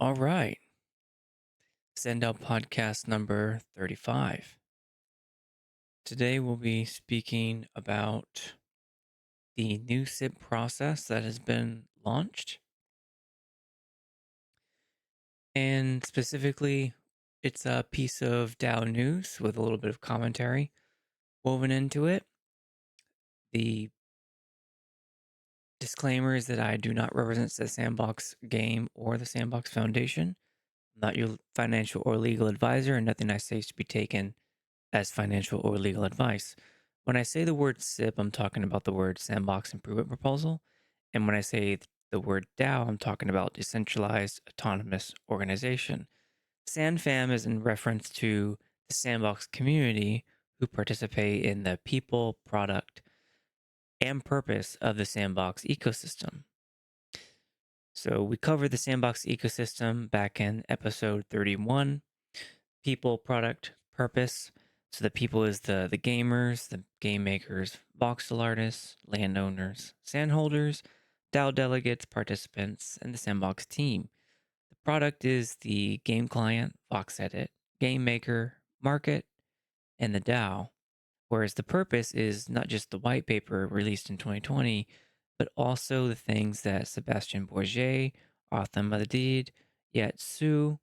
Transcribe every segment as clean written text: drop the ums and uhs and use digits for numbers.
All right. SANDDAO podcast number 35. Today we'll be speaking about the new SIP process that has been launched. And specifically, it's a piece of DAO news with a little bit of commentary woven into it. The disclaimer is that I do not represent the Sandbox game or the Sandbox Foundation. I'm not your financial or legal advisor, and nothing I say is to be taken as financial or legal advice. When I say the word SIP, I'm talking about the word Sandbox Improvement Proposal. And when I say the word DAO, I'm talking about Decentralized Autonomous Organization. SandFam is in reference to the Sandbox community who participate in the people, product, and purpose of the Sandbox ecosystem. So we covered the Sandbox ecosystem back in episode 31, people, product, purpose. So the people is the gamers, the game makers, voxel artists, landowners, sandholders, DAO delegates, participants, and the Sandbox team. The product is the game client, Vox Edit, game maker, market, and the DAO. Whereas the purpose is not just the white paper released in 2020, but also the things that Sebastian Bourget, Arthur Madid, Yatsu,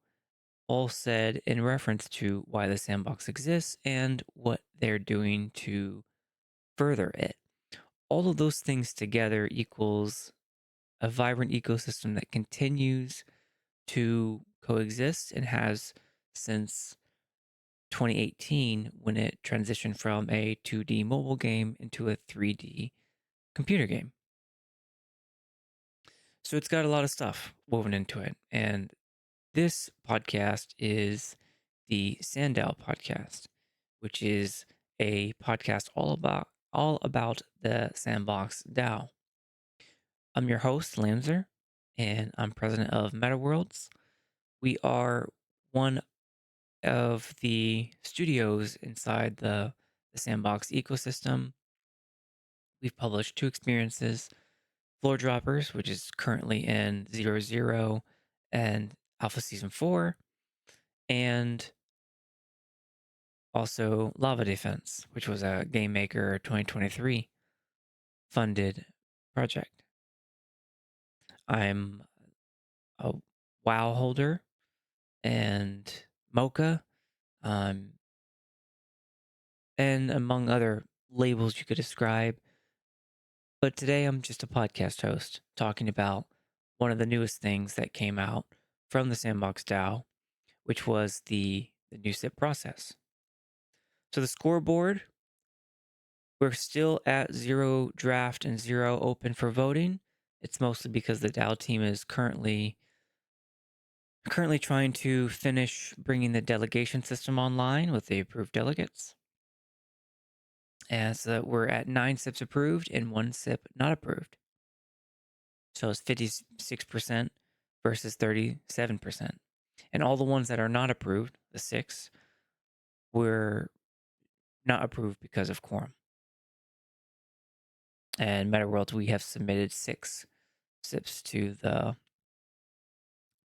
all said in reference to why the sandbox exists and what they're doing to further it. All of those things together equals a vibrant ecosystem that continues to coexist and has since 2018 when it transitioned from a 2D mobile game into a 3D computer game. So it's got a lot of stuff woven into it. And this podcast is the SANDDAO podcast, which is a podcast all about the Sandbox DAO. I'm your host, Lanzer, and I'm president of MetaWorlds. We are one of the studios inside the Sandbox ecosystem. We've published two experiences, Floor Droppers, which is currently in 0.0 and Alpha Season 4, and also Lava Defense, which was a Game Maker 2023 funded project. I'm a WoW holder and Mocha, um, and among other labels you could describe. But today I'm just a podcast host talking about one of the newest things that came out from the Sandbox DAO, which was the new SIP process. So the scoreboard, we're still at 0 draft and 0 open for voting. It's mostly because the DAO team is currently trying to finish bringing the delegation system online with the approved delegates. And so we're at 9 SIPs approved and 1 SIP not approved. So it's 56% versus 37%. And all the ones that are not approved, the 6, were not approved because of quorum. And MetaWorlds, we have submitted 6 SIPs to the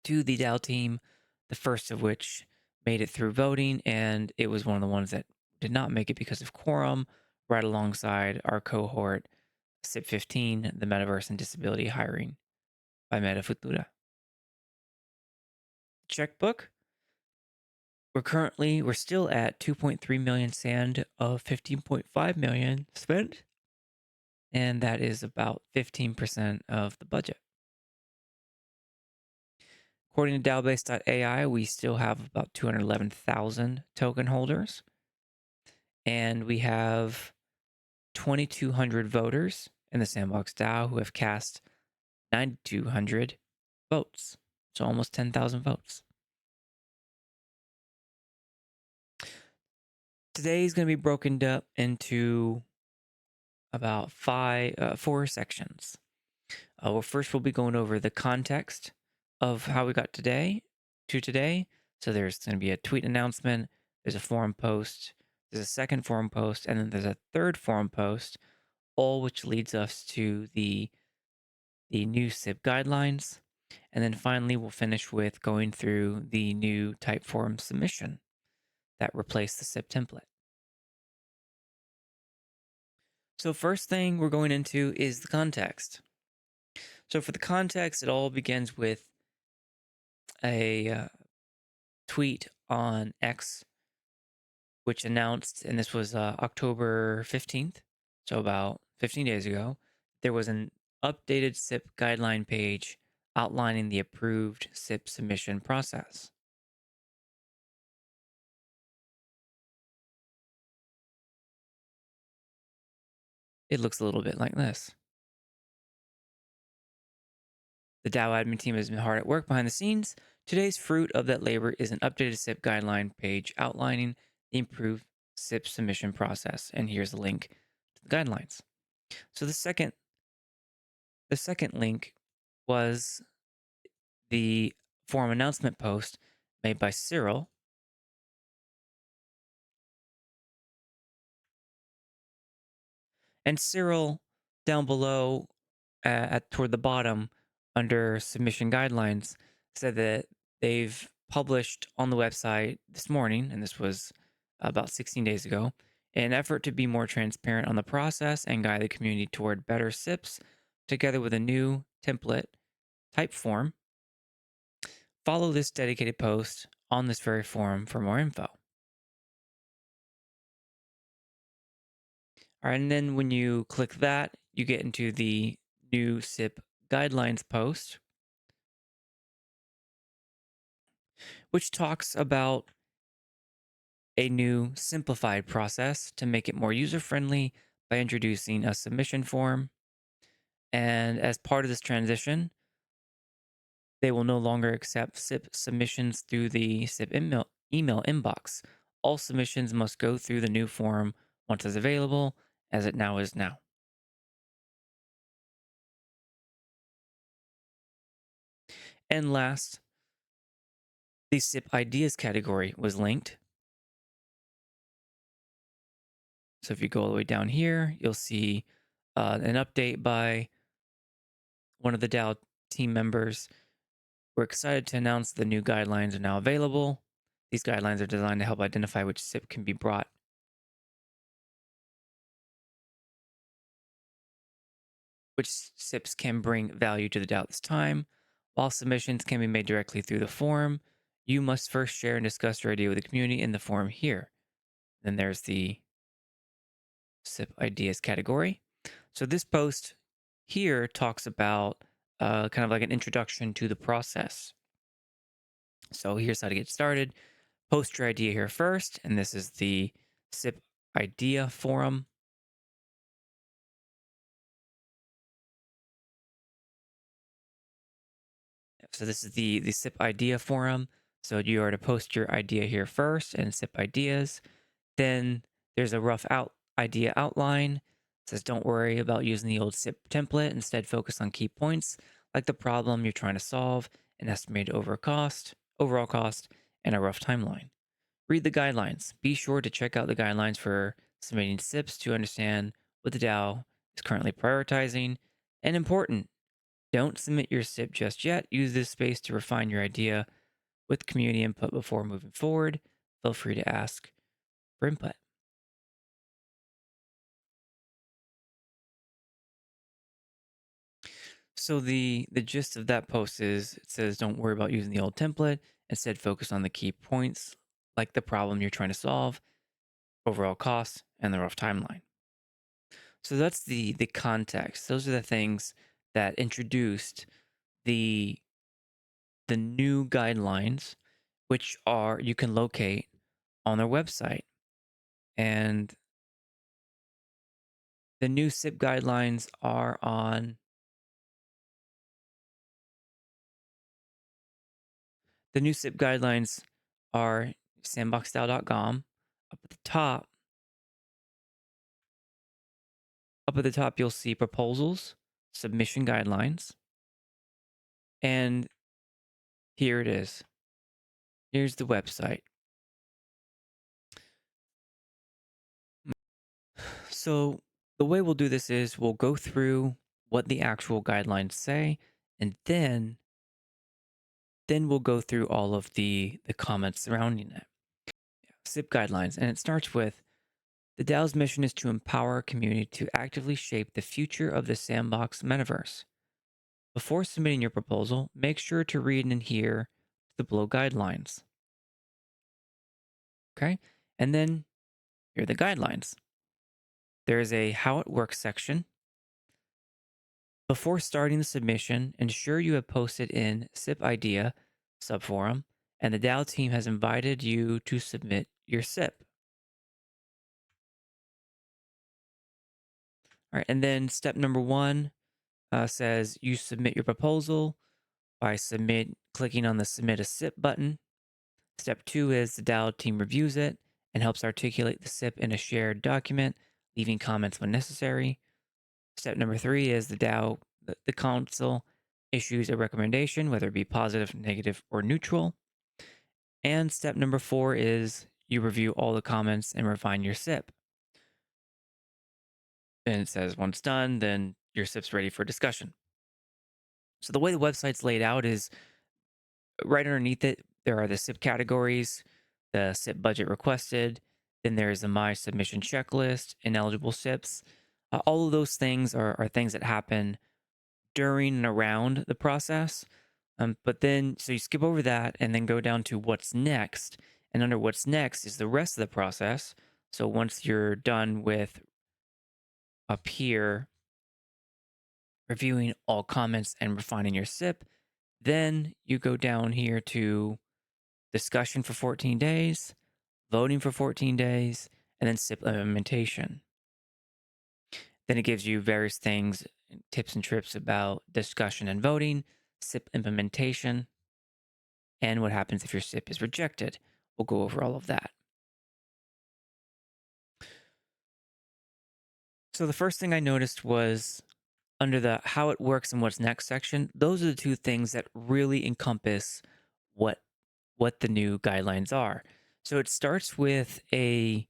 DAO team, the first of which made it through voting, and it was one of the ones that did not make it because of quorum, right alongside our cohort, SIP 15, the Metaverse and Disability Hiring by Metafutura. Checkbook, we're still at 2.3 million sand of 15.5 million spent, and that is about 15% of the budget. According to DAObase.ai, we still have about 211,000 token holders, and we have 2,200 voters in the Sandbox DAO who have cast 9,200 votes, so almost 10,000 votes. Today is going to be broken up into about 4 sections. Well, first we'll be going over the context of how we got today. So there's going to be a tweet announcement, there's a forum post, there's a second forum post, and then there's a third forum post, all which leads us to the new SIP guidelines. And then finally, we'll finish with going through the new Typeform submission that replaced the SIP template. So first thing we're going into is the context. So for the context, it all begins with a tweet on X, which announced, and this was October 15th, so about 15 days ago, there was an updated SIP guideline page outlining the approved SIP submission process. It looks a little bit like this. The DAO admin team has been hard at work behind the scenes. Today's fruit of that labor is an updated SIP guideline page outlining the improved SIP submission process. And here's a link to the guidelines. So the second link was the forum announcement post made by Cyril. And Cyril down below at toward the bottom under submission guidelines said that they've published on the website this morning, and this was about 16 days ago, in an effort to be more transparent on the process and guide the community toward better SIPs, together with a new template type form. Follow this dedicated post on this very forum for more info. All right, and then when you click that, you get into the new SIP guidelines post, which talks about a new simplified process to make it more user friendly by introducing a submission form. And as part of this transition, they will no longer accept SIP submissions through the SIP email inbox. All submissions must go through the new form once it's available, as it now is now. And last, the SIP ideas category was linked. So if you go all the way down here, you'll see an update by one of the DAO team members. We're excited to announce the new guidelines are now available. These guidelines are designed to help identify which SIP can be brought, which SIPs can bring value to the DAO at this time. While submissions can be made directly through the forum, you must first share and discuss your idea with the community in the forum here. Then there's the SIP ideas category. So this post here talks about kind of like an introduction to the process. So here's how to get started. Post your idea here first, and this is the SIP idea forum. So this is the SIP idea forum. So you are to post your idea here first and SIP ideas. Then there's a rough idea outline. It says don't worry about using the old SIP template. Instead, focus on key points like the problem you're trying to solve, an estimated overall cost, and a rough timeline. Read the guidelines. Be sure to check out the guidelines for submitting SIPs to understand what the DAO is currently prioritizing. And important, don't submit your SIP just yet. Use this space to refine your idea with community input before moving forward. Feel free to ask for input. So the gist of that post is it says don't worry about using the old template. Instead, focus on the key points like the problem you're trying to solve, overall cost, and the rough timeline. So that's the context. Those are the things that introduced the the new guidelines, which are you can locate on their website. And the new SIP guidelines are on the new SIP guidelines are sandboxdao.com. Up at the top, up at the top, you'll see proposals, submission guidelines, and here it is. Here's the website. So the way we'll do this is we'll go through what the actual guidelines say, and then then we'll go through all of the comments surrounding it. SIP guidelines, and it starts with the DAO's mission is to empower our community to actively shape the future of the sandbox metaverse. Before submitting your proposal, make sure to read and adhere to the below guidelines. Okay, and then here are the guidelines. There is a how it works section. Before starting the submission, ensure you have posted in SIP idea subforum and the DAO team has invited you to submit your SIP. All right, and then step number one says you submit your proposal by clicking on the submit a SIP button. Step two is the DAO team reviews it and helps articulate the SIP in a shared document, leaving comments when necessary. Step number three is the council issues a recommendation, whether it be positive, negative, or neutral. And step number four is you review all the comments and refine your SIP. And it says once done, then your SIP's ready for discussion. So the way the website's laid out is right underneath it, there are the SIP categories, the SIP budget requested, then there's a my submission checklist, ineligible SIPs. All of those things are things that happen during and around the process. But then, so you skip over that and then go down to what's next. And under what's next is the rest of the process. So once you're done with up here, reviewing all comments and refining your SIP, then you go down here to discussion for 14 days, voting for 14 days, and then SIP implementation. Then it gives you various things, tips and trips about discussion and voting, SIP implementation, and what happens if your SIP is rejected. We'll go over all of that. So the first thing I noticed was under the how it works and what's next section, those are the two things that really encompass what the new guidelines are. So it starts with a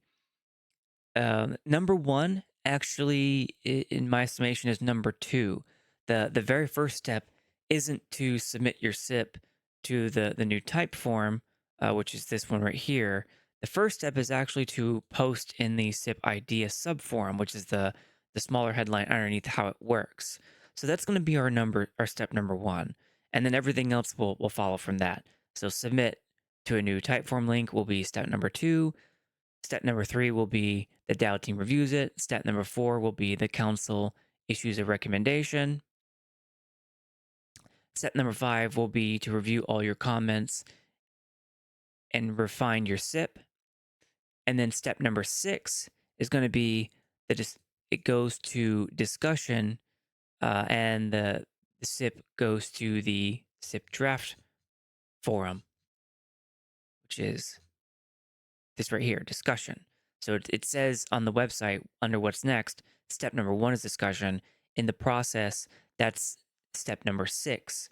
number one, actually, in my estimation, is number two. The very first step isn't to submit your SIP to the new type form, which is this one right here. The first step is actually to post in the SIP idea subforum, which is the smaller headline underneath how it works. So that's going to be our step number one, and then everything else will follow from that. So submit to a new type form link will be step number two. Step number three will be the DAO team reviews it. Step number four will be the council issues a recommendation. Step number five will be to review all your comments and refine your SIP. And then step number six is going to be it goes to discussion and the SIP goes to the SIP draft forum, which is this right here, discussion. So it says on the website under what's next, step number one is discussion. In the process, that's step number six.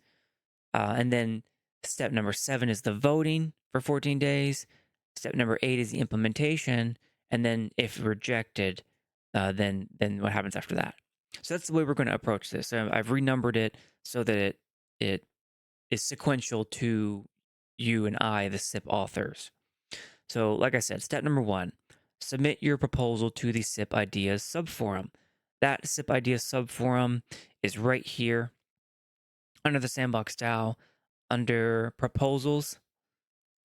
And then step number seven is the voting for 14 days. Step number eight is the implementation. And then if rejected, then what happens after that? So that's the way we're going to approach this. I've renumbered it so that it is sequential to you and I, the SIP authors. So, like I said, step number one, submit your proposal to the SIP Ideas subforum. That SIP Ideas subforum is right here under the Sandbox DAO, under proposals.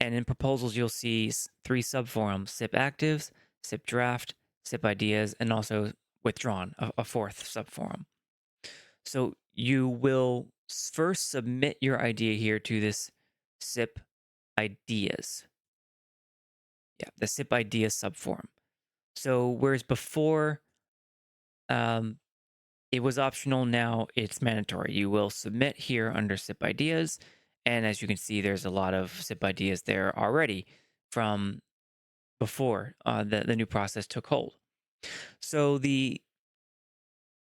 And in proposals, you'll see three subforums: SIP Actives, SIP Draft, SIP Ideas, and also Withdrawn, a fourth subforum. So you will first submit your idea here to this SIP Ideas. Yeah, the SIP Ideas subforum. So whereas before it was optional, now it's mandatory. You will submit here under SIP Ideas. And as you can see, there's a lot of SIP Ideas there already from before the new process took hold. So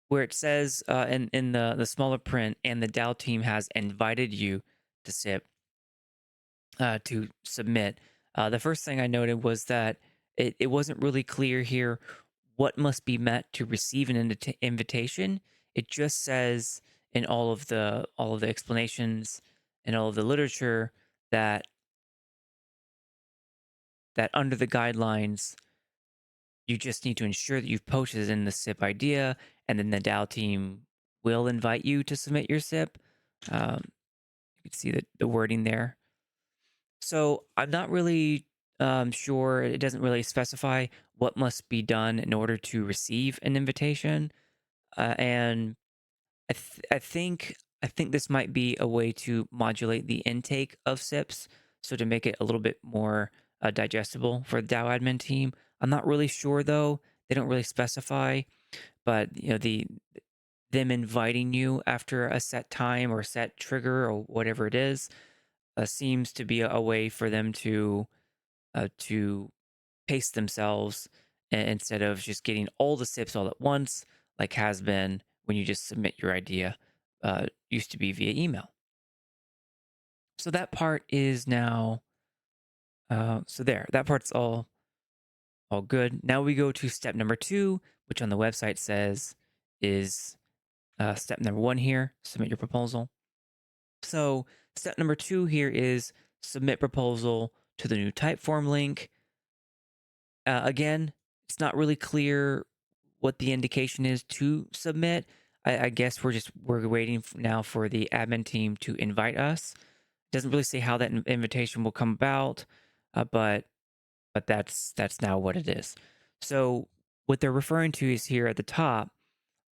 where it says in the smaller print, and the DAO team has invited you to SIP to submit. The first thing I noted was that it wasn't really clear here what must be met to receive an invitation. It just says in all of the explanations and all of the literature that under the guidelines, you just need to ensure that you've posted in the SIP idea, and then the DAO team will invite you to submit your SIP. You can see the wording there. So I'm not really sure. It doesn't really specify what must be done in order to receive an invitation. And I think this might be a way to modulate the intake of SIPs, so to make it a little bit more digestible for the DAO admin team. I'm not really sure though. They don't really specify, but them inviting you after a set time or set trigger or whatever it is seems to be a way for them to pace themselves instead of just getting all the SIPs all at once, like has been when you just submit your idea. Used to be via email. So that part is now. That part's all good. Now we go to step number 2, which on the website says is step number 1 here. Submit your proposal. So step number 2 here is submit proposal to the new Typeform link. Again, it's not really clear what the indication is to submit. I guess we're waiting now for the admin team to invite us. Doesn't really say how that invitation will come about, but that's now what it is. So what they're referring to is here at the top,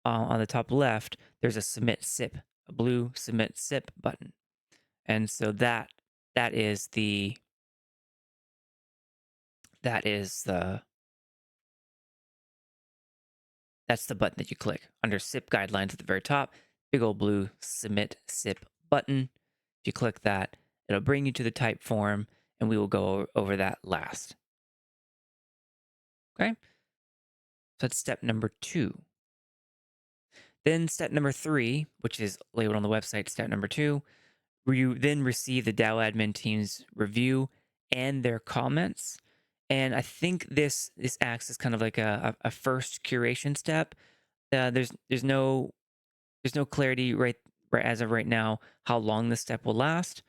on the top left, there's a submit SIP, a blue submit SIP button, and so that is the that is the that's the button that you click under SIP guidelines at the very top. Big old blue submit SIP button. If you click that, it'll bring you to the type form, and we will go over that last. Okay, so that's step number 2. Then step number 3, which is labeled on the website step number 2, where you then receive the DAO admin team's review and their comments. And I think this acts as kind of like a first curation step. There's no clarity right as of right now how long this step will last,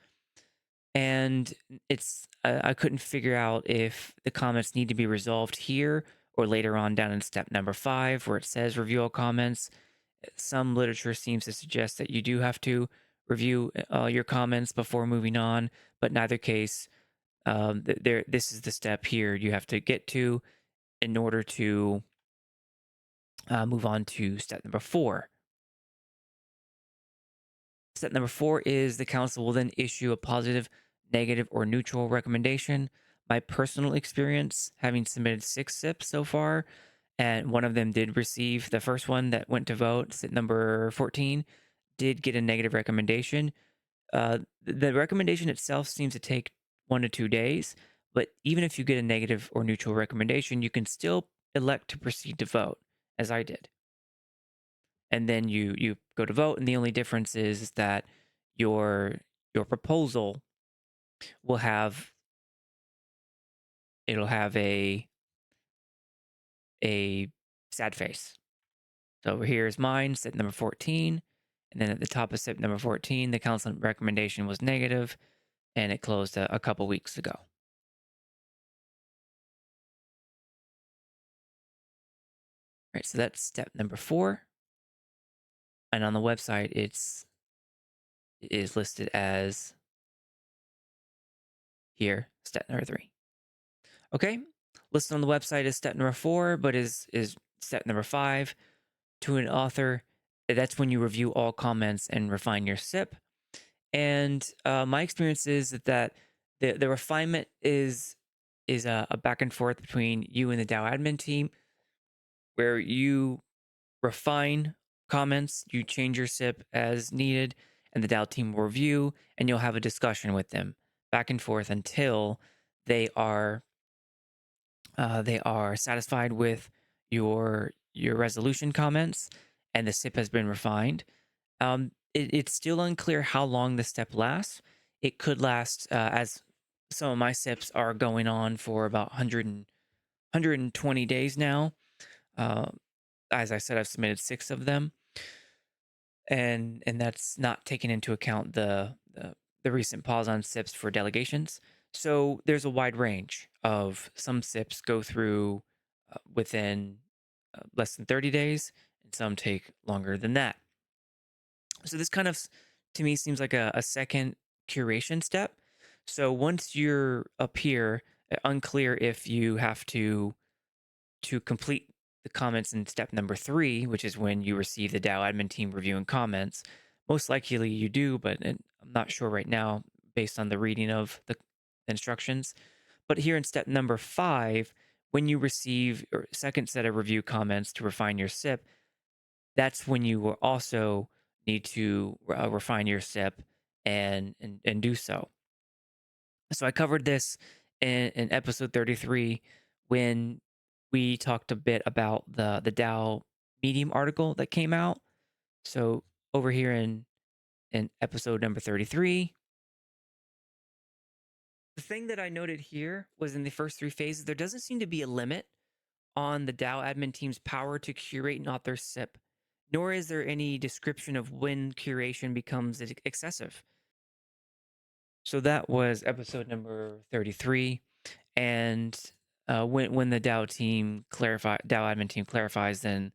and it's I couldn't figure out if the comments need to be resolved here or later on down in step number 5 where it says review all comments. Some literature seems to suggest that you do have to review your comments before moving on, but in either case, this is the step here you have to get to in order to move on to step number 4. Step number 4 is the council will then issue a positive, negative, or neutral recommendation. My personal experience, having submitted 6 SIPs so far, and one of them did receive the first one that went to vote, SIP number 14, did get a negative recommendation. The recommendation itself seems to take 1 to 2 days, but even if you get a negative or neutral recommendation, you can still elect to proceed to vote, as I did. And then you go to vote, and the only difference is that your proposal will have it'll have a sad face. So over here is mine, SIP number 14, and then at the top of SIP number 14, the council recommendation was negative, and it closed a couple weeks ago. All right, so that's step number 4, and on the website it is listed as here step number 3. Okay, listed on the website is step number 4, but is step number 5 to an author. That's when you review all comments and refine your SIP. And my experience is that the refinement is a back and forth between you and the DAO admin team, where you refine comments, you change your SIP as needed, and the DAO team will review, and you'll have a discussion with them back and forth until they are satisfied with your resolution comments, and the SIP has been refined. It's still unclear how long the step lasts. It could last, as some of my SIPs are going on for about 120 days now. Uh, as I said, I've submitted 6 of them, and that's not taking into account the the recent pause on SIPs for delegations. So there's a wide range of some SIPs go through within less than 30 days, and some take longer than that. So this kind of, to me, seems like a second curation step. So once you're up here, unclear if you have to complete the comments in step number 3, which is when you receive the DAO admin team review and comments. Most likely you do, but I'm not sure right now based on the reading of the instructions. But here in step number 5, when you receive your second set of review comments to refine your SIP, that's when you will also need to refine your SIP and do so. So I covered this in episode 33 when we talked a bit about the DAO Medium article that came out. So over here in episode number 33, the thing that I noted here was in the first 3 phases, there doesn't seem to be a limit on the DAO admin team's power to curate and author SIP, nor is there any description of when curation becomes excessive. So that was episode number 33. And when the DAO admin team clarifies, then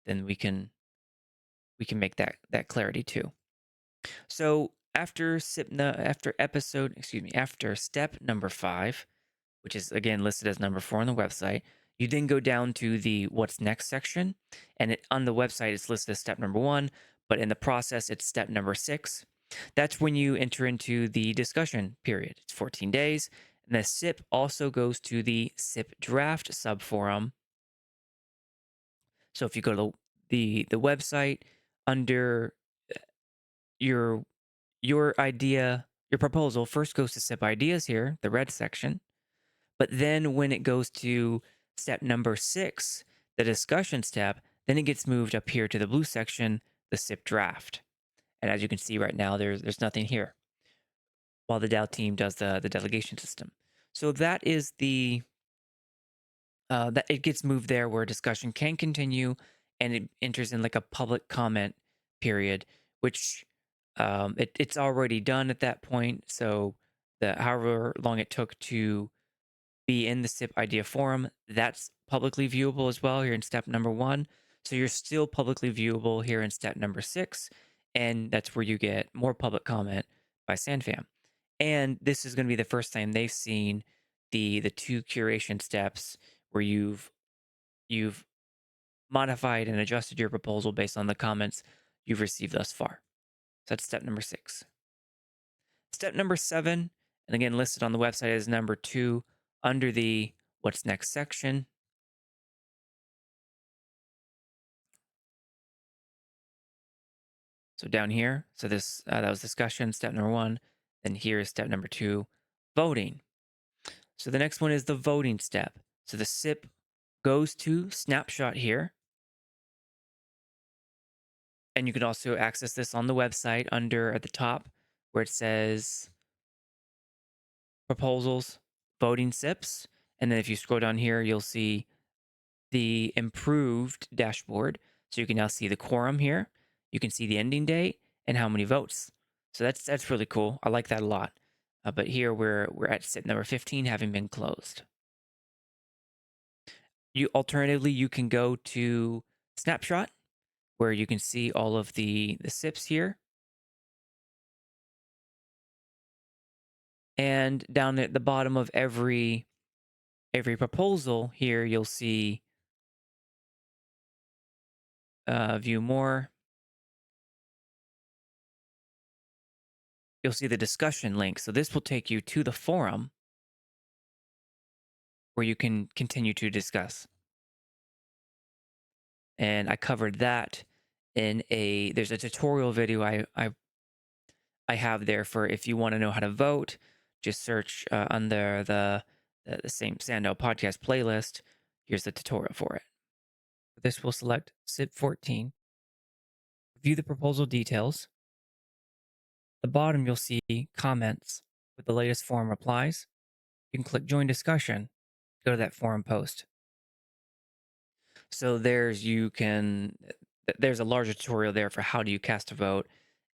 we can make that clarity too. So after step number 5, which is again listed as number 4 on the website, you then go down to the what's next section, and on the website it's listed as step number 1, but in the process it's step number 6. That's when you enter into the discussion period. It's 14 days, and the SIP also goes to the SIP draft subforum. So if you go to the website under your your proposal first goes to SIP ideas here, the red section. But then when it goes to step number 6, the discussion step, then it gets moved up here to the blue section, the SIP draft. And as you can see right now, there's nothing here while the DAO team does the delegation system. So that is that it gets moved there where discussion can continue, and it enters in like a public comment period, which it's already done at that point. So the however long it took to be in the SIP idea forum, that's publicly viewable as well here in step number 1. So you're still publicly viewable here in step number 6, and that's where you get more public comment by SandFam. And this is going to be the first time they've seen the 2 curation steps where you've modified and adjusted your proposal based on the comments you've received thus far. So that's step number 6. Step number 7, and again listed on the website as number 2 under the what's next section. So down here, so this that was discussion, step number 1. Then here is step number 2, voting. So the next one is the voting step. So the SIP goes to snapshot here. And you can also access this on the website under at the top where it says proposals, voting SIPs. And then if you scroll down here, you'll see the improved dashboard. So you can now see the quorum here. You can see the ending date and how many votes. So that's really cool. I like that a lot. But here we're at SIP number 15 having been closed. Alternatively, you can go to snapshot where you can see all of the SIPs here. And down at the bottom of every proposal here, you'll see view more. You'll see the discussion link. So this will take you to the forum where you can continue to discuss. And I covered that in there's a tutorial video I have there for if you want to know how to vote. Just search under the same SANDDAO podcast playlist. Here's the tutorial for it. This will select SIP 14. View the proposal details. At the bottom, you'll see comments with the latest forum replies. You can click join discussion to go to that forum post. So there's a larger tutorial there for how do you cast a vote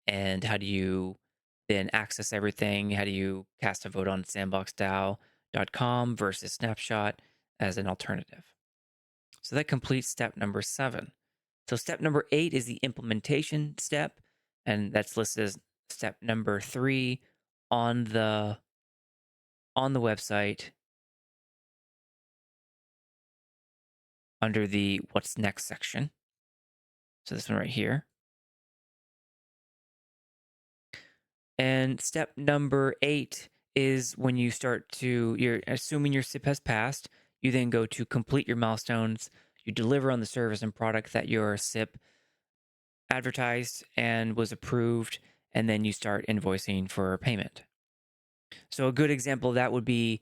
and how do you then access everything. How do you cast a vote on sandboxdao.com versus Snapshot as an alternative? So that completes step number 7. So step number 8 is the implementation step, and that's listed as step number 3 on the website under the what's next section. So this one right here. And step number 8 is when you're assuming your SIP has passed, you then go to complete your milestones, you deliver on the service and product that your SIP advertised and was approved, and then you start invoicing for payment. So a good example of that would be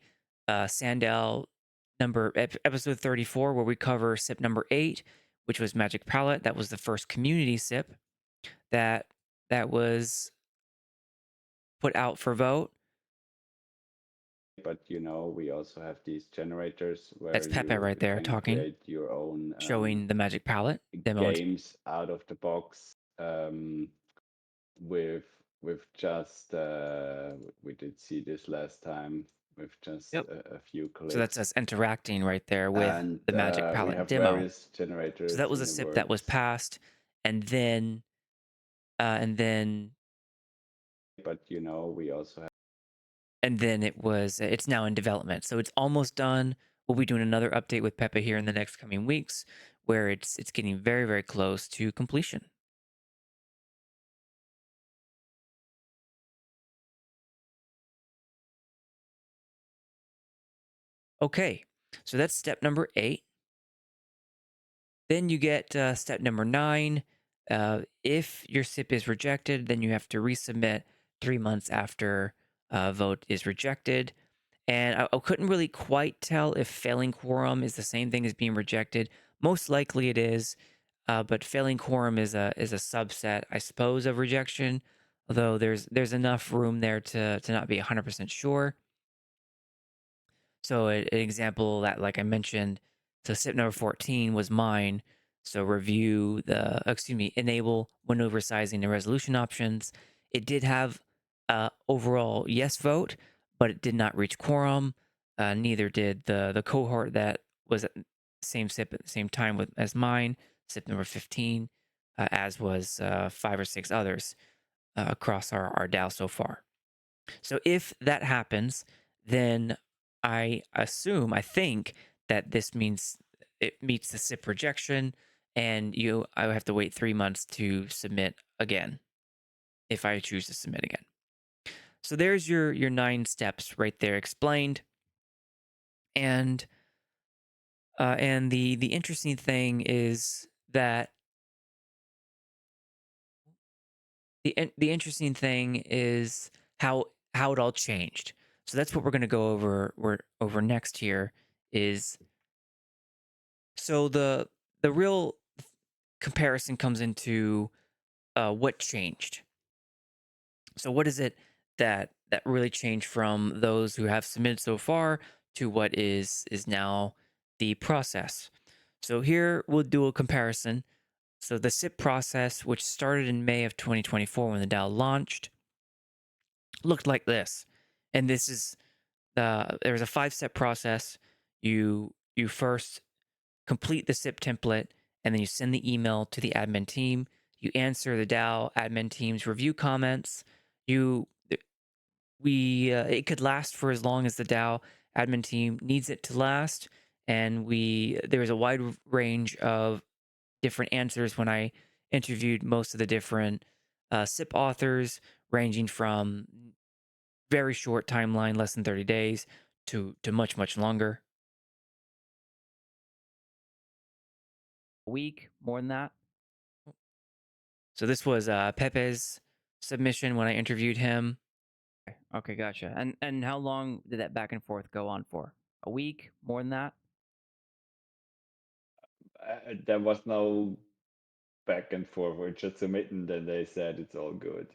SANDDAO episode 34, where we cover SIP number 8, which was Magic Palette. That was the first community SIP that was put out for vote. But we also have these generators That's where Pepe you right there can talking, create your own showing the Magic Palette demo. games out of the box with just we did see this last time with just Yep. a few So that's clicks, us interacting right there with and the Magic we Palette have demo. various So that generators was in a the SIP that was works. passed, and then and then But we also have it's now in development. So it's almost done. We'll be doing another update with Pepe here in the next coming weeks, where it's getting very, very close to completion. Okay, so that's step number 8. Then you get step number 9. If your SIP is rejected, then you have to resubmit 3 months after vote is rejected. And I couldn't really quite tell if failing quorum is the same thing as being rejected. Most likely it is, but failing quorum is a subset, I suppose, of rejection. Although there's enough room there to not be 100% sure. So an example that, like I mentioned, so SIP number 14 was mine. So enable window resizing and resolution options. It did have overall yes vote, but it did not reach quorum. Neither did the cohort that was at the same SIP at the same time as mine, SIP number 15, as was 5 or 6 others across our DAO so far. So if that happens, then I think that this means it meets the SIP rejection, and I would have to wait 3 months to submit again if I choose to submit again. So there's your 9 steps right there explained, and the interesting thing is that the interesting thing is how it all changed. So that's what we're going to go over next here is so the real comparison comes into what changed. So what is it that really changed from those who have submitted so far to what is now the process? So here we'll do a comparison. So the SIP process, which started in May of 2024 when the DAO launched, looked like this. And this is there's a 5-step process. You first complete the SIP template, and then you send the email to the admin team. You answer the DAO admin team's review comments. You we It could last for as long as the DAO admin team needs it to last, and there was a wide range of different answers when I interviewed most of the different SIP authors, ranging from very short timeline, less than 30 days, to much longer. A week, more than that. So this was Pepe's submission when I interviewed him. Okay, gotcha. And how long did that back and forth go on for? A week, more than that? there was no back and forth. We're just submitting, then they said it's all good.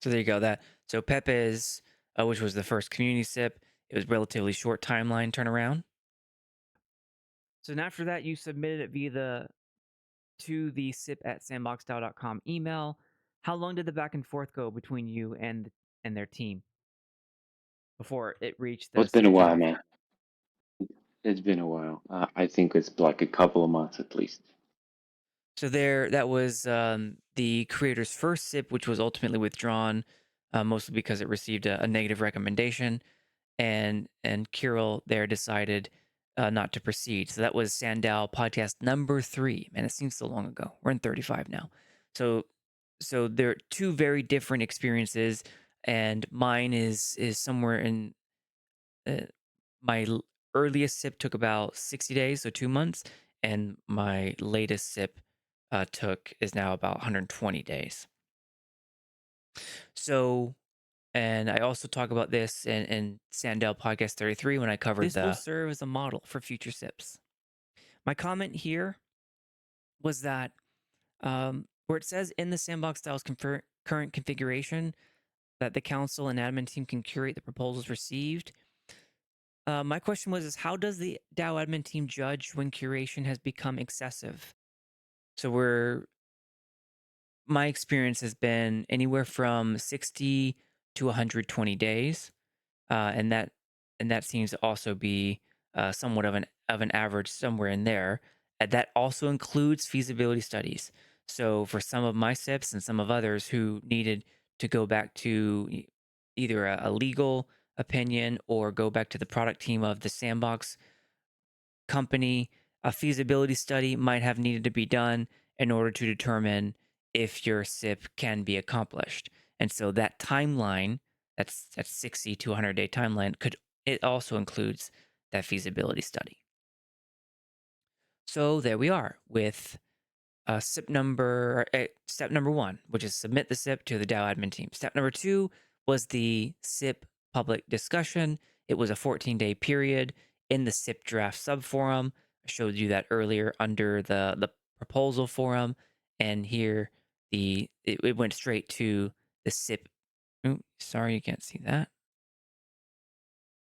So there you go. So Pepe's, which was the first community SIP, it was relatively short timeline turnaround. So then after that, you submitted it to the SIP at sandboxdao.com email. How long did the back and forth go between you and their team before it reached Well, the it's been a SIP while, draft? man. It's been a while. I think it's like a couple of months at least. So that was the creator's first SIP, which was ultimately withdrawn, mostly because it received a negative recommendation, and Kirill there decided not to proceed. So that was SANDDAO podcast number 3. Man, it seems so long ago. We're in 35 now. So there are two very different experiences, and mine is somewhere in uh, earliest sip took about 60 days, so 2 months, and my latest sip took is now about 120 days. So, and I also talk about this in Sandel Podcast 33 when I covered this will serve as a model for future sips. My comment here was that where it says in the Sandbox DAO's current configuration that the council and admin team can curate the proposals received. My question was: is how does the DAO admin team judge when curation has become excessive? So my experience has been anywhere from 60 to 120 days, and that seems to also be somewhat of an average somewhere in there. And that also includes feasibility studies. So for some of my SIPs and some of others who needed to go back to either a legal opinion or go back to the product team of the Sandbox company, a feasibility study might have needed to be done in order to determine if your SIP can be accomplished. And so that timeline, that's 60 to 100-day timeline, could it also includes that feasibility study. So there we are with step number 1, which is submit the SIP to the DAO admin team. Step number 2 was the SIP public discussion. It was a 14-day period in the SIP draft subforum. I showed you that earlier under the proposal forum, and here it went straight to the SIP. Ooh, sorry, you can't see that.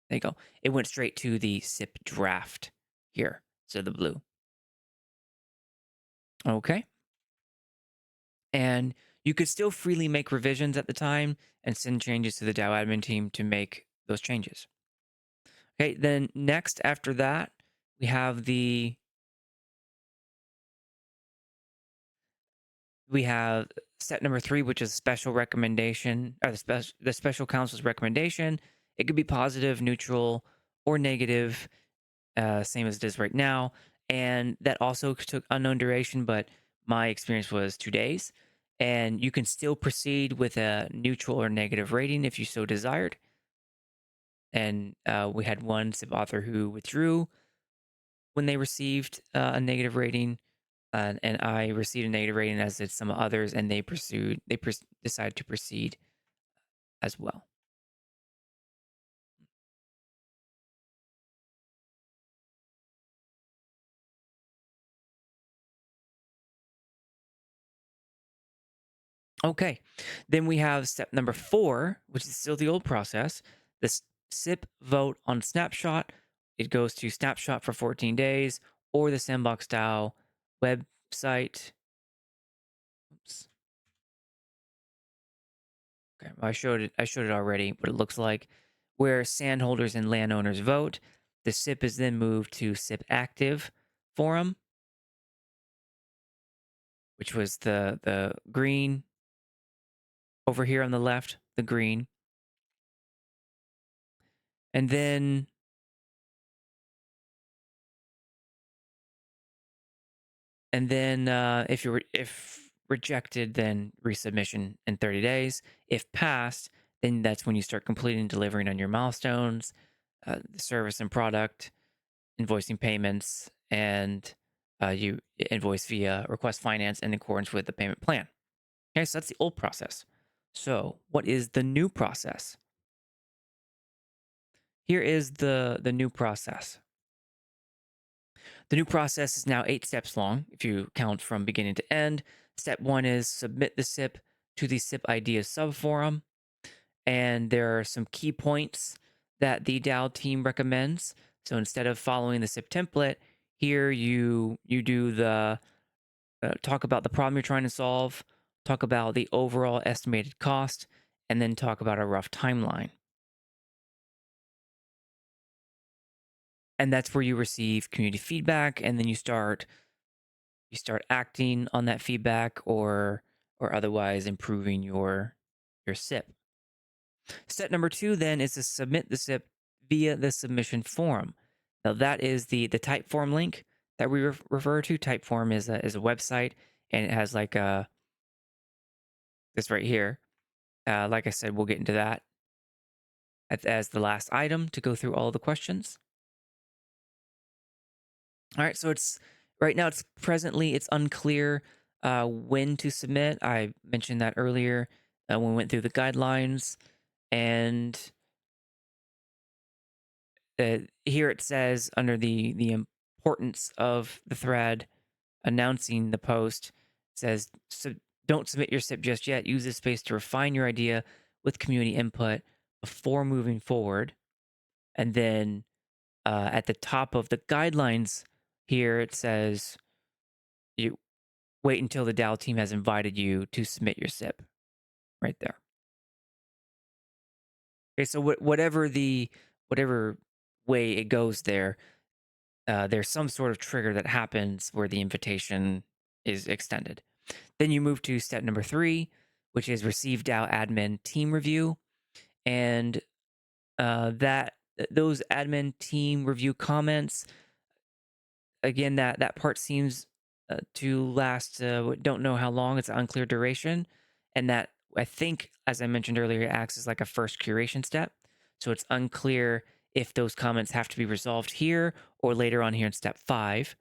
There you go. It went straight to the SIP draft here. So the blue. Okay. And you could still freely make revisions at the time and send changes to the DAO admin team to make those changes. Okay, then next after that, we have step number 3, which is special recommendation or the special counsel's recommendation. It could be positive, neutral, or negative, same as it is right now. And that also took unknown duration, but my experience was 2 days. And you can still proceed with a neutral or negative rating if you so desired. And we had one SIP author who withdrew when they received a negative rating, and I received a negative rating, as did some others, and they decided to proceed as well. Okay, then we have step number 4, which is still the old process. The SIP vote on snapshot. It goes to snapshot for 14 days, or the Sandbox DAO website. Oops. Okay, well, I showed it already. What it looks like, where sand holders and landowners vote. The SIP is then moved to SIP active forum, which was the green over here on the left, the green, and then if rejected, then resubmission in 30 days. If passed, then that's when you start completing delivering on your milestones, the service and product, invoicing payments, and you invoice via request finance in accordance with the payment plan. Okay, so that's the old process. So what is the new process? Here is the new process. The new process is now 8 steps long if you count from beginning to end. Step 1 is submit the SIP to the SIP ideas subforum. And there are some key points that the DAO team recommends. So instead of following the SIP template, here you do the talk about the problem you're trying to solve, talk about the overall estimated cost, and then talk about a rough timeline. And that's where you receive community feedback, and then you start acting on that feedback, or otherwise improving your SIP. Step number 2 then is to submit the SIP via the submission form. Now that is the Typeform link that we refer to. Typeform is a website, and it has like this right here. Like I said, we'll get into that as the last item to go through all the questions. All right, so it's right now. It's unclear when to submit. I mentioned that earlier when we went through the guidelines, and here it says under the importance of the thread announcing the post, it says, so don't submit your SIP just yet. Use this space to refine your idea with community input before moving forward. And then at the top of the guidelines here, it says you wait until the DAO team has invited you to submit your SIP right there. Okay, so whatever way it goes there, there's some sort of trigger that happens where the invitation is extended. Then you move to step number 3, which is receive DAO admin team review, and those admin team review comments, again, that part seems to last. Don't know how long. It's an unclear duration, and that, I think, as I mentioned earlier, acts as like a first curation step. So it's unclear if those comments have to be resolved here or later on here in step 5.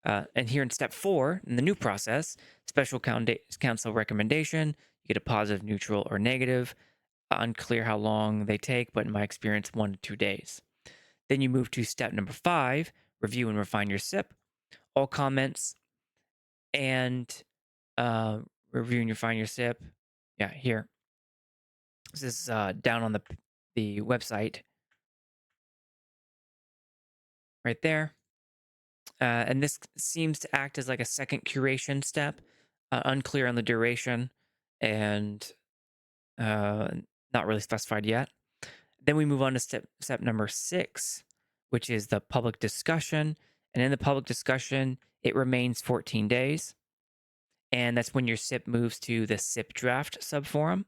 And here in step 4, in the new process, special counsel recommendation, you get a positive, neutral, or negative. Unclear how long they take, but in my experience, 1 to 2 days. Then you move to step number 5, review and refine your SIP. All comments and review and refine your SIP. Yeah, here. This is down on the website right there. And this seems to act as like a second curation step, unclear on the duration, and not really specified yet. Then we move on to step number 6, which is the public discussion. And in the public discussion, it remains 14 days. And that's when your SIP moves to the SIP draft subforum,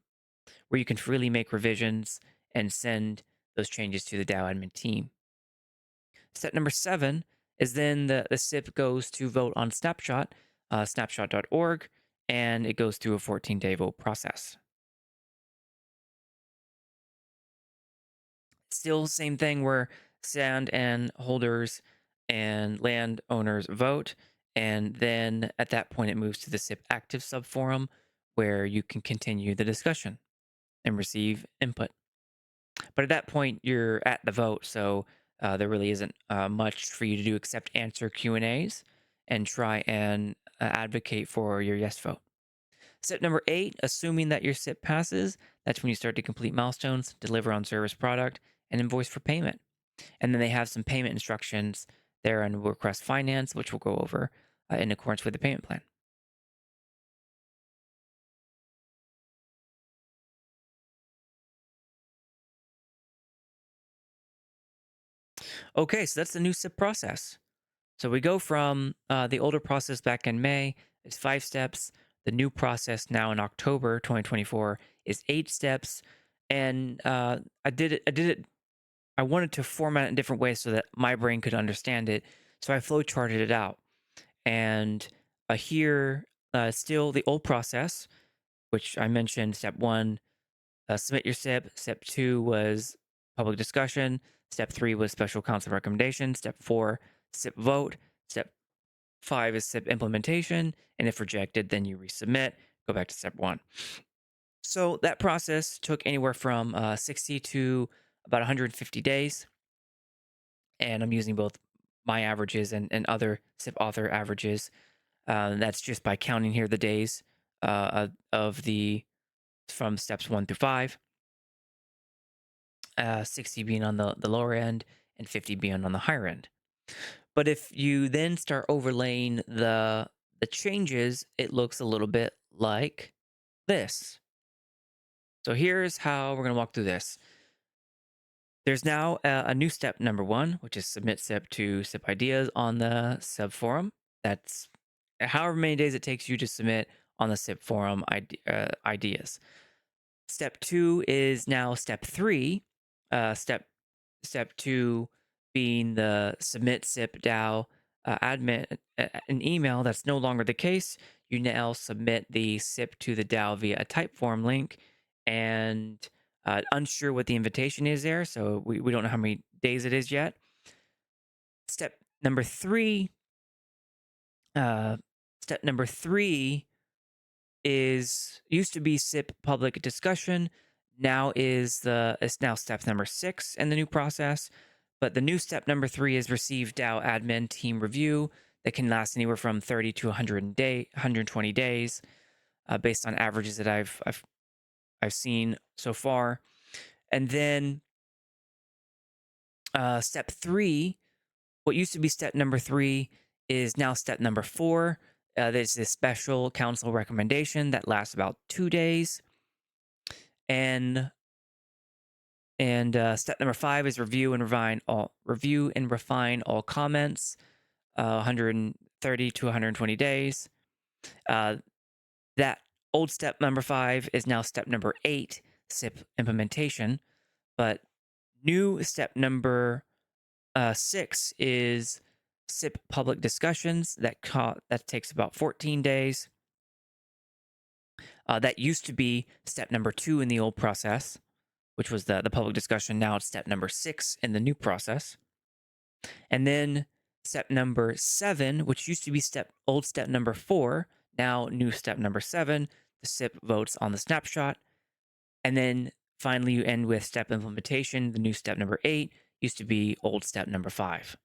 where you can freely make revisions and send those changes to the DAO admin team. Step number 7 is then the SIP goes to vote on Snapshot, snapshot.org, and it goes through a 14-day vote process. Still, same thing where sand and holders and landowners vote. And then at that point, it moves to the SIP active subforum where you can continue the discussion and receive input. But at that point, you're at the vote, so there really isn't much for you to do except answer Q&As and try and advocate for your yes vote. Step number 8, assuming that your SIP passes, that's when you start to complete milestones, deliver on service product, and invoice for payment. And then they have some payment instructions there on request finance, which we'll go over in accordance with the payment plan. Okay, so that's the new SIP process. So we go from the older process back in May is 5 steps. The new process now in October 2024 is 8 steps. And I did it. I wanted to format it in different ways so that my brain could understand it. So I flowcharted it out. And here, still the old process, which I mentioned, step 1, submit your SIP. Step 2 was public discussion. Step 3 was special counsel recommendation. Step 4, SIP vote. Step 5 is SIP implementation. And if rejected, then you resubmit. Go back to step 1. So that process took anywhere from 60 to about 150 days. And I'm using both my averages and other SIP author averages. That's just by counting here the days of the from steps 1 through 5. 60 being on the lower end and 50 being on the higher end. But if you then start overlaying the changes, it looks a little bit like this. So here's how we're going to walk through this. There's now a new step number 1, which is submit SIP to SIP ideas on the sub forum. That's however many days it takes you to submit on the SIP forum ideas. Step 2 is now step 3. Step 2 being the submit SIP DAO admin an email. That's no longer the case. You now submit the SIP to the DAO via a Typeform link, and unsure what the invitation is there, so we don't know how many days it is yet. Step number 3. Step number 3 is used to be SIP public discussion. It's now step number 6 in the new process. But the new step number 3 is receive DAO admin team review that can last anywhere from 30 to 120 days, based on averages that I've seen so far. And then step 3, what used to be step number 3 is now step number 4. There's this special council recommendation that lasts about 2 days. And step number 5 is review and refine all comments, 130 to 120 days. That old step number 5 is now step number 8, SIP implementation. But new step number 6 is SIP public discussions that takes about 14 days. That used to be step number 2 in the old process, which was the public discussion. Now it's step number 6 in the new process. And then step number 7, which used to be old step number 4, now new step number 7, the SIP votes on the snapshot. And then finally you end with step implementation, the new step number 8, used to be old step number 5.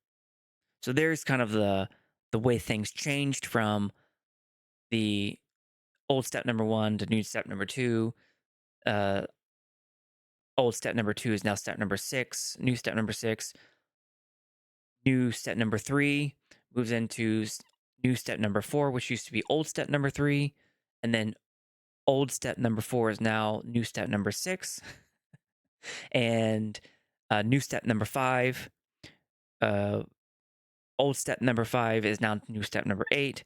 So there's kind of the way things changed from the old step number 1 to new step number 2. Old step number 2 is now step number 6. New step number 6. New step number 3 moves into new step number 4, which used to be old step number 3. And then old step number 4 is now new step number 6. And new step number 5. Old step number 5 is now new step number 8.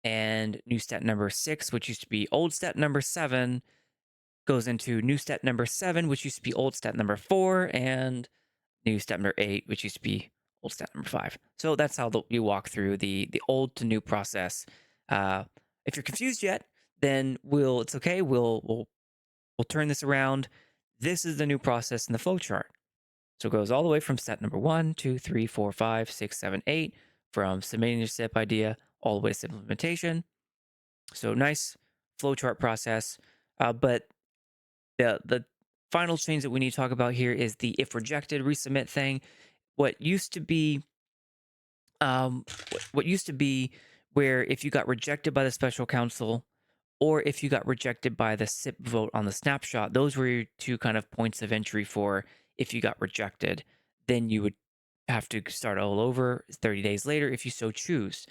And new step number 6, which used to be old step number 7, goes into new step number 7, which used to be old step number 4, and new step number 8, which used to be old step number 5. So that's how you walk through the old to new process. If you're confused yet, then it's okay. We'll turn this around. This is the new process in the flowchart. So it goes all the way from step number 1, 2, 3, 4, 5, 6, 7, 8, from submitting your SIP idea all the way to SIP implementation. So nice flowchart process. But the final change that we need to talk about here is the if rejected resubmit thing. What used to be where if you got rejected by the special counsel, or if you got rejected by the SIP vote on the snapshot, those were your 2 kind of points of entry for if you got rejected. Then you would have to start all over 30 days later if you so choose.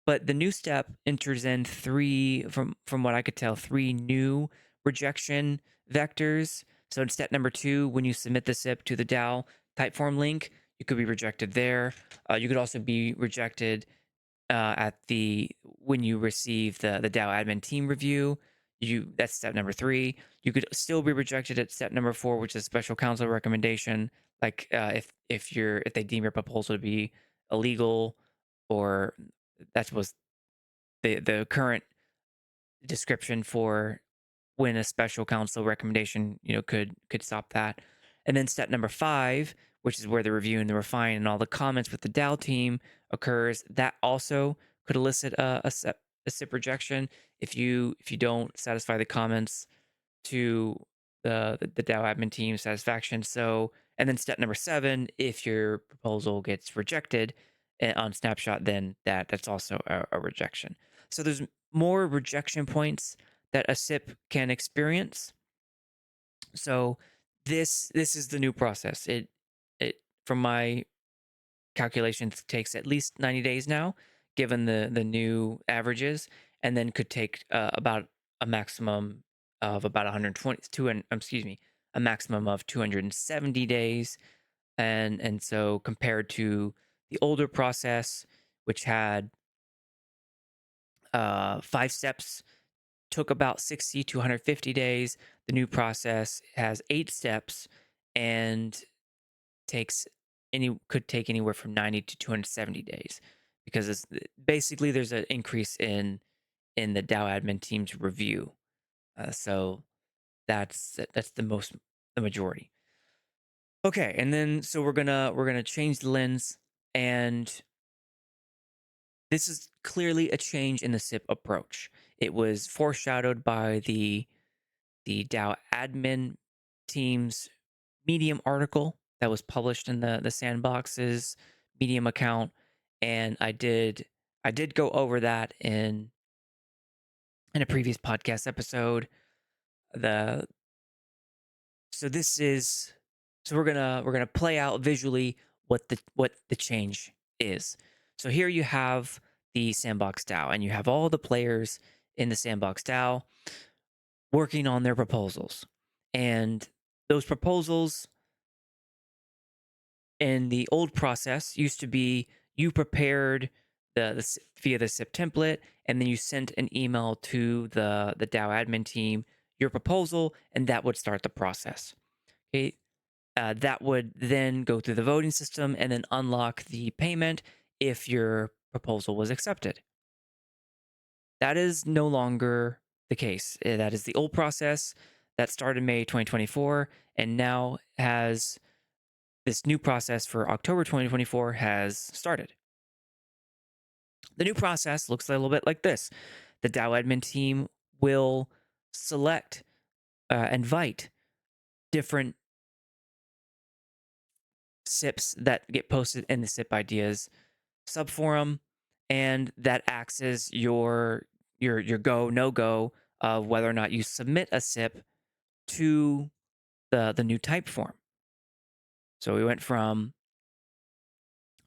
But the new step enters in 3, from what I could tell, 3 new rejection vectors. So in step number 2, when you submit the SIP to the DAO Typeform link, you could be rejected there. You could also be rejected when you receive the DAO admin team review. That's step number 3. You could still be rejected at step number 4, which is special counsel recommendation. Like if they deem your proposal to be illegal, or that was the current description for when a special counsel recommendation could stop that. And then step number 5, which is where the review and the refine and all the comments with the DAO team occurs, that also could elicit a SIP rejection if you don't satisfy the comments to the DAO admin team satisfaction. So, and then step number 7, if your proposal gets rejected on snapshot, then that's also a rejection. So there's more rejection points that a SIP can experience. So this is the new process. It from my calculations takes at least 90 days now, given the new averages, and then could take about a maximum of about 120 excuse me, a maximum of 270 days. And so compared to the older process, which had 5 steps, took about 60 to 150 days. The new process has 8 steps and takes could take anywhere from 90 to 270 days, because basically there's an increase in the DAO admin team's review. So that's the majority. Okay, and then so we're gonna change the lens, and this is clearly a change in the SIP approach. It was foreshadowed by the DAO admin team's Medium article that was published in the Sandbox's Medium account, and I did go over that in a previous podcast episode. The so this is so we're gonna play out visually what the change is. So here you have the Sandbox DAO, and you have all the players in the Sandbox DAO working on their proposals. And those proposals in the old process used to be you prepared via the SIP template, and then you sent an email to the DAO admin team your proposal, and that would start the process. Okay, that would then go through the voting system and then unlock the payment if your proposal was accepted. That is no longer the case. That is the old process that started May 2024, and now has this new process for October 2024 has started. The new process looks a little bit like this. The DAO admin team will select, invite different SIPs that get posted in the SIP ideas subforum, and that acts as your go no go of whether or not you submit a SIP to the new type form. So we went from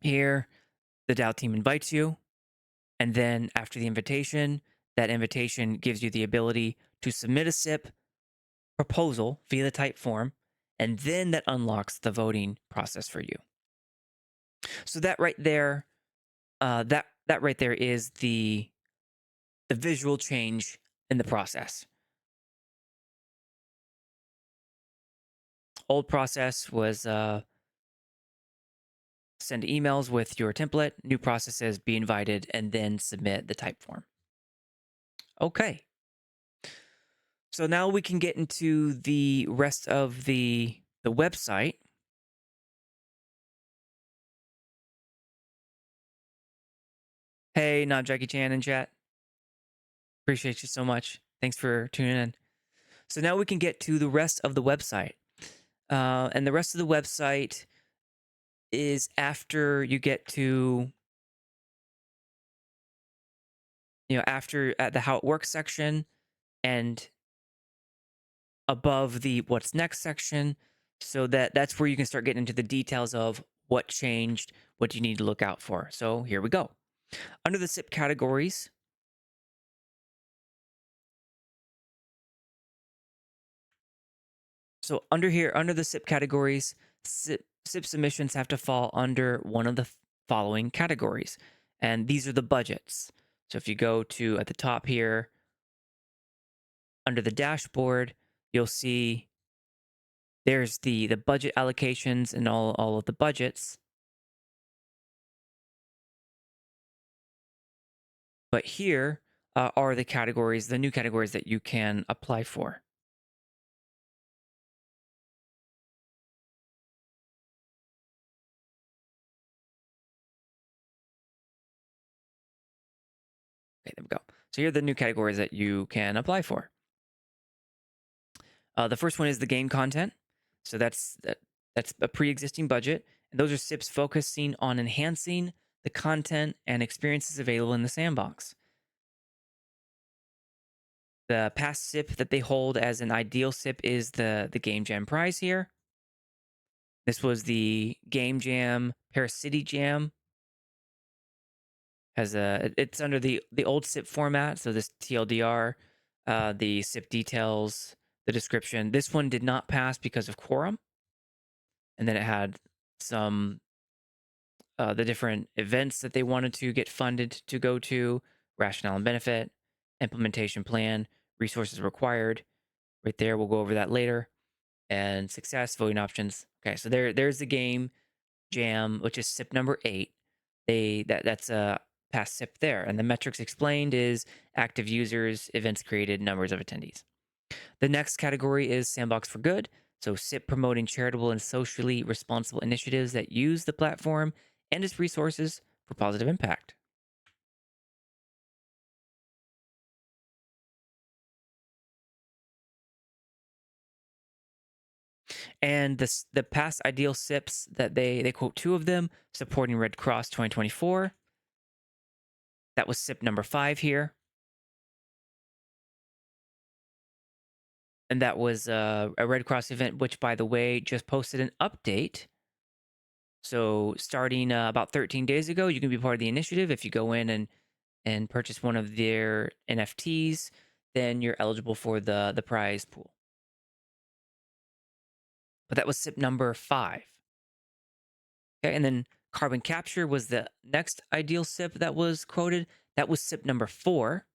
here, the DAO team invites you, and then after the invitation, that invitation gives you the ability to submit a SIP proposal via the type form, and then that unlocks the voting process for you. So that right there, that right there is the visual change in the process. Old process was send emails with your template. New process is be invited and then submit the type form. Okay. So now we can get into the rest of the website. Hey, not Jackie Chan in chat. Appreciate you so much. Thanks for tuning in. So now we can get to the rest of the website. And the rest of the website is after you get to, after at the how it works section and above the what's next section. So that's where you can start getting into the details of what changed, what you need to look out for. So here we go. Under the SIP categories, so under here, under the SIP categories, SIP submissions have to fall under one of the following categories. And these are the budgets. So if you go to at the top here, under the dashboard, you'll see there's the budget allocations and all of the budgets. But here are the categories, the new categories that you can apply for. Okay, there we go. So here are the new categories that you can apply for. The first one is the game content. So that's a pre-existing budget, and those are SIPs focusing on enhancing the content and experiences available in the sandbox. The past SIP that they hold as an ideal SIP is the Game Jam prize here. This was the Game Jam Paracity Jam. It's under the old SIP format, so this TLDR The SIP details, the description. This one did not pass because of quorum, and then it had some the different events that they wanted to get funded to go to, rationale and benefit, implementation plan, resources required. Right there, we'll go over that later. And success, voting options. Okay, so there's the game jam, which is SIP number 8. That's a past SIP there, and the metrics explained is active users, events created, numbers of attendees. The next category is Sandbox for Good. So SIP promoting charitable and socially responsible initiatives that use the platform and its resources for positive impact. And the past ideal SIPs that they quote two of them, supporting Red Cross 2024. That was SIP number 5 here. And that was a Red Cross event, which, by the way, just posted an update. So starting about 13 days ago, you can be part of the initiative. If you go in and purchase one of their NFTs, then you're eligible for the prize pool. But that was SIP number 5. Okay, and then carbon capture was the next ideal SIP that was quoted. That was SIP number 4.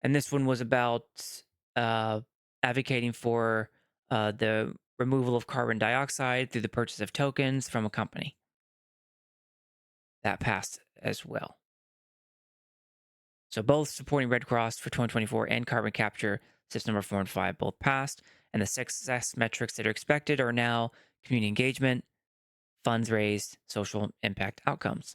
And this one was about uh, advocating for the removal of carbon dioxide through the purchase of tokens from a company. That passed as well. So both supporting Red Cross for 2024 and carbon capture, SIPs number 4 and 5 both passed. And the success metrics that are expected are now community engagement, funds raised, social impact outcomes.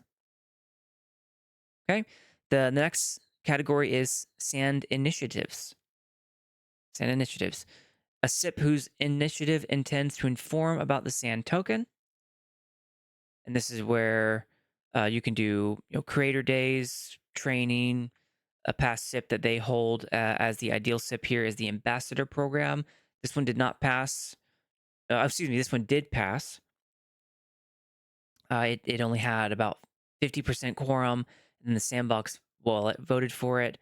Okay. The next category is SAND initiatives. SAND initiatives. A SIP whose initiative intends to inform about the SAND token. And this is where you can do creator days, training. A past SIP that they hold as the ideal SIP here is the ambassador program. This one did not pass. Excuse me, this one did pass. It only had about 50% quorum, and the Sandbox wallet voted for it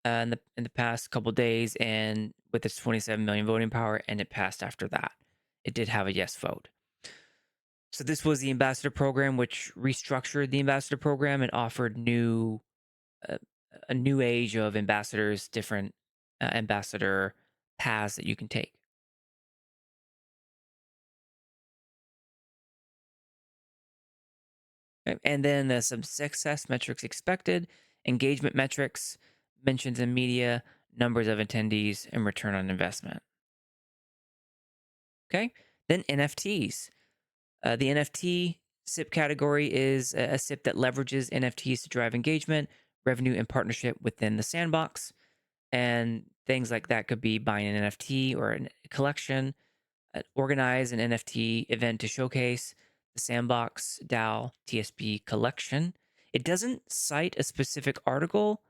in the past couple days, and with its 27 million voting power, and it passed after that. It did have a yes vote. So this was the ambassador program, which restructured the ambassador program and offered uh, a new age of ambassadors, different ambassador paths that you can take. Okay, and then some success metrics expected, engagement metrics, mentions in media, numbers of attendees, and return on investment. Okay, then NFTs. The NFT SIP category is a SIP that leverages NFTs to drive engagement, revenue, and partnership within the sandbox. And things like that could be buying an NFT or a collection, organize an NFT event to showcase the Sandbox DAO TSP collection. It doesn't cite a specific article,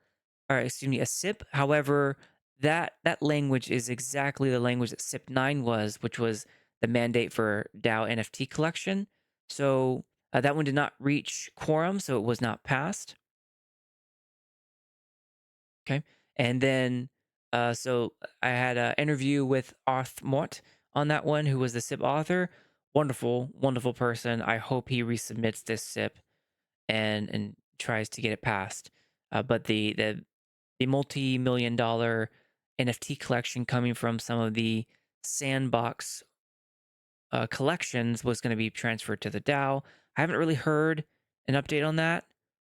or excuse me, a SIP. However, that language is exactly the language that SIP 9 was, which was the mandate for DAO NFT collection. So that one did not reach quorum, so it was not passed. Okay. And then, so I had an interview with Arth Mort on that one, who was the SIP author. Wonderful, wonderful person. I hope he resubmits this SIP and tries to get it passed. But the multi-million-dollar NFT collection coming from some of the Sandbox collections was going to be transferred to the DAO. I haven't really heard an update on that.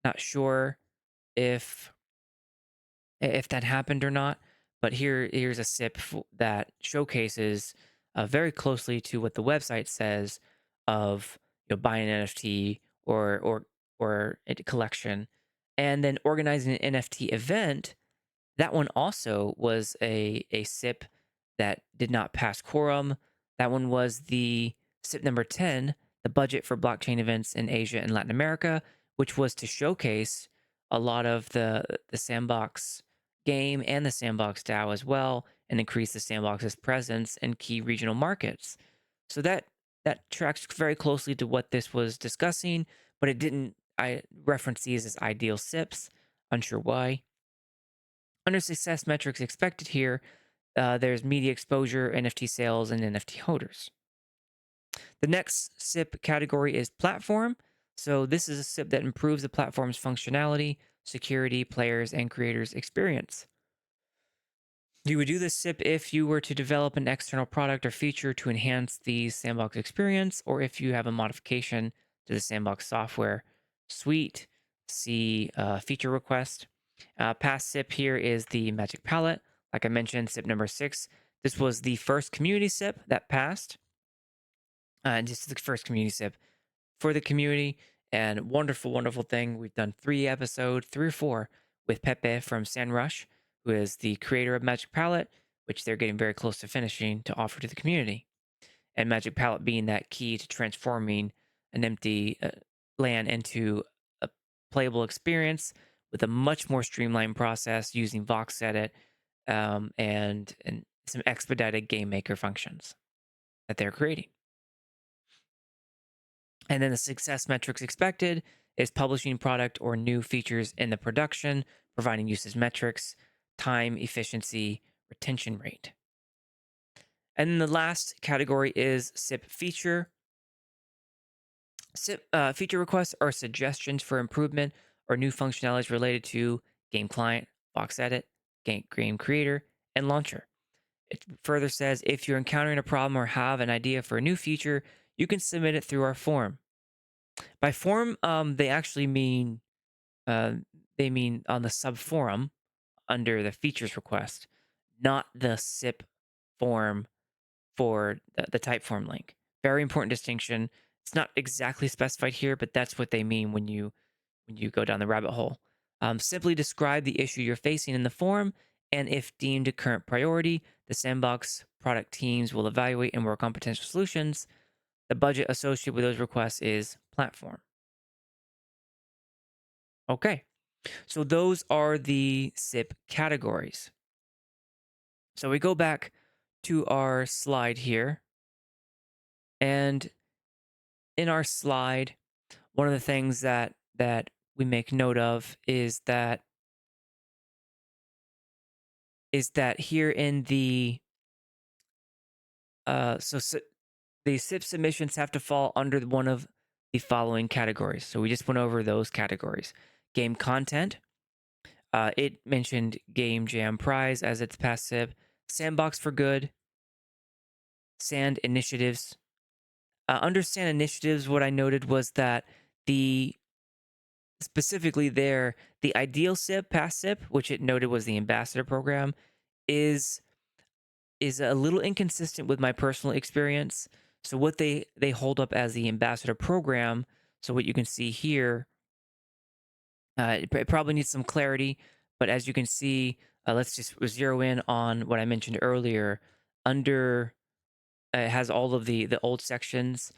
Not sure if that happened or not. But here's a SIP that showcases very closely to what the website says of buying an NFT or a collection, and then organizing an NFT event. That one also was a SIP that did not pass quorum. That one was the SIP number 10, the budget for blockchain events in Asia and Latin America, which was to showcase a lot of the Sandbox game and the Sandbox DAO as well, and increase the Sandbox's presence in key regional markets. So that tracks very closely to what this was discussing, but it didn't. I reference these as ideal SIPs. Unsure why. Under success metrics expected here, there's media exposure, NFT sales, and NFT holders. The next SIP category is platform. So this is a SIP that improves the platform's functionality, security, players, and creators' experience. You would do this SIP if you were to develop an external product or feature to enhance the Sandbox experience, or if you have a modification to the Sandbox software suite. See feature request. Past SIP here is the Magic Palette. Like I mentioned, SIP number 6. This was the first community SIP that passed. And just the first community SIP for the community. And wonderful, wonderful thing. We've done 3 episodes, 3 or 4, with Pepe from SandRush, who is the creator of Magic Palette, which they're getting very close to finishing to offer to the community. And Magic Palette being that key to transforming an empty land into a playable experience with a much more streamlined process using Vox Edit and some expedited game maker functions that they're creating. And then the success metrics expected is publishing product or new features in the production, providing usage metrics, time, efficiency, retention rate. And then the last category is SIP feature. SIP feature requests are suggestions for improvement or new functionalities related to game client, box edit, game creator, and launcher. It further says if you're encountering a problem or have an idea for a new feature, you can submit it through our form. By form, they actually mean uh, on the sub forum under the features request, not the SIP form for the type form link. Very important distinction. It's not exactly specified here, but that's what they mean when you go down the rabbit hole. Simply describe the issue you're facing in the form, and if deemed a current priority, the Sandbox product teams will evaluate and work on potential solutions. The budget associated with those requests is platform. Okay, so those are the SIP categories. So we go back to our slide here. And in our slide, one of the things that we make note of is that here in the the SIP submissions have to fall under one of the following categories. So we just went over those categories. Game content. It mentioned Game Jam Prize as its past SIP. Sandbox for Good. Sand initiatives. Understand initiatives, what I noted was that the specifically there, the ideal SIP, past SIP, which it noted was the ambassador program, is a little inconsistent with my personal experience. So what they hold up as the ambassador program, so what you can see here, it probably needs some clarity, but as you can see, let's just zero in on what I mentioned earlier. Under it has all of the old sections,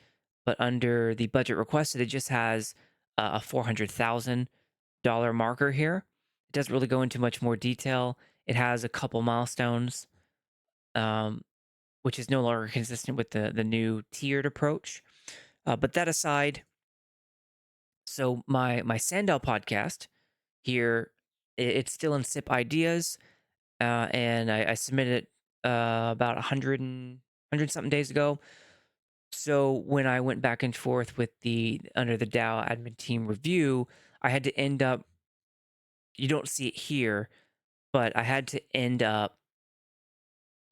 but under the budget requested, it just has a $400,000 marker here. It doesn't really go into much more detail. It has a couple milestones, which is no longer consistent with the new tiered approach. But that aside, so my SANDDAO podcast here, it's still in SIP ideas, and I submitted it about 100 something days ago. So when I went back and forth with under the DAO admin team review, I had to end up, you don't see it here, but I had to end up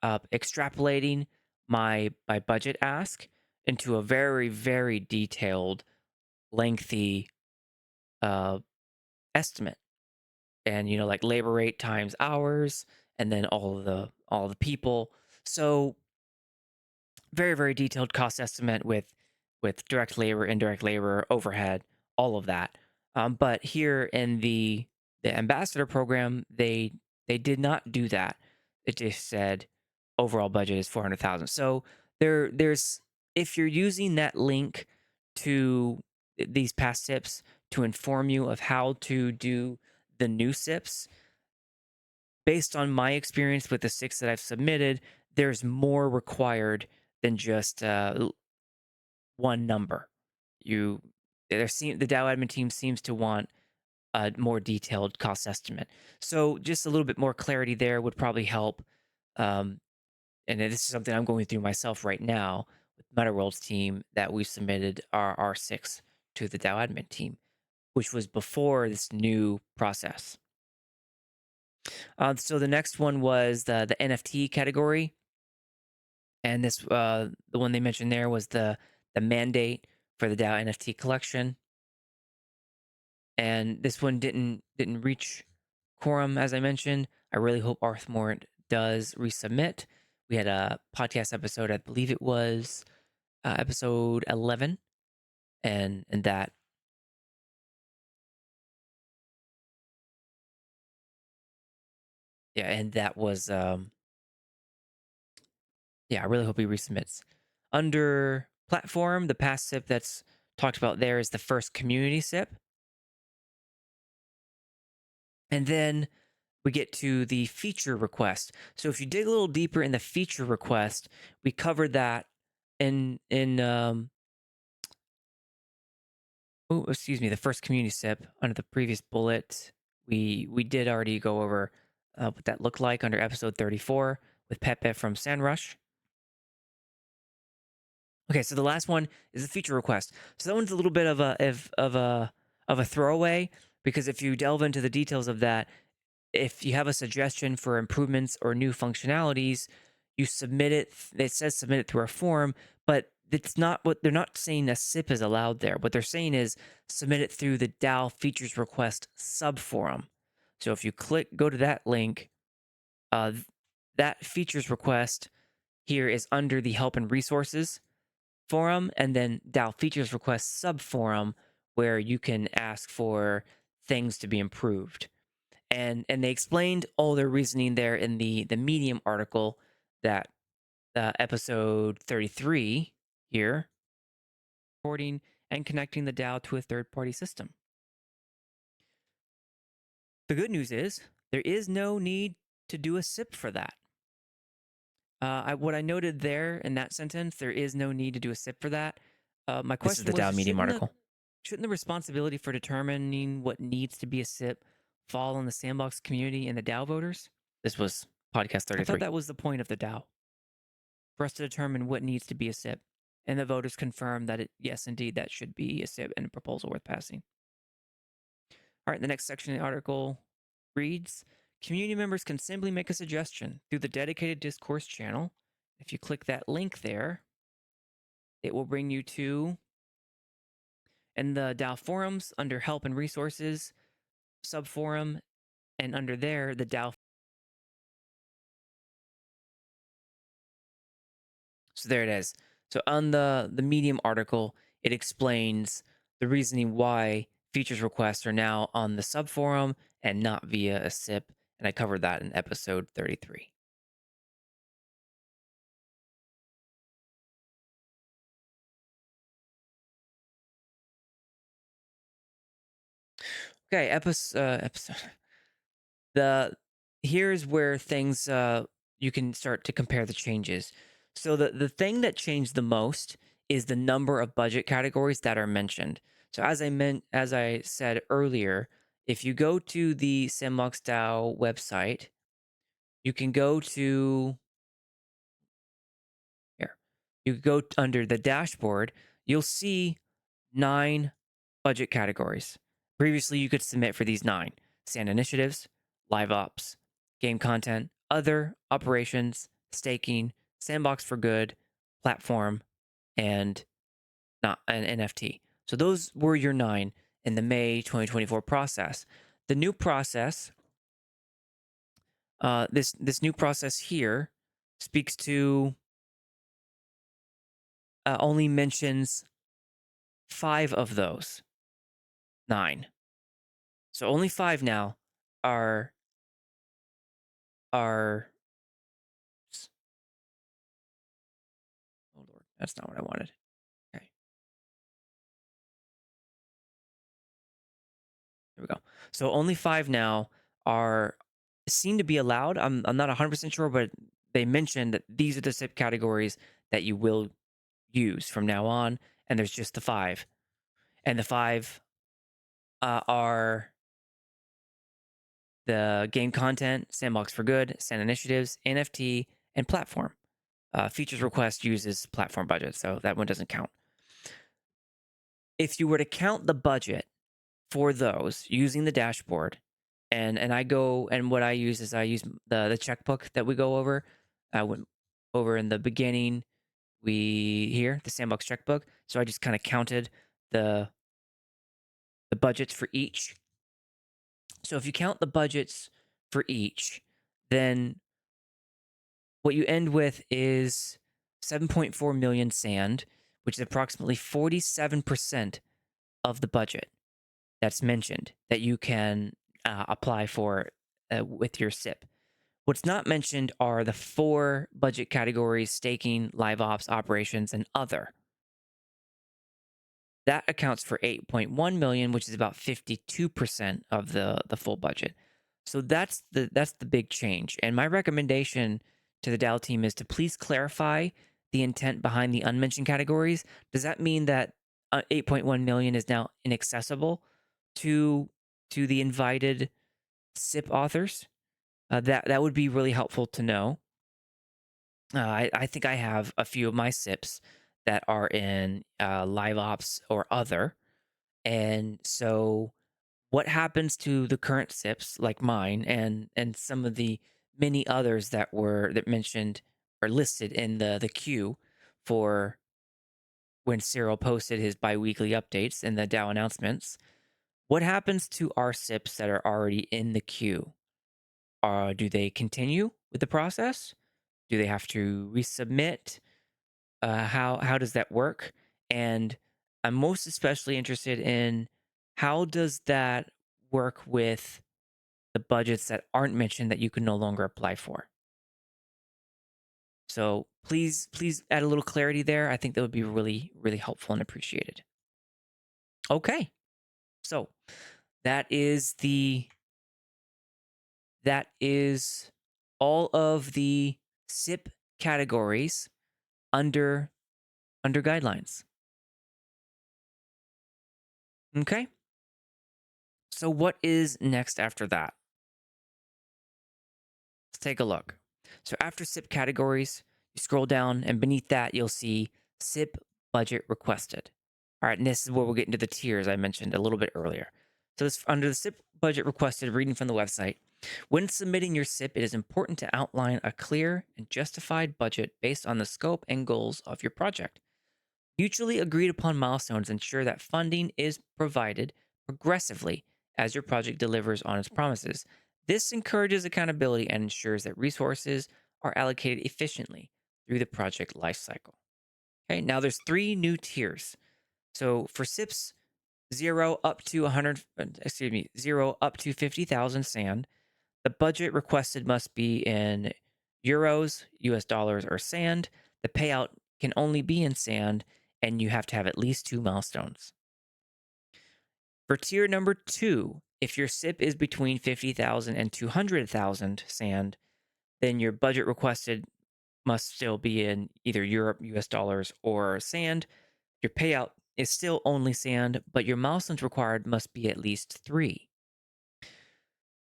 extrapolating my budget ask into a very, very detailed, lengthy estimate. And like labor rate times hours, and then all the people. So very, very detailed cost estimate with direct labor, indirect labor, overhead, all of that. But here in the ambassador program, they did not do that. It just said overall budget is 400,000. So there's if you're using that link to these past SIPs to inform you of how to do the new SIPs, based on my experience with the 6 that I've submitted, there's more required than just one number. The DAO admin team seems to want a more detailed cost estimate. So just a little bit more clarity there would probably help. Um, and this is something I'm going through myself right now with MetaWorld's team, that we submitted our R6 to the DAO admin team, which was before this new process. So the next one was the NFT category, and this the one they mentioned there was the mandate for the DAO NFT collection, and this one didn't reach quorum, as I mentioned. I really hope Arthmort does resubmit. We had a podcast episode, I believe it was episode 11, and that, yeah, and that was yeah, I really hope he resubmits. Under platform, the past SIP that's talked about there is the first community SIP. And then we get to the feature request. So if you dig a little deeper in the feature request, we covered that in oh, excuse me, the first community SIP under the previous bullet. We did already go over what that looked like under episode 34 with Pepe from SandRush. Okay, so the last one is the feature request. So that one's a little bit of a throwaway, because if you delve into the details of that, if you have a suggestion for improvements or new functionalities, you submit it. It says submit it through a form, but it's not what they're not saying. A SIP is allowed there. What they're saying is submit it through the DAO features request subforum. So if you go to that link, uh, that features request here is under the help and resources forum, and then DAO features request subforum, where you can ask for things to be improved. And they explained all their reasoning there in the Medium article, that episode 33 here, recording and connecting the DAO to a third-party system. The good news is there is no need to do a SIP for that. What I noted there in that sentence, there is no need to do a SIP for that. My This is question the was, DAO Medium article. shouldn't the responsibility for determining what needs to be a SIP fall on the Sandbox community and the DAO voters? This was podcast I 33. thought that was the point of the DAO, for us to determine what needs to be a SIP, and the voters confirm that yes, indeed, that should be a SIP and a proposal worth passing. All right, the next section of the article reads, community members can simply make a suggestion through the dedicated discourse channel. If you click that link there, it will bring you to, in the DAO forums, under help and resources, subforum, and under there, the DAO. So there it is. So on the Medium article, it explains the reasoning why features requests are now on the subforum and not via a SIP, and I covered that in episode 33. Okay, episode. The Here's where things you can start to compare the changes. So the thing that changed the most is the number of budget categories that are mentioned. So as I said earlier, if you go to the Sandbox DAO website, you can go to here. You go under the dashboard, you'll see 9 budget categories. Previously, you could submit for these 9: sand initiatives, live ops, game content, other operations, staking, sandbox for good, platform, and not an NFT. So those were your 9 in the May 2024 process. The new process, this new process here, speaks to only mentions 5 of those 9. So only 5 now are are oh Lord, that's not what I wanted. Okay, here we go. So only 5 now are seem to be allowed. I'm not 100% sure, but they mentioned that these are the SIP categories that you will use from now on, and there's just the 5. And the 5 are the game content, Sandbox for Good, Sand Initiatives, NFT, and Platform. Features request uses platform budget, so that one doesn't count. If you were to count the budget for those using the dashboard, and I go and what I use is I use the checkbook that we go over. I went over in the beginning. The Sandbox checkbook. So I just kind of counted the budgets for each. So if you count the budgets for each, then what you end with is 7.4 million sand, which is approximately 47% of the budget that's mentioned that you can apply for with your SIP. What's not mentioned are the 4 budget categories: staking, live ops, operations, and other. That accounts for 8.1 million, which is about 52% of the full budget. So that's the big change. And my recommendation to the DAO team is to please clarify the intent behind the unmentioned categories. Does that mean that 8.1 million is now inaccessible to the invited SIP authors? That would be really helpful to know. I think I have a few of my SIPs that are in live ops or other. And so what happens to the current SIPs like mine and some of the many others that mentioned or listed in the queue for when Cyril posted his biweekly updates and the DAO announcements? What happens to our SIPs that are already in the queue? Do they continue with the process? Do they have to resubmit? How does that work? And I'm most especially interested in how does that work with the budgets that aren't mentioned that you can no longer apply for. So please add a little clarity there. I think that would be really, really helpful and appreciated. Okay. So that is all of the SIP categories under guidelines. Okay. So what is next after that? Let's take a look. So after SIP categories, you scroll down and beneath that, you'll see SIP budget requested. All right, and this is where we'll get into the tiers I mentioned a little bit earlier. So this, under the SIP budget requested, reading from the website, when submitting your SIP, it is important to outline a clear and justified budget based on the scope and goals of your project. Mutually agreed upon milestones ensure that funding is provided progressively as your project delivers on its promises. This encourages accountability and ensures that resources are allocated efficiently through the project lifecycle. Okay, now there's 3 new tiers. So for SIPs 0 up to 0 up to 50,000 sand, the budget requested must be in euros, US dollars, or sand. The payout can only be in sand, and you have to have at least 2 milestones. For tier number 2, if your SIP is between 50,000 and 200,000 sand, then your budget requested must still be in either Europe, US dollars, or sand. Your payout is still only sand, but your milestones required must be at least 3.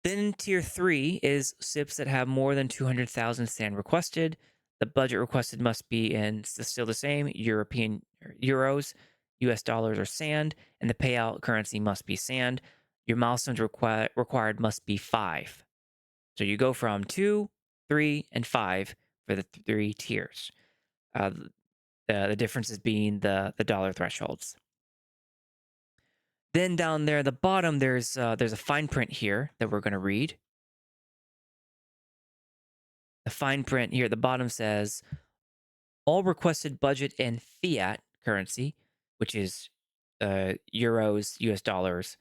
Then tier 3 is SIPs that have more than 200,000 sand requested. The budget requested must be in still the same European euros, US dollars, or sand, and the payout currency must be sand. Your milestones required must be 5. So you go from 2, 3, and 5 for the 3 tiers. The differences being the dollar thresholds. Then down there at the bottom, there's a fine print here that we're going to read. The fine print here at the bottom says, all requested budget in fiat currency, which is euros, US dollars,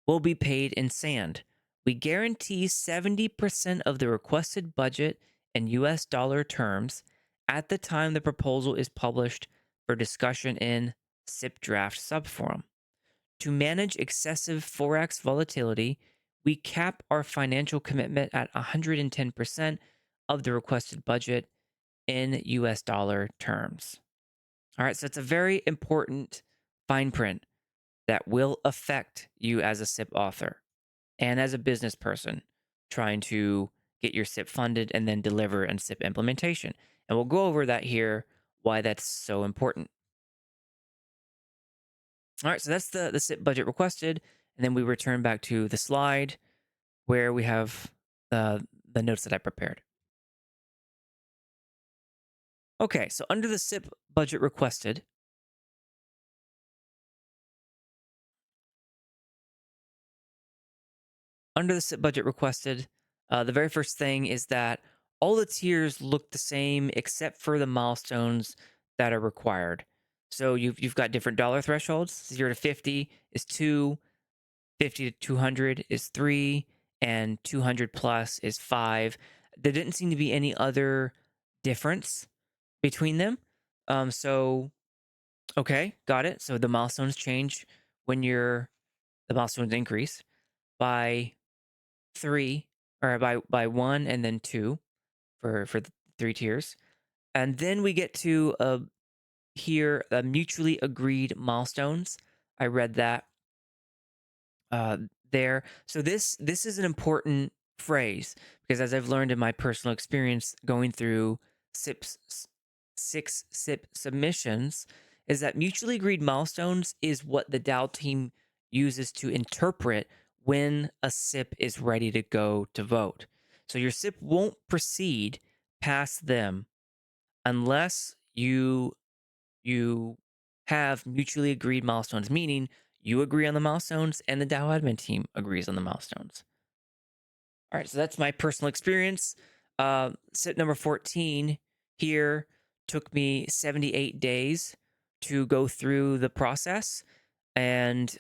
will be paid in sand. We guarantee 70% of the requested budget in US dollar terms at the time the proposal is published for discussion in SIP draft subforum. To manage excessive Forex volatility, we cap our financial commitment at 110% of the requested budget in US dollar terms. All right, so it's a very important fine print that will affect you as a SIP author and as a business person. trying to get your SIP funded and then deliver and SIP implementation. And we'll go over that here, why that's so important. All right, so that's the SIP budget requested. And then we return back to the slide where we have the notes that I prepared. Okay, so under the SIP budget requested, the very first thing is that all the tiers look the same except for the milestones that are required. So you've got different dollar thresholds. 0 to 50 is 2, 50 to 200 is 3, and 200 plus is 5. There didn't seem to be any other difference between them. So okay, got it. So the milestones change when the milestones increase by 3, or by 1 and then 2 for the 3 tiers. And then we get to here mutually agreed milestones. I read that uh, there. So this is an important phrase because, as I've learned in my personal experience going through SIPs, 6 SIP submissions, is that mutually agreed milestones is what the DAO team uses to interpret when a SIP is ready to go to vote. So your SIP won't proceed past them unless you have mutually agreed milestones, meaning you agree on the milestones and the DAO admin team agrees on the milestones. All right, so that's my personal experience. SIP number 14 here took me 78 days to go through the process. And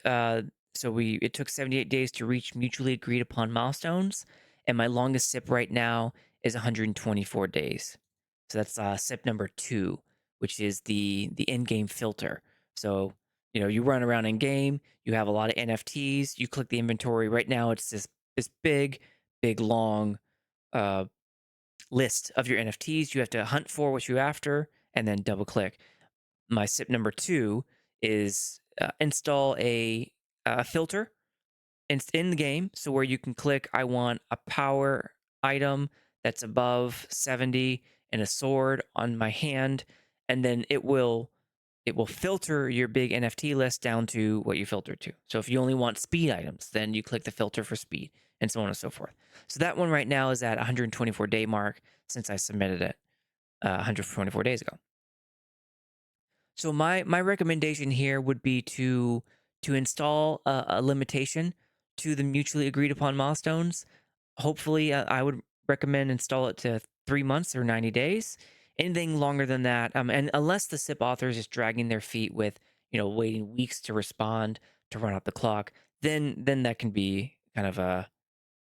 so it took 78 days to reach mutually agreed upon milestones. And my longest SIP right now is 124 days. So that's SIP number 2, which is the in-game filter. So you run around in game, you have a lot of NFTs, you click the inventory. Right now, it's this big long uh, list of your NFTs. You have to hunt for what you're after, and then double click. My SIP number 2 is install a filter in the game, so where you can click, I want a power item that's above 70 and a sword on my hand, and then it will filter your big NFT list down to what you filtered to. So if you only want speed items, then you click the filter for speed, and so on and so forth. So that one right now is at 124-day mark since I submitted it 124 days ago. So my recommendation here would be to install a limitation to the mutually agreed upon milestones. Hopefully, I would recommend install it to 3 months or 90 days. Anything longer than that, and unless the SIP author is just dragging their feet with waiting weeks to respond to run out the clock, then that can be kind of a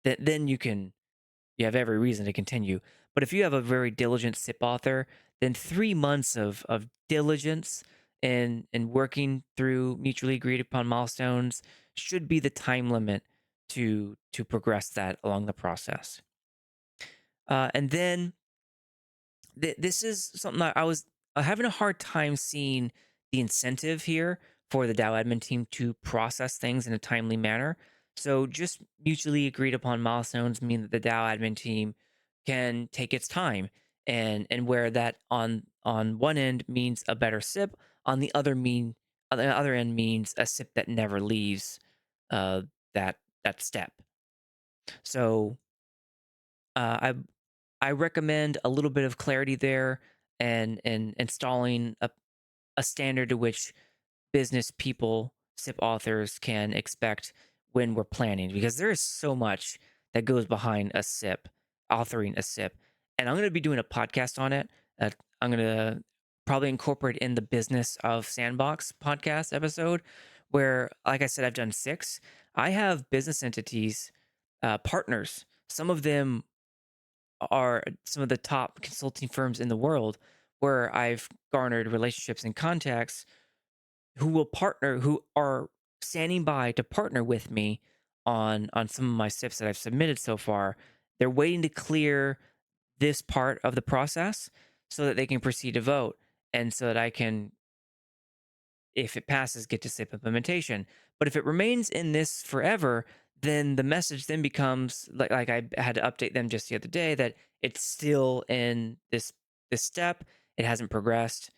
then you have every reason to continue. But if you have a very diligent SIP author, then 3 months of diligence and working through mutually agreed upon milestones should be the time limit to progress that along the process. And then this is something that I was having a hard time seeing the incentive here for the DAO admin team to process things in a timely manner. So just mutually agreed upon milestones mean that the DAO admin team can take its time, and where that on one end means a better SIP, on the other end means a SIP that never leaves uh, that step. So I recommend a little bit of clarity there, and installing a standard to which business people, SIP authors, can expect when we're planning, because there is so much that goes behind a SIP, authoring a SIP. And I'm going to be doing a podcast on it. I'm going to probably incorporate in the Business of Sandbox podcast episode, where, like I said, I've done 6. I have business entities, partners. Some of them are some of the top consulting firms in the world, where I've garnered relationships and contacts who are standing by to partner with me on some of my SIPs that I've submitted so far. They're waiting to clear this part of the process so that they can proceed to vote, and so that I can, if it passes, get to SIP implementation. But if it remains in this forever, then the message then becomes like I had to update them just the other day that it's still in this step. It hasn't progressed,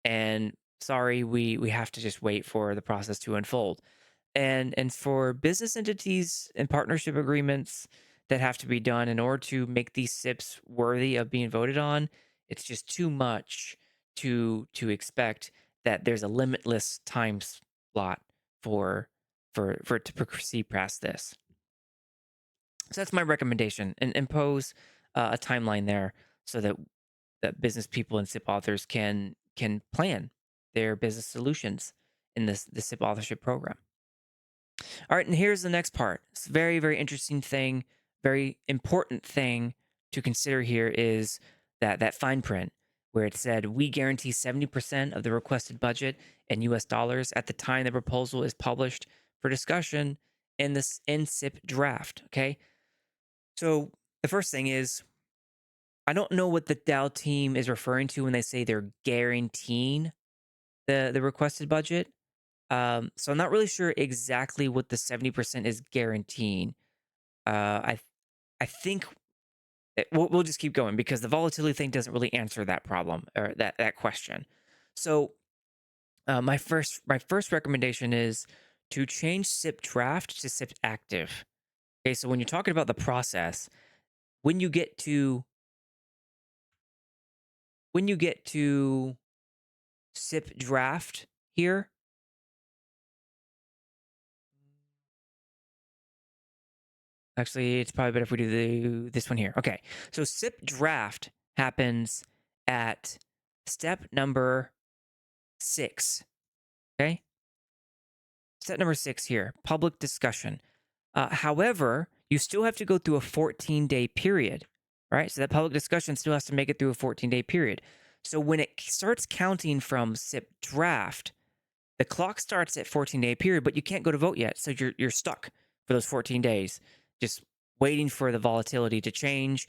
and sorry, we have to just wait for the process to unfold. And for business entities and partnership agreements that have to be done in order to make these SIPs worthy of being voted on, it's just too much to expect that there's a limitless time slot for for it to proceed past this. So that's my recommendation, and impose a timeline there so that business people and SIP authors can plan their business solutions in this SIP authorship program. All right, and here's the next part. It's a very, very interesting thing, very important thing to consider here is that fine print where it said we guarantee 70% of the requested budget in US dollars at the time the proposal is published for discussion in this NSIP draft. Okay. So the first thing is I don't know what the DAO team is referring to when they say they're guaranteeing the requested budget. So I'm not really sure exactly what the 70% is guaranteeing. I think we'll just keep going because the volatility thing doesn't really answer that problem or that question. So my first recommendation is to change SIP draft to SIP active. Okay, so when you're talking about the process, when you get to SIP draft here, actually, it's probably better if we do this one here. Okay. So SIP draft happens at step number 6. Okay. Step number 6 here, public discussion. However, you still have to go through a 14-day period, right? So that public discussion still has to make it through a 14-day period. So when it starts counting from SIP draft, the clock starts at 14-day period, but you can't go to vote yet. So you're stuck for those 14 days, just waiting for the volatility to change.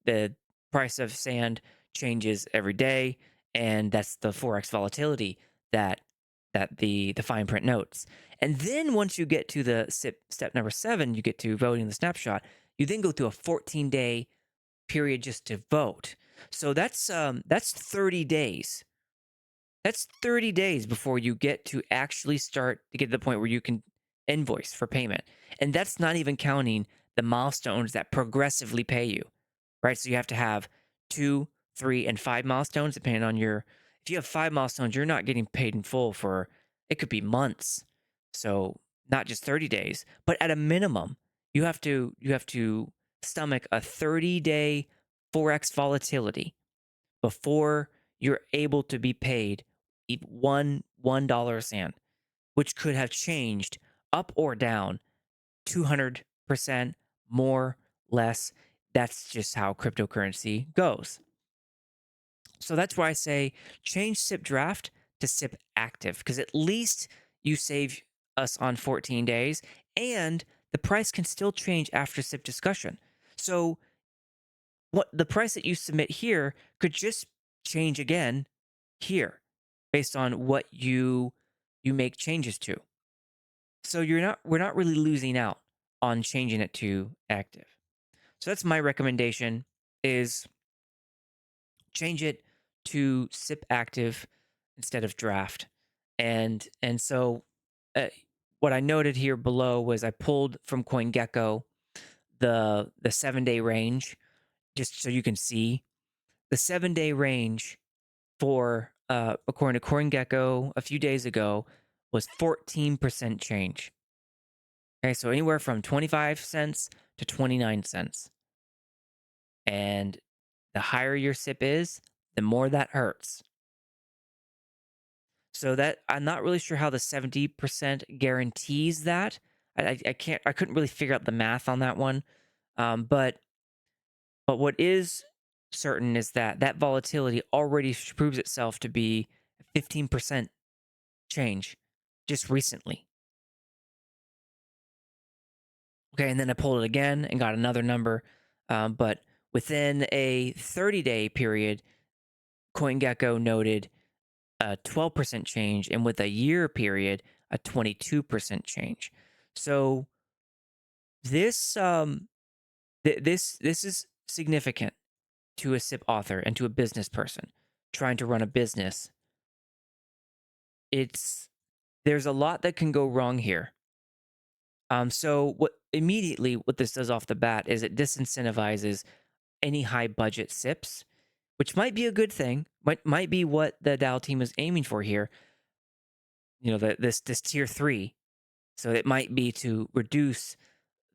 The price of sand changes every day, and that's the forex volatility that the fine print notes. And then once you get to the step number 7, you get to voting the snapshot. You then go through a 14-day period just to vote. So that's 30 days. That's 30 days before you get to actually start to get to the point where you can invoice for payment. And that's not even counting the milestones that progressively pay you, right? So you have to have 2, 3, and 5 milestones, depending on your. If you have 5 milestones, you're not getting paid in full for it could be months. So not just 30 days, but at a minimum, you have to stomach a 30-day forex volatility before you're able to be paid $1 a sand, which could have changed up or down 200% more, less. That's just how cryptocurrency goes. So that's why I say change SIP draft to SIP active because at least you save us on 14 days and the price can still change after SIP discussion. So what the price that you submit here could just change again here based on what you make changes to. So we're not really losing out on changing it to active. So that's my recommendation is change it to SIP active instead of draft. And so uh, what I noted here below was I pulled from CoinGecko the 7-day range just so you can see the 7-day range for according to CoinGecko a few days ago was 14% change. Okay, so anywhere from 25 cents to 29 cents. And the higher your SIP is, the more that hurts. So that I'm not really sure how the 70% guarantees that. I couldn't really figure out the math on that one. But what is certain is that volatility already proves itself to be 15% change just recently. Okay, and then I pulled it again and got another number. But within a 30-day period, CoinGecko noted a 12% change, and with a year period, a 22% change. So This this is significant to a SIP author and to a business person trying to run a business. It's There's a lot that can go wrong here. So what this does off the bat is it disincentivizes any high budget SIPs, which might be a good thing. Might be what the DAO team is aiming for here. You know, this tier 3. So it might be to reduce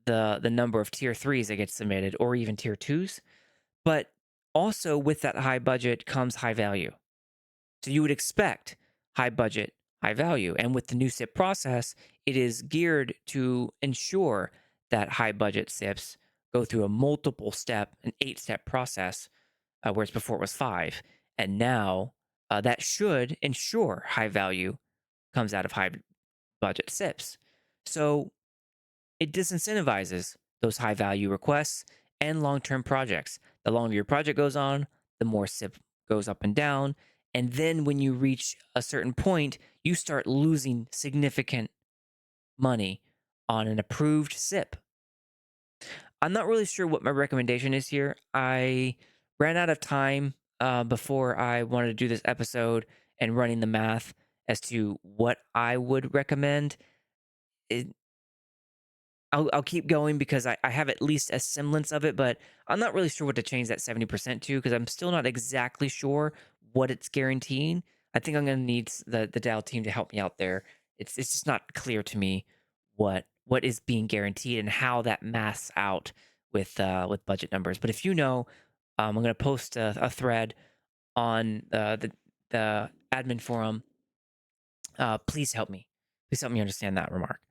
the number of tier 3s that get submitted, or even tier 2s. But also with that high budget comes high value. So you would expect high budget, high value. And with the new SIP process, it is geared to ensure that high budget SIPs go through a multiple step, an 8-step process, whereas before it was 5. And now that should ensure high value comes out of high budget SIPs. So it disincentivizes those high value requests and long term projects. The longer your project goes on, the more SIP goes up and down. And then when you reach a certain point, you start losing significant money on an approved SIP. I'm not really sure what my recommendation is here. I ran out of time before I wanted to do this episode and running the math as to what I would recommend. It, I'll keep going because I have at least a semblance of it, but I'm not really sure what to change that 70% to because I'm still not exactly sure what it's guaranteeing. I think I'm going to need the DAO team to help me out there. It's just not clear to me what is being guaranteed and how that maths out with budget numbers. But if you know, I'm going to post a thread on the admin forum. Please help me. Please help me understand that remark.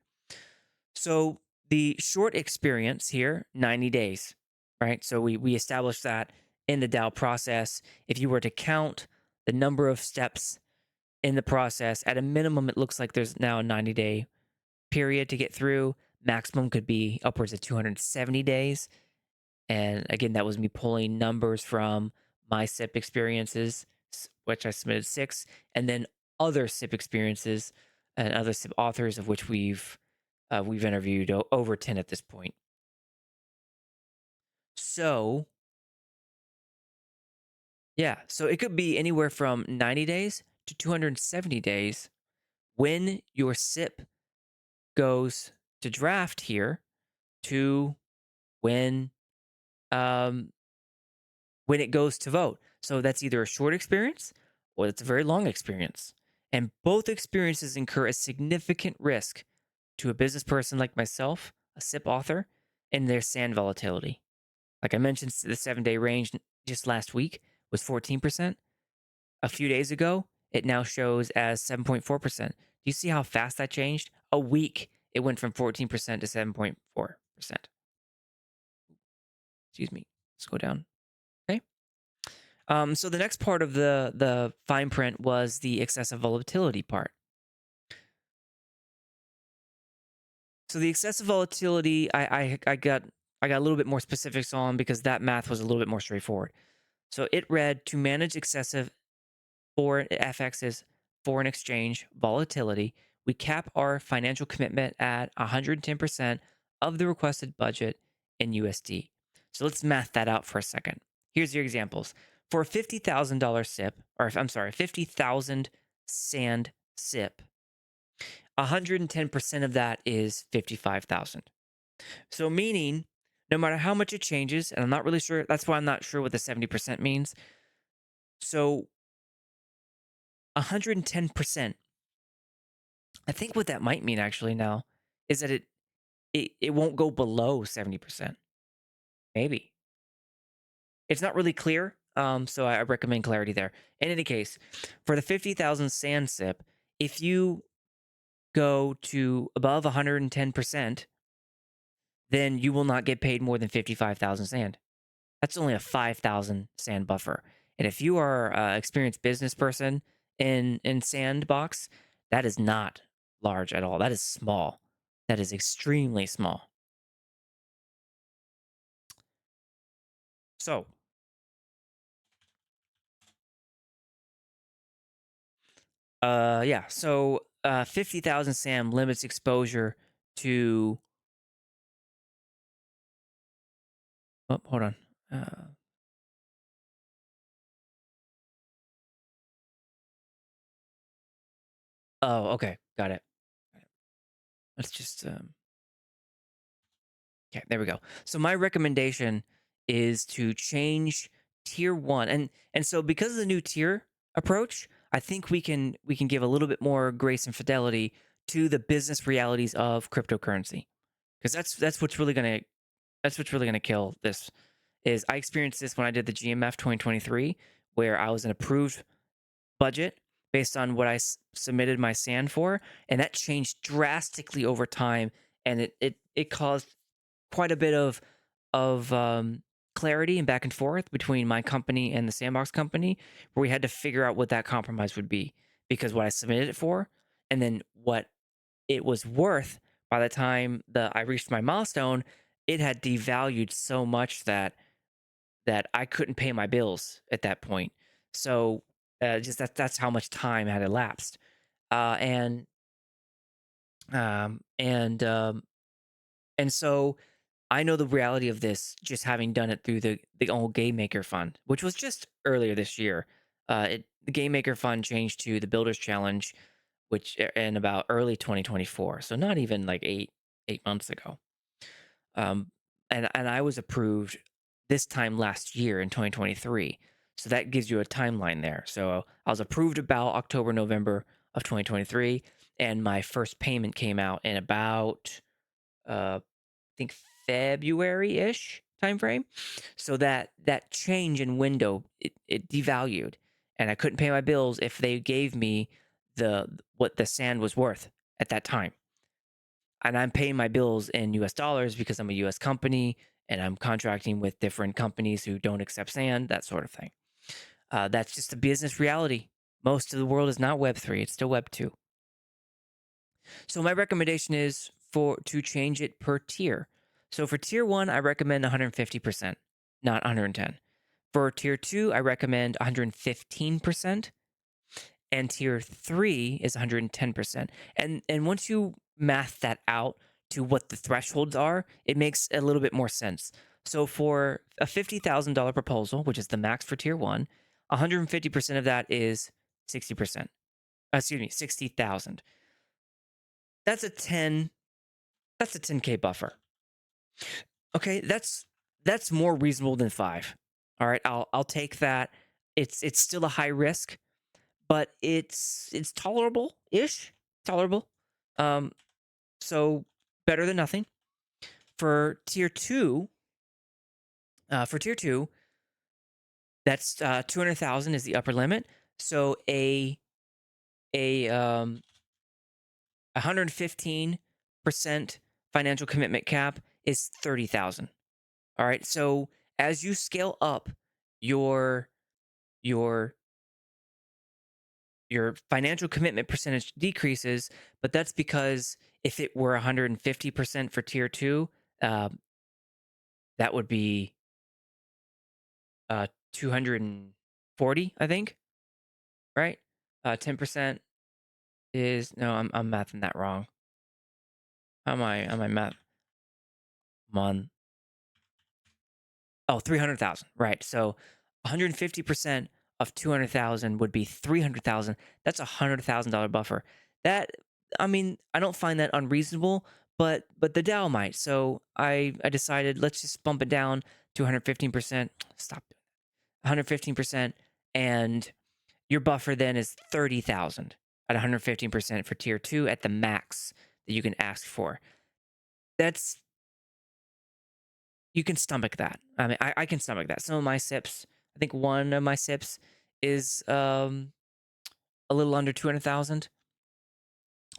So the short experience here, 90 days, right? So we established that in the DAO process. If you were to count the number of steps in the process, at a minimum, it looks like there's now a 90-day period to get through. Maximum could be upwards of 270 days. And again, that was me pulling numbers from my SIP experiences, which I submitted 6, and then other SIP experiences and other SIP authors of which we've interviewed over 10 at this point. So, yeah, so it could be anywhere from 90 days to 270 days when your SIP goes to draft here to when um when it goes to vote. So that's either a short experience or it's a very long experience. And both experiences incur a significant risk to a business person like myself, a SIP author, and their sand volatility. Like I mentioned, the 7-day range just last week was 14%. A few days ago, it now shows as 7.4%. Do you see how fast that changed? A week, it went from 14% to 7.4%. Excuse me. Let's go down. Okay. So the next part of the fine print was the excessive volatility part. So the excessive volatility, I got a little bit more specifics on because that math was a little bit more straightforward. So it read to manage excessive foreign FX's foreign exchange volatility, we cap our financial commitment at 110% of the requested budget in USD. So let's math that out for a second. Here's your examples. For a $50,000 SIP, or I'm sorry, 50,000 SAND SIP, 110% of that is 55,000. So meaning, no matter how much it changes, and I'm not really sure, that's why I'm not sure what the 70% means. So 110%. I think what that might mean actually now is that it won't go below 70%. Maybe. It's not really clear. So I recommend clarity there. In any case, for the 50,000 sand SIP, if you go to above 110%, then you will not get paid more than 55,000 sand. That's only a 5,000 sand buffer. And if you are an experienced business person in Sandbox, that is not large at all. That is small. That is extremely small. So, yeah. So, 50,000 SAM limits exposure to Oh, hold on. Oh, okay, got it. Let's just okay, there we go. So my recommendation is to change tier 1. And so because of the new tier approach, I think we can give a little bit more grace and fidelity to the business realities of cryptocurrency. Because that's what's really gonna kill this. Is I experienced this when I did the GMF 2023, where I was an approved budget based on what I submitted my SAN for, and that changed drastically over time, and it caused quite a bit of clarity and back and forth between my company and the Sandbox company, where we had to figure out what that compromise would be, because what I submitted it for, and then what it was worth by the time I reached my milestone, it had devalued so much that I couldn't pay my bills at that point. So just that's how much time had elapsed, uh, and um, and um, and so I know the reality of this just having done it through the old Game Maker Fund, which was just earlier this year. The Game Maker Fund changed to the Builders Challenge, which in about early 2024, so not even like eight months ago. Um, and I was approved this time last year in 2023. So that gives you a timeline there. So I was approved about October, November of 2023, and my first payment came out in about I think February-ish timeframe. So that change in window, it devalued, and I couldn't pay my bills if they gave me what the sand was worth at that time. And I'm paying my bills in US dollars because I'm a US company and I'm contracting with different companies who don't accept sand, that sort of thing. That's just a business reality. Most of the world is not Web3, it's still Web2. So my recommendation is for to change it per tier. So for tier 1, I recommend 150%, not 110. For tier 2, I recommend 115%, and tier 3 is 110%. And once you math that out to what the thresholds are, it makes a little bit more sense. So for a $50,000 proposal, which is the max for tier 1, 150% of that is 60%. Excuse me, 60,000. That's a 10 that's a 10K buffer. Okay, that's more reasonable than 5. All right, I'll take that. It's still a high risk, but it's tolerable-ish, tolerable. Um, so better than nothing. For tier 2, for tier 2, that's 200,000 is the upper limit. So a 115% financial commitment cap is 30,000. All right. So as you scale up your your your financial commitment percentage decreases, but that's because if it were 150% for tier 2, um, that would be 240, I think, right? 10% is no, I'm mathing that wrong. How am I math? Come on. Oh, 300,000. Right. So 150% of 200,000 would be 300,000. That's $100,000 buffer. That I mean, I don't find that unreasonable, but the DAO might. So I decided let's just bump it down to 115%. Stop doing 115%, and your buffer then is 30,000 at 115% for tier 2 at the max that you can ask for. That's You can stomach that. I mean, I can stomach that. Some of my sips, I think one of my sips is a little under 200,000.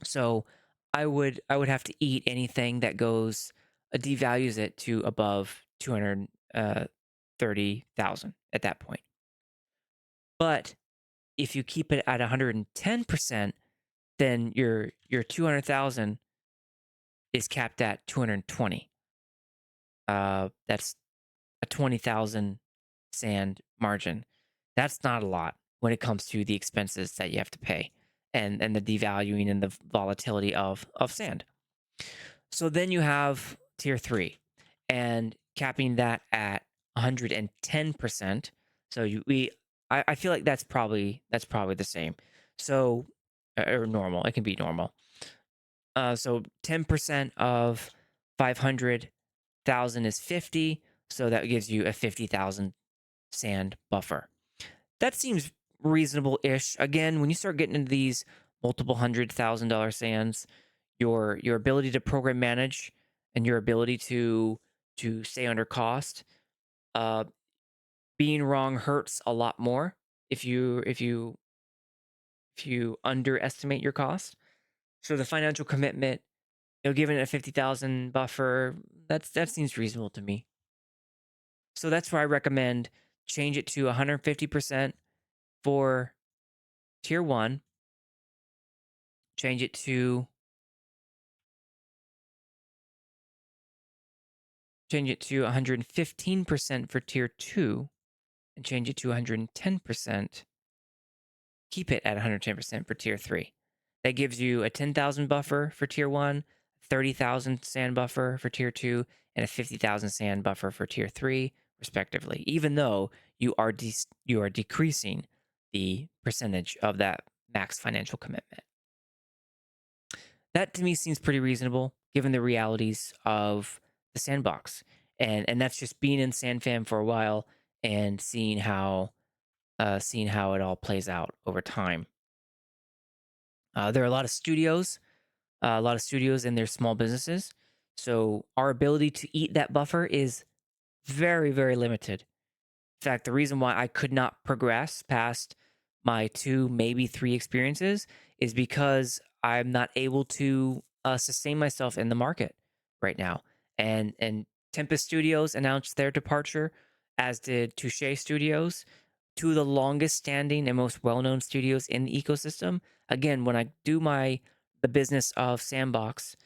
So I would have to eat anything that goes devalues it to above 230,000 at that point. But if you keep it at 110%, then your 200,000 is capped at 220. That's a 20,000 sand margin. That's not a lot when it comes to the expenses that you have to pay and the devaluing and the volatility of sand. So then you have tier 3, and capping that at 110%. So I feel like that's probably the same. So or normal. It can be normal. So 10% of 500,000 is 50. So that gives you a 50,000 sand buffer. That seems reasonable-ish. Again, when you start getting into these multiple $100,000 sands, your ability to program manage and your ability to stay under cost, uh, being wrong hurts a lot more if you underestimate your cost. So the financial commitment, given a 50,000 buffer, that seems reasonable to me. So that's where I recommend change it to 150% for tier 1, change it to 115% for tier 2, and change it to 110%. Keep it at 110% for tier 3. That gives you a 10,000 buffer for tier 1, 30,000 sand buffer for tier 2, and a 50,000 sand buffer for tier 3, respectively, even though you are decreasing the percentage of that max financial commitment. That to me seems pretty reasonable given the realities of the sandbox. And that's just being in SandFam for a while and seeing how it all plays out over time. There are a lot of studios in their small businesses. So our ability to eat that buffer is very, very limited. In fact, the reason why I could not progress past my 2, maybe 3 experiences is because I'm not able to sustain myself in the market right now. And Tempest Studios announced their departure, as did Touche Studios, two of the longest standing and most well-known studios in the ecosystem. Again, when I do the business of Sandbox,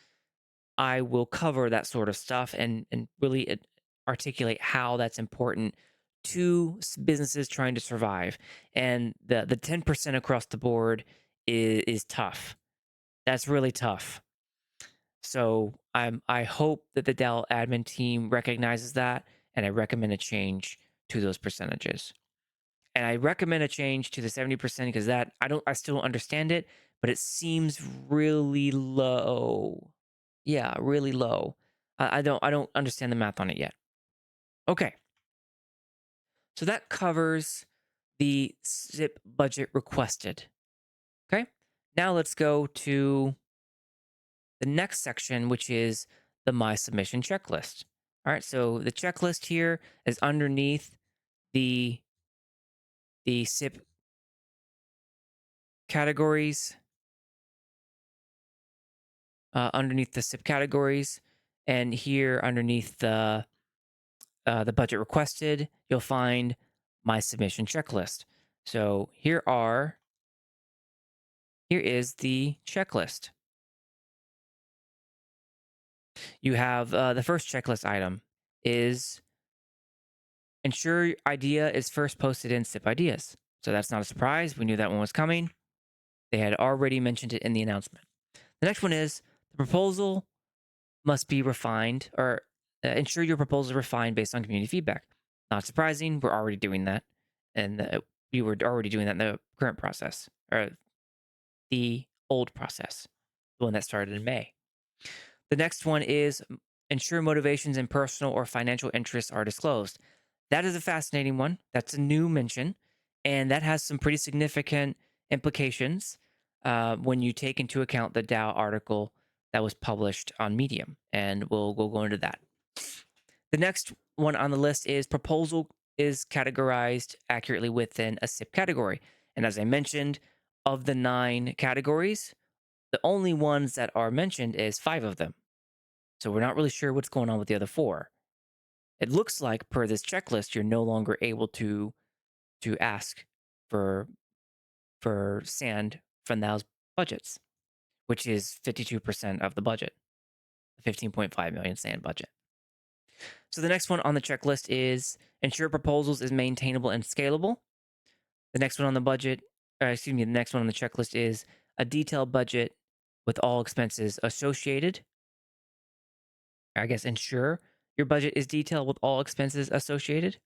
I will cover that sort of stuff and really articulate how that's important to businesses trying to survive. And the 10% across the board is tough. That's really tough. So I hope that the DAO admin team recognizes that, and I recommend a change to those percentages. And I recommend a change to the 70% because I still don't understand it, but it seems really low. Yeah, really low. I don't understand the math on it yet. Okay. So that covers the SIP budget requested. Okay. Now let's go to the next section, which is the My Submission checklist. All right. So the checklist here is underneath the SIP categories. Underneath the SIP categories, and here underneath the budget requested, you'll find my submission checklist. So here is the checklist. You have the first checklist item is ensure idea is first posted in SIP ideas. So that's not a surprise. We knew that one was coming. They had already mentioned it in the announcement. The next one is the proposal must be refined, or ensure your proposal is refined based on community feedback. Not surprising, we're already doing that. And we were already doing that in the current process, or the old process, the one that started in May. The next one is ensure motivations and personal or financial interests are disclosed. That is a fascinating one. That's a new mention, and that has some pretty significant implications when you take into account the DAO article that was published on Medium, and we'll go into that. The next one on the list is proposal is categorized accurately within a SIP category. And as I mentioned, of the 9 categories, the only ones that are mentioned is 5 of them. So we're not really sure what's going on with the other 4. It looks like per this checklist, you're no longer able to ask for sand from those budgets, which is 52% of the budget, the 15.5 million sand budget. So the next one on the checklist is ensure proposals is maintainable and scalable. The next one on the the next one on the checklist is a detailed budget with all expenses associated. I guess ensure your budget is detailed with all expenses associated.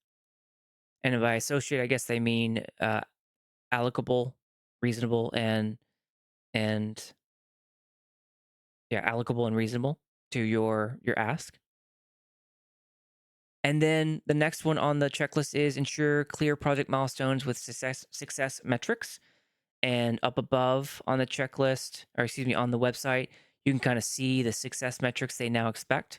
And by associate, I guess they mean allocable, reasonable, and yeah, allocable and reasonable to your ask. And then the next one on the checklist is ensure clear project milestones with success metrics. And up above on the checklist, or excuse me, on the website, you can kind of see the success metrics they now expect.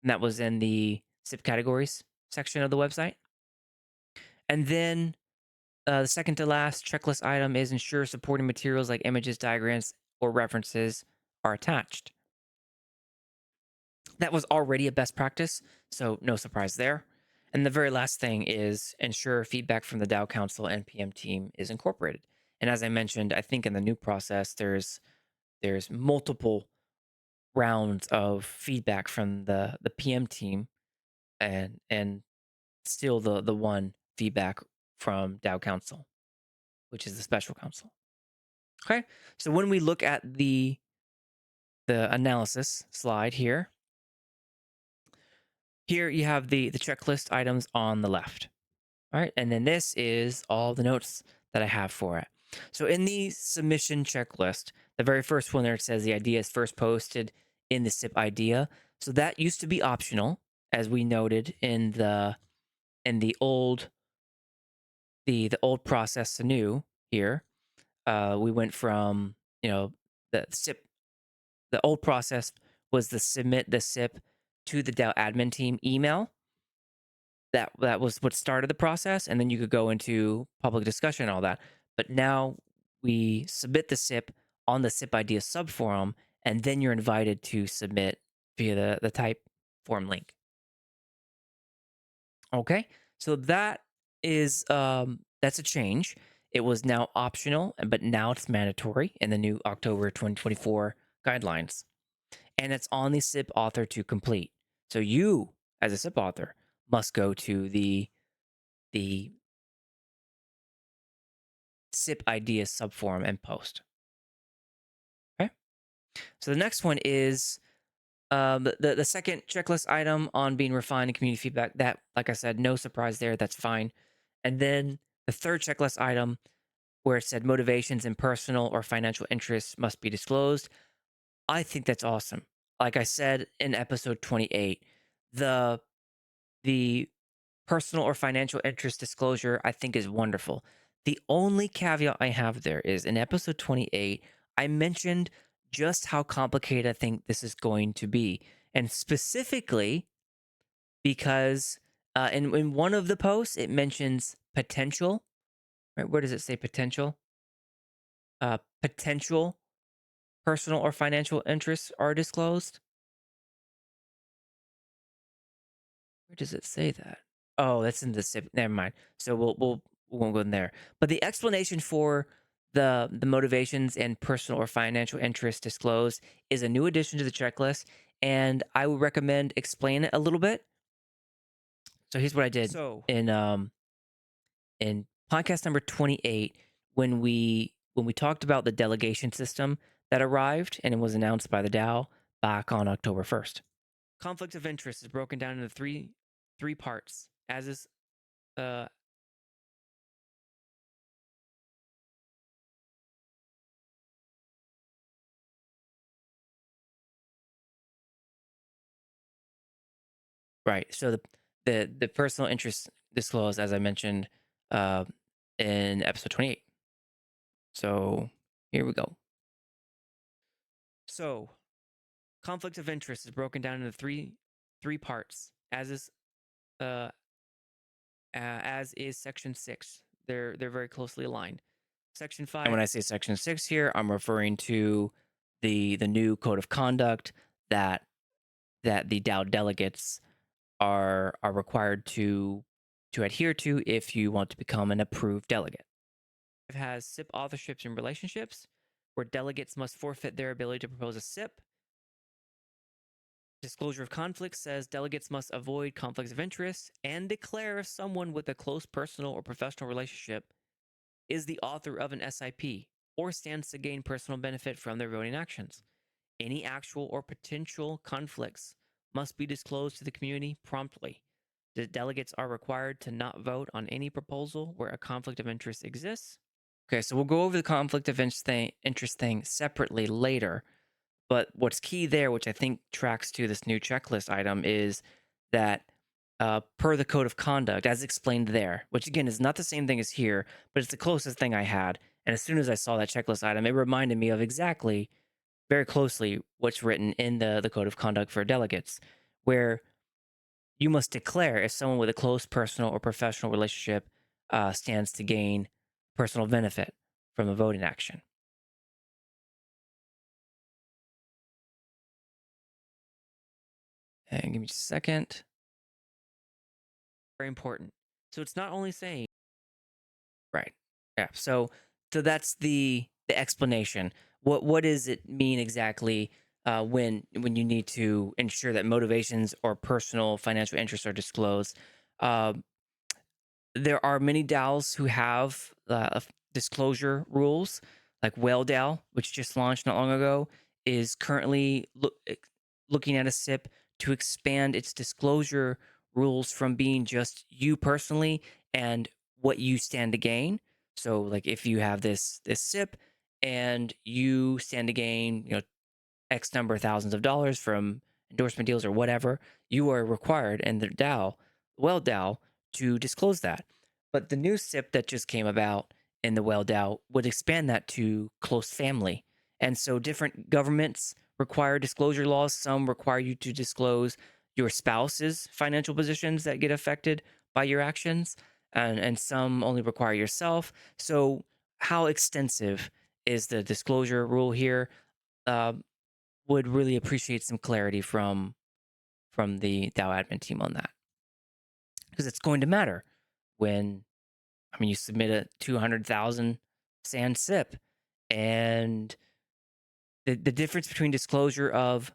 And that was in the SIP categories section of the website. And then the second to last checklist item is ensure supporting materials like images, diagrams, or references are attached. That was already a best practice, so no surprise there. And the very last thing is ensure feedback from the DAO Council and PM team is incorporated. And as I mentioned, I think in the new process, there's multiple rounds of feedback from the PM team, and still the one feedback from DAO Council, which is the special counsel. Okay, so when we look at the analysis slide here, you have the checklist items on the left. All right, and then this is all the notes that I have for it. So in the submission checklist, the very first one there, it says the idea is first posted in the SIP idea. So that used to be optional, as we noted in the old the old process to new here. We went from, the SIP. The old process was to submit the SIP to the DAO admin team email. That was what started the process, and then you could go into public discussion and all that. But now we submit the SIP on the SIP idea subforum, and then you're invited to submit via the type form link. Okay, so that is that's a change. It was now optional, but now it's mandatory in the new October 2024 guidelines, and it's on the SIP author to complete. So you, as a SIP author, must go to the SIP idea subforum and post. Okay. So the next one is the second checklist item on being refined and community feedback. That, like I said, no surprise there. That's fine. And then the third checklist item where it said motivations and personal or financial interests must be disclosed. I think that's awesome. Like I said in episode 28, the personal or financial interest disclosure, I think, is wonderful. The only caveat I have there is in episode 28, I mentioned just how complicated I think this is going to be. And specifically because in one of the posts, it mentions potential, right? Where does it say potential? Potential personal or financial interests are disclosed. Where does it say that? Oh, that's in the SIP. Never mind. So we won't go in there. But the explanation for the motivations and personal or financial interests disclosed is a new addition to the checklist, and I would recommend explain it a little bit. So here's what I did. So in podcast number 28, when we talked about the delegation system that arrived and it was announced by the DAO back on October 1st. Conflict of interest is broken down into three parts, as is right. So the personal interest disclosed, as I mentioned, in episode 28. So here we go. So conflict of interest is broken down into three parts, as is section 6. They're very closely aligned. Section 5. And when I say section 6 here, I'm referring to the new code of conduct that the DAO delegates are required to adhere to if you want to become an approved delegate. It has SIP authorships and relationships, where delegates must forfeit their ability to propose a SIP. Disclosure of conflicts says delegates must avoid conflicts of interest and declare if someone with a close personal or professional relationship is the author of an SIP or stands to gain personal benefit from their voting actions. Any actual or potential conflicts must be disclosed to the community promptly. The delegates are required to not vote on any proposal where a conflict of interest exists. Okay, so we'll go over the conflict of interest thing separately later. But what's key there, which I think tracks to this new checklist item, is that per the code of conduct, as explained there, which again is not the same thing as here, but it's the closest thing I had. And as soon as I saw that checklist item, it reminded me of exactly, very closely, what's written in the code of conduct for delegates, where you must declare if someone with a close personal or professional relationship stands to gain personal benefit from a voting action. And give me just a second. Very important. So it's not only saying, right. Yeah. So that's the explanation. What does it mean exactly when you need to ensure that motivations or personal financial interests are disclosed? Uh, there are many DAOs who have disclosure rules, like Whale DAO, which just launched not long ago, is currently looking at a SIP to expand its disclosure rules from being just you personally and what you stand to gain. So, like if you have this SIP and you stand to gain, X number of thousands of dollars from endorsement deals or whatever, you are required in the DAO, Well DAO, to disclose that. But the new SIP that just came about in the Well DAO would expand that to close family. And so different governments require disclosure laws. Some require you to disclose your spouse's financial positions that get affected by your actions, and some only require yourself. So, how extensive is the disclosure rule here? Uh, would really appreciate some clarity from the DAO admin team on that, because it's going to matter when, I mean, you submit a 200,000 sand SIP, and the difference between disclosure of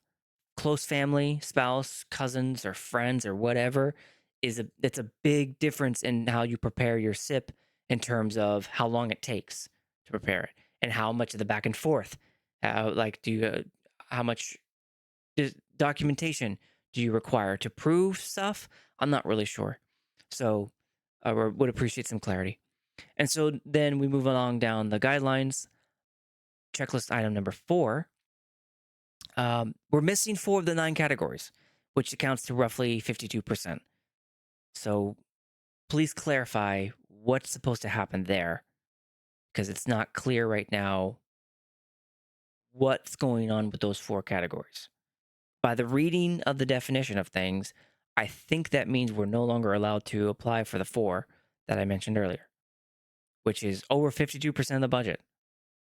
close family, spouse, cousins, or friends, or whatever, it's a big difference in how you prepare your SIP in terms of how long it takes to prepare it and how much of the back and forth. Like, how much documentation do you require to prove stuff? I'm not really sure. So I would appreciate some clarity. And so then we move along down the guidelines. Checklist item number 4. We're missing 4 of the 9 categories, which accounts to roughly 52%. So please clarify what's supposed to happen there, because it's not clear right now what's going on with those 4 categories. By the reading of the definition of things, I think that means we're no longer allowed to apply for the 4 that I mentioned earlier, which is over 52% of the budget.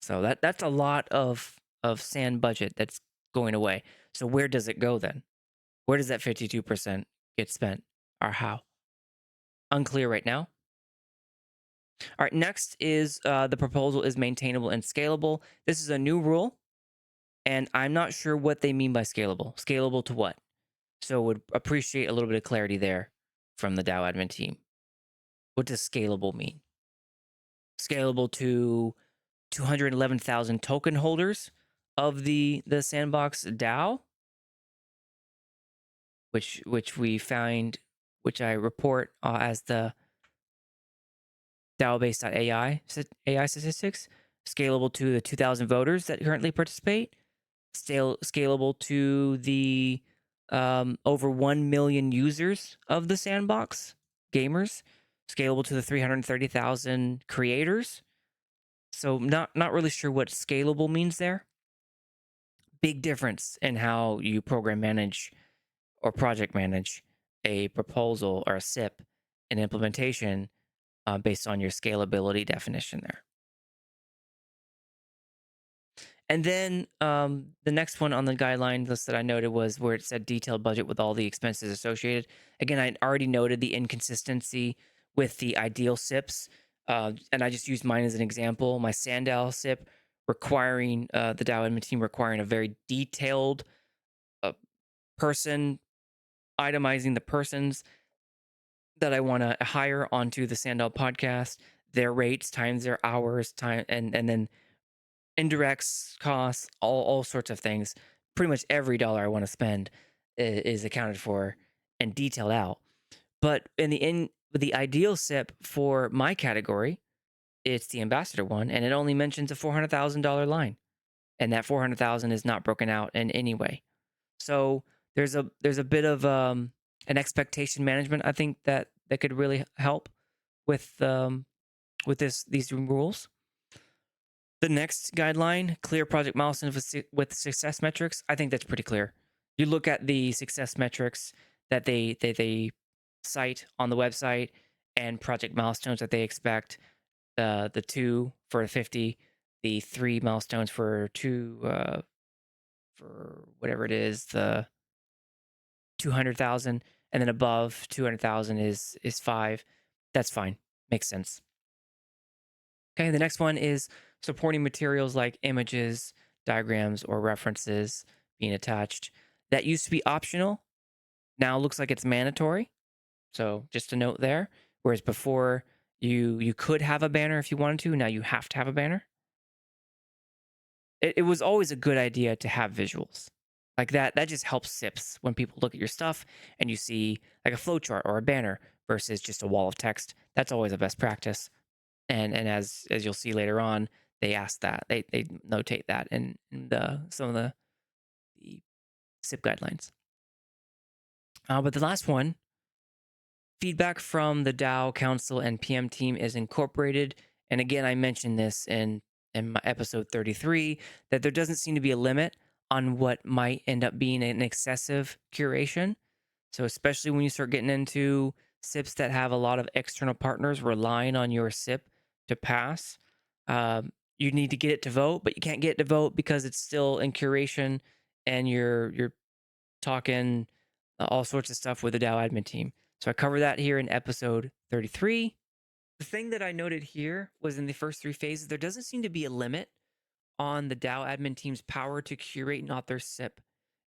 So that's a lot of sand budget that's going away. So where does it go then? Where does that 52% get spent, or how? Unclear right now. All right, next is the proposal is maintainable and scalable. This is a new rule, and I'm not sure what they mean by scalable. Scalable to what? So would appreciate a little bit of clarity there from the DAO admin team. What does scalable mean? Scalable to 211,000 token holders of the Sandbox DAO, which we find, which I report as the DAObase.ai AI statistics. Scalable to the 2,000 voters that currently participate. Scalable to the over 1 million users of the Sandbox gamers. Scalable to the 330,000 creators. So not really sure what scalable means there. Big difference in how you program manage or project manage a proposal or a SIP and implementation based on your scalability definition there. And then the next one on the guideline list that I noted was where it said detailed budget with all the expenses associated. Again, I already noted the inconsistency with the ideal SIPs, and I just used mine as an example. My SANDDAO SIP requiring the DAO admin team requiring a very detailed person, itemizing the persons that I want to hire onto the SANDDAO podcast, their rates times their hours, time, and then indirects, costs, all sorts of things. Pretty much every dollar I want to spend is accounted for and detailed out. But in the ideal SIP for my category, it's the ambassador one, and it only mentions a $400,000 line, and that 400,000 is not broken out in any way. So there's a bit of an expectation management, I think, that could really help with these rules. The next guideline, clear project milestones with success metrics. I think that's pretty clear. You look at the success metrics that they cite on the website and project milestones that they expect. The 2 for 50, the 3 milestones for for whatever it is, the 200,000, and then above 200,000 is 5. That's fine. Makes sense. Okay, the next one is supporting materials like images, diagrams, or references being attached. That used to be optional. Now looks like it's mandatory. So just a note there. Whereas before you could have a banner if you wanted to. Now you have to have a banner. It was always a good idea to have visuals like that. That just helps SIPs when people look at your stuff and you see like a flowchart or a banner versus just a wall of text. That's always a best practice. And as you'll see later on, they ask that they notate that in the some of the SIP guidelines. But the last one, feedback from the DAO council and PM team is incorporated. And again, I mentioned this in my episode 33 that there doesn't seem to be a limit on what might end up being an excessive curation. So especially when you start getting into SIPs that have a lot of external partners relying on your SIP to pass, you need to get it to vote, but you can't get it to vote because it's still in curation, and you're talking all sorts of stuff with the DAO admin team. So I cover that here in episode 33. The thing that I noted here was in the first 3 phases, there doesn't seem to be a limit on the DAO admin team's power to curate and author SIP,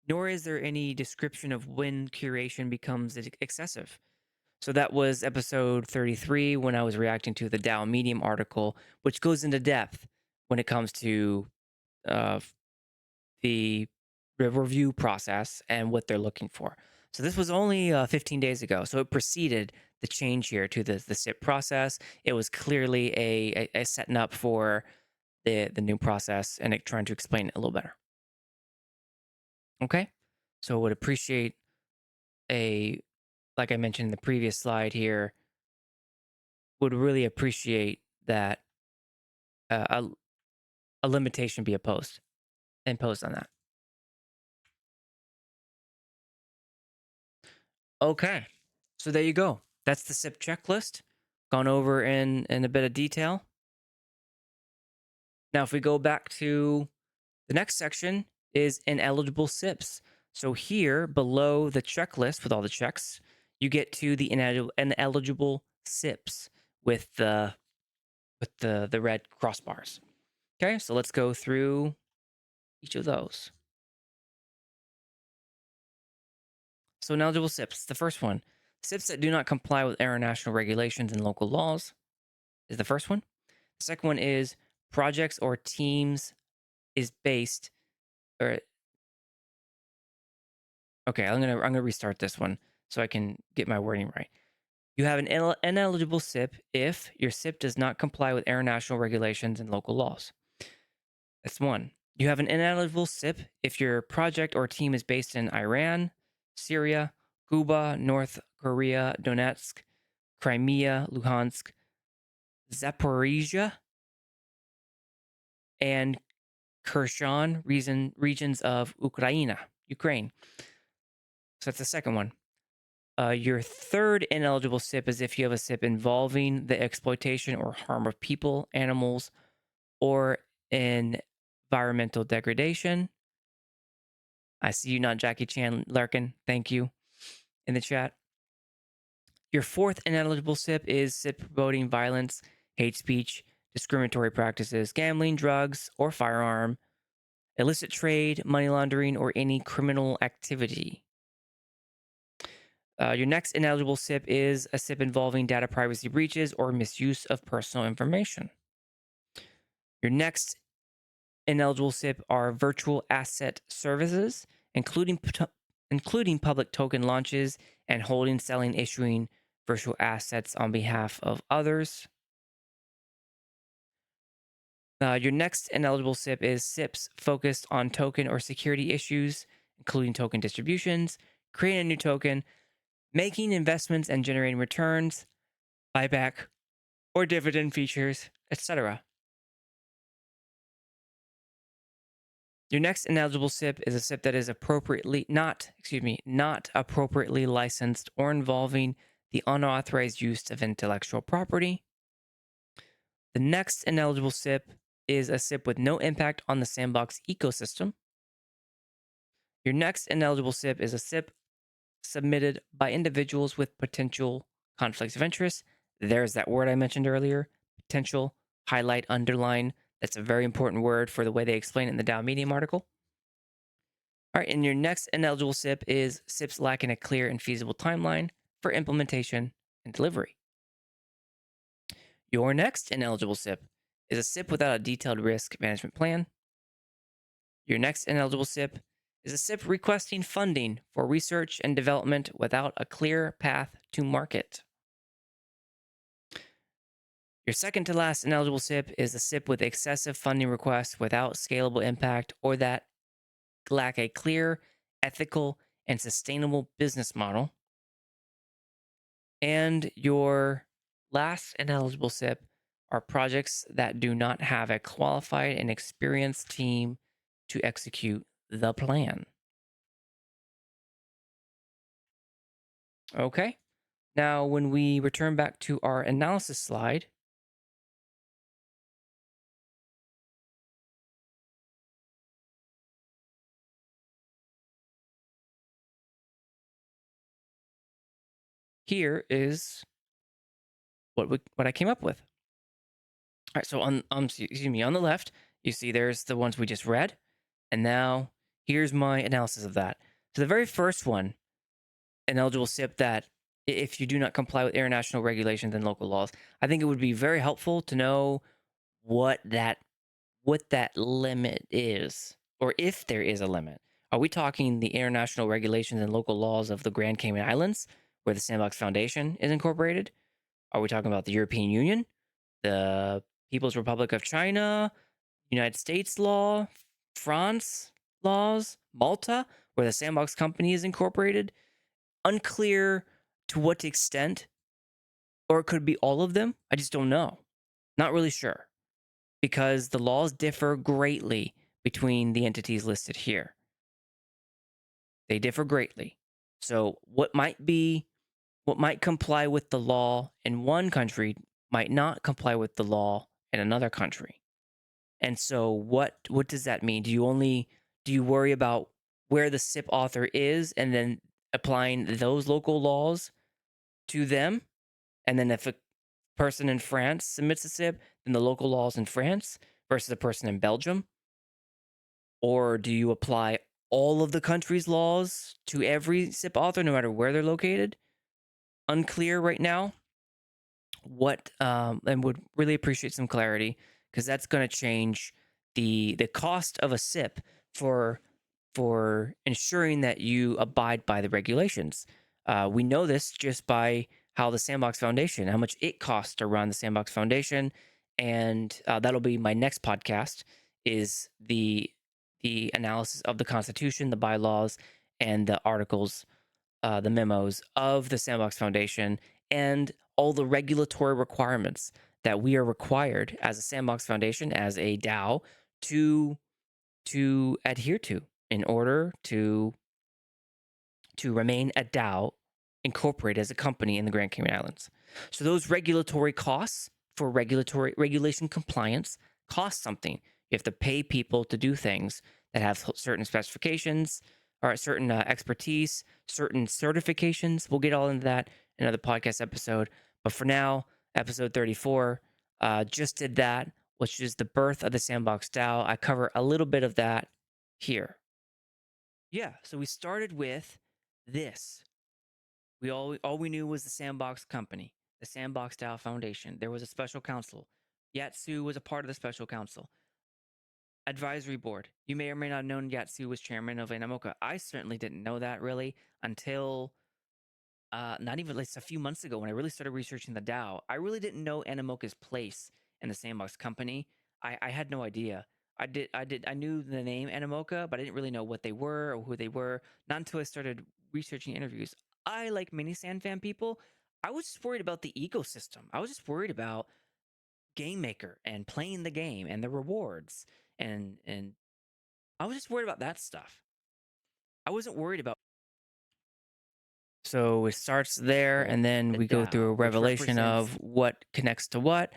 nor is there any description of when curation becomes excessive. So that was episode 33 when I was reacting to the DAO Medium article, which goes into depth when it comes to uh, the review process and what they're looking for. So this was only 15 days ago. So it preceded the change here to the SIP process. It was clearly a setting up for the new process and trying to explain it a little better. Okay, so would appreciate a, like I mentioned in the previous slide here, would really appreciate that a limitation be imposed on that. Okay, so there you go. That's the SIP checklist, gone over in a bit of detail. Now, if we go back to the next section, is ineligible SIPs. So here below the checklist with all the checks, you get to the ineligible SIPs with the red crossbars. Okay, so let's go through each of those. So ineligible SIPs, the first one, SIPs that do not comply with international regulations and local laws is the first one. The second one is projects or teams is based, or okay, I'm gonna restart this one so I can get my wording right. You have an ineligible SIP if your SIP does not comply with international regulations and local laws. That's one. You have an ineligible SIP if your project or team is based in Iran, Syria, Cuba, North Korea, Donetsk, Crimea, Luhansk, Zaporizhia, and Kherson regions of Ukraine. So that's the second one. Your third ineligible SIP is if you have a SIP involving the exploitation or harm of people, animals, or environmental degradation. I see you, not Jackie Chan Larkin. Thank you in the chat. Your fourth ineligible SIP is SIP promoting violence, hate speech, discriminatory practices, gambling, drugs, or firearm, illicit trade, money laundering, or any criminal activity. Your next ineligible SIP is a SIP involving data privacy breaches or misuse of personal information. Your next ineligible SIP are virtual asset services, including including public token launches and holding, selling, issuing virtual assets on behalf of others. Your next ineligible SIP is SIPs focused on token or security issues, including token distributions, creating a new token, making investments and generating returns, buyback or dividend features, etc. Your next ineligible SIP is a SIP that is not appropriately licensed or involving the unauthorized use of intellectual property. The next ineligible SIP is a SIP with no impact on the sandbox ecosystem. Your next ineligible SIP is a SIP submitted by individuals with potential conflicts of interest. There's that word I mentioned earlier, potential, highlight, underline. That's a very important word for the way they explain it in the DAO Medium article. All right, and your next ineligible SIP is SIPs lacking a clear and feasible timeline for implementation and delivery. Your next ineligible SIP is a SIP without a detailed risk management plan. Your next ineligible SIP is a SIP requesting funding for research and development without a clear path to market. Your second to last ineligible SIP is a SIP with excessive funding requests without scalable impact or that lack a clear, ethical, and sustainable business model. And your last ineligible SIP are projects that do not have a qualified and experienced team to execute the plan. Okay. Now, when we return back to our analysis slide, here is what I came up with. All right, so on the left, you see there's the ones we just read, and now here's my analysis of that. So the very first one, an eligible SIP that if you do not comply with international regulations and local laws, I think it would be very helpful to know what that limit is, or if there is a limit. Are we talking the international regulations and local laws of the Grand Cayman Islands, where the Sandbox Foundation is incorporated? Are we talking about the European Union, the People's Republic of China, United States law, France laws, Malta, where the Sandbox company is incorporated? Unclear to what extent, or it could be all of them. I just don't know. Not really sure, because the laws differ greatly between the entities listed here. They differ greatly. So what might comply with the law in one country might not comply with the law in another country. And so what does that mean? Do you worry about where the SIP author is and then applying those local laws to them? And then if a person in France submits a SIP, then the local laws in France versus a person in Belgium? Or do you apply all of the country's laws to every SIP author, no matter where they're located? Unclear right now. And would really appreciate some clarity, because that's going to change the cost of a SIP for ensuring that you abide by the regulations. We know this just by how the Sandbox Foundation, how much it costs to run the Sandbox Foundation, and that'll be my next podcast. Is the analysis of the Constitution, the bylaws, and the articles, the memos of the Sandbox Foundation, and all the regulatory requirements that we are required as a Sandbox Foundation, as a DAO, to adhere to in order to remain a DAO incorporated as a company in the Grand Cayman Islands. So those regulatory costs for regulation compliance cost something. You have to pay people to do things that have certain specifications or certain expertise, certain certifications. We'll get all into that in another podcast episode. But for now, episode 34 just did that, which is the birth of the Sandbox DAO. I cover a little bit of that here. Yeah, so we started with this. All we knew was the Sandbox company, the Sandbox DAO Foundation. There was a special counsel. Yatsu was a part of the special counsel. Advisory board. You may or may not have known Yatsu was chairman of Animoca. I certainly didn't know that really until not even like a few months ago when I really started researching the DAO. I really didn't know Animoca's place in the Sandbox company. I had no idea. I knew the name Animoca, but I didn't really know what they were or who they were. Not until I started researching interviews. I, like many Sand fan people, I was just worried about the ecosystem. I was just worried about game maker and playing the game and the rewards and I was just worried about that stuff. I wasn't worried about. So it starts there, So and then the we go through a DAO, which revelation represents of what connects to what,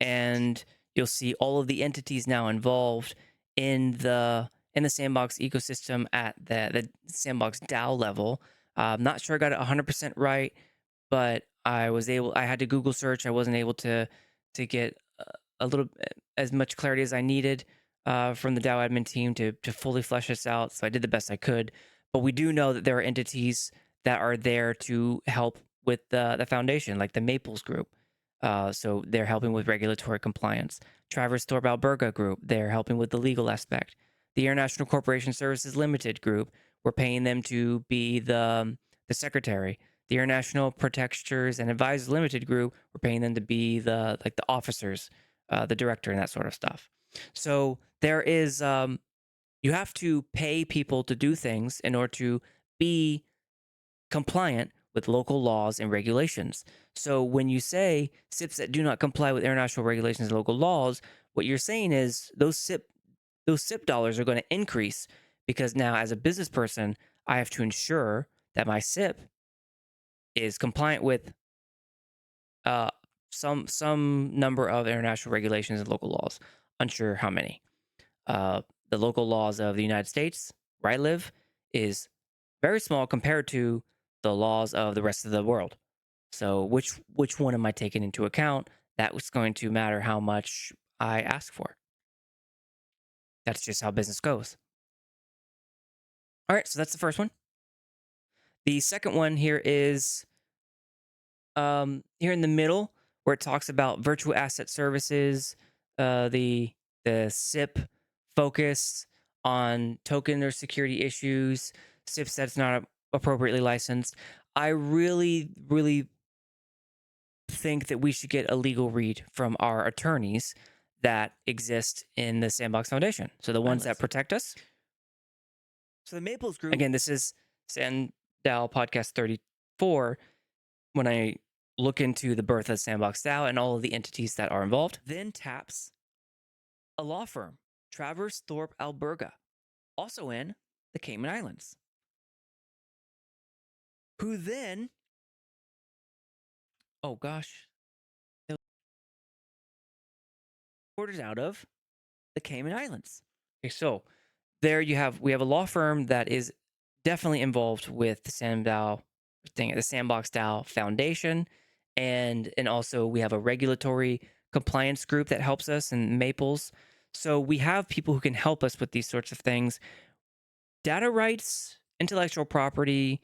and you'll see all of the entities now involved in the Sandbox ecosystem at the Sandbox DAO level. I'm not sure I got it 100% right, but I had to Google search. I wasn't able to get a little as much clarity as I needed from the DAO admin team to fully flesh this out. So I did the best I could. But we do know that there are entities that are there to help with the foundation, like the Maples group. So they're helping with regulatory compliance. Travers Thorpe Alberga group, they're helping with the legal aspect. The International Corporation Services Limited group, we're paying them to be the secretary. The International Protectors and Advisors Limited group, we're paying them to be the officers, the director, and that sort of stuff. So there is you have to pay people to do things in order to be compliant with local laws and regulations. So when you say SIPs that do not comply with international regulations and local laws, what you're saying is those SIP dollars are going to increase because now as a business person, I have to ensure that my SIP is compliant with uh, some number of international regulations and local laws. Unsure how many. The local laws of the United States, where I live, is very small compared to the laws of the rest of the world. So which one am I taking into account? That was going to matter how much I ask for. That's just how business goes. All right, so that's the first one. The second one here is here in the middle where it talks about virtual asset services, the SIP focus on token or security issues, SIPs that's not appropriately licensed. I really think that we should get a legal read from our attorneys that exist in the Sandbox Foundation. So the ones that protect us. So the Maples Group. Again, this is SANDDAO podcast 34. When I look into the birth of Sandbox DAO and all of the entities that are involved, then taps a law firm, Travers Thorpe Alberga, also in the Cayman Islands, who then, oh gosh, ordered out of the Cayman Islands. Okay, so there we have a law firm that is definitely involved with the SANDDAO thing, the Sandbox DAO Foundation, and also we have a regulatory compliance group that helps us in Maples. So we have people who can help us with these sorts of things. Data rights, intellectual property,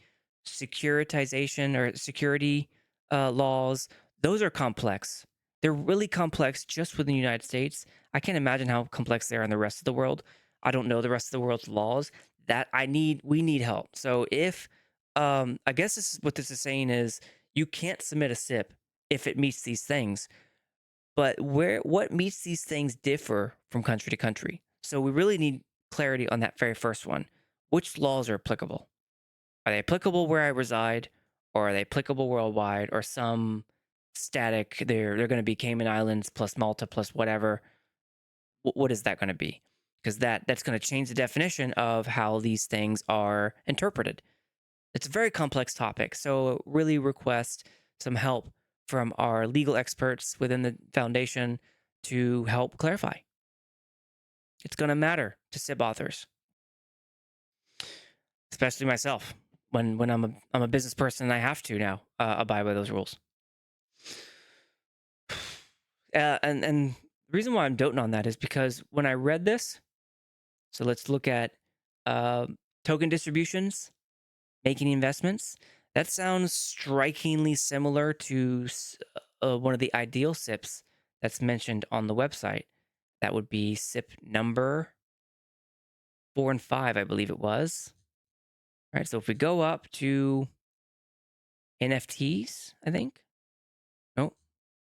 securitization or security laws, those are complex. They're really complex just within the United States. I can't imagine how complex they are in the rest of the world. I don't know the rest of the world's laws. We need help. So if I guess what this is saying is you can't submit a SIP if it meets these things. But what meets these things differ from country to country. So we really need clarity on that very first one. Which laws are applicable? Are they applicable where I reside, or are they applicable worldwide, or some static? They're going to be Cayman Islands plus Malta plus whatever. What is that going to be? Because that's going to change the definition of how these things are interpreted. It's a very complex topic, so really request some help from our legal experts within the foundation to help clarify. It's going to matter to SIP authors, especially myself. When I'm a business person, I have to now abide by those rules. And the reason why I'm doting on that is because when I read this, so let's look at token distributions, making investments. That sounds strikingly similar to one of the ideal SIPs that's mentioned on the website. That would be SIP number 4 and 5, I believe it was. All right, so if we go up to NFTs, I think. Nope.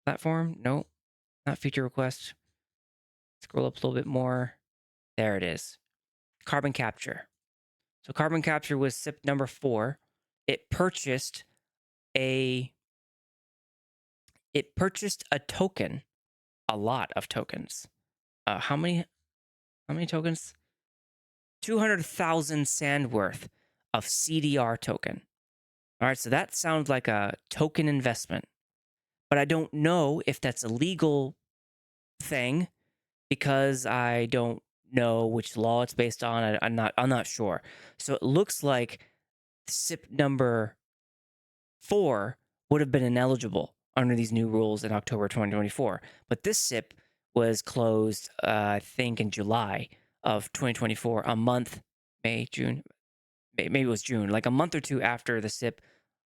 Platform. Nope. Not feature request. Scroll up a little bit more. There it is. Carbon capture. So carbon capture was SIP number 4. It purchased a token, a lot of tokens. How many tokens? 200,000 sand worth of CDR token. All right, so that sounds like a token investment, but I don't know if that's a legal thing because I don't know which law it's based on. I'm not sure. So it looks like SIP number 4 would have been ineligible under these new rules in October 2024. But this SIP was closed, I think, in July of 2024, a month, May, June, maybe it was June, like a month or two after the SIP,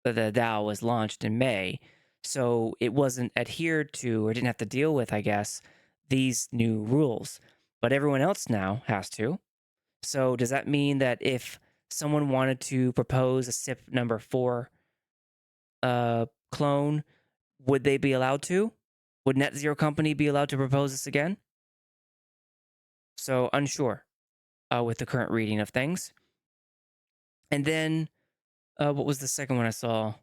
the DAO was launched in May. So it wasn't adhered to or didn't have to deal with, I guess, these new rules. But everyone else now has to. So does that mean that if someone wanted to propose a SIP number 4 clone, would they be allowed to? Would Net Zero Company be allowed to propose this again? So unsure with the current reading of things. And then what was the second one I saw?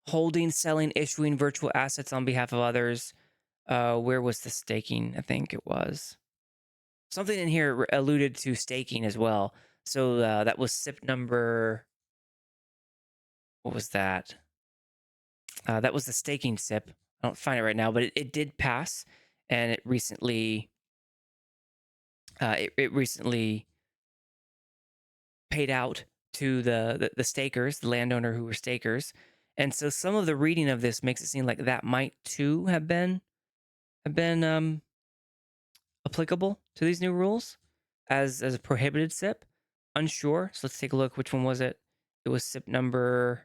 Holding, selling, issuing virtual assets on behalf of others. Where was the staking? I think it was. Something in here alluded to staking as well. So that was SIP number. What was that? That was the staking SIP. I don't find it right now, but it did pass, and it recently it recently paid out to the stakers, the landowner who were stakers. And so some of the reading of this makes it seem like that might too have been applicable to these new rules as a prohibited SIP. Unsure. So let's take a look. Which one was it? It was SIP number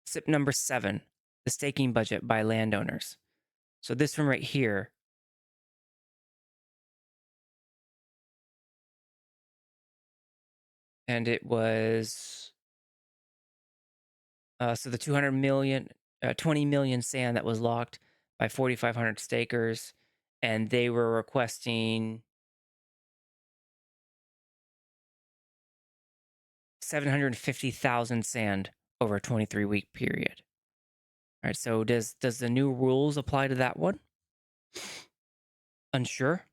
7, the staking budget by landowners. So this one right here. And it was so the 200 million, 20 million sand that was locked by 4,500 stakers, and they were requesting 750,000 sand over a 23-week period. All right, so does the new rules apply to that one? Unsure.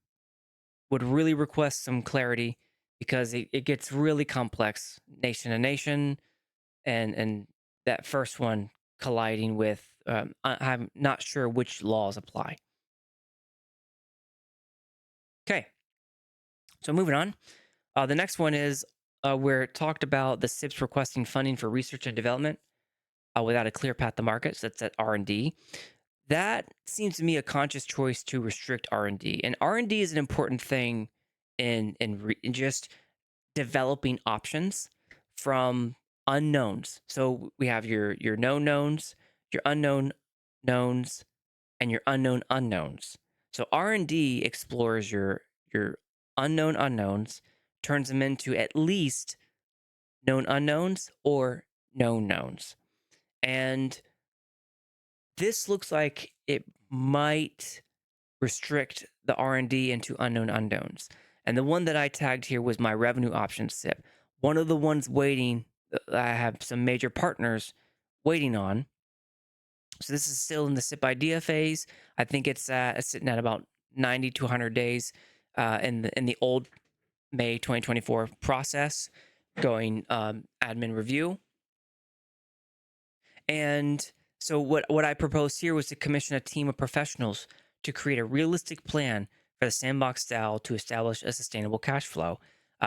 Would really request some clarity because it gets really complex, nation to nation, and that first one colliding with I'm not sure which laws apply. Okay, so moving on. The next one is where it talked about the SIPs requesting funding for research and development without a clear path to market. So that's at R&D. That seems to me a conscious choice to restrict R&D. And R&D is an important thing in just developing options from unknowns. So we have your known knowns, your unknown knowns, and your unknown unknowns. So R&D explores your unknown unknowns, turns them into at least known unknowns or known knowns. And this looks like it might restrict the R&D into unknown unknowns. And the one that I tagged here was my revenue options SIP. One of the ones waiting, I have some major partners waiting on. So this is still in the SIP idea phase. I think it's sitting at about 90 to 100 days in the old May 2024 process, going admin review. And so what I proposed here was to commission a team of professionals to create a realistic plan for the Sandbox DAO to establish a sustainable cash flow.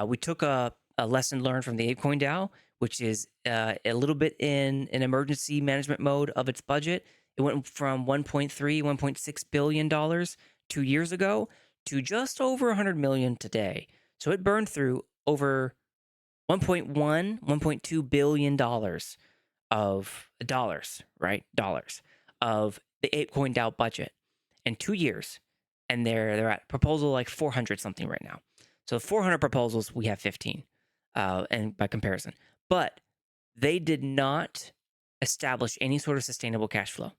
We took a lesson learned from the ApeCoin DAO, which is a little bit in an emergency management mode of its budget. It went from $1.6 billion 2 years ago to just over 100 million today. So it burned through over 1.2 billion dollars of dollars, right? Dollars of the ApeCoin DAO budget. in 2 years, and they're at proposal like 400 something right now. So 400 proposals, we have 15, and by comparison. But they did not establish any sort of sustainable cash flow.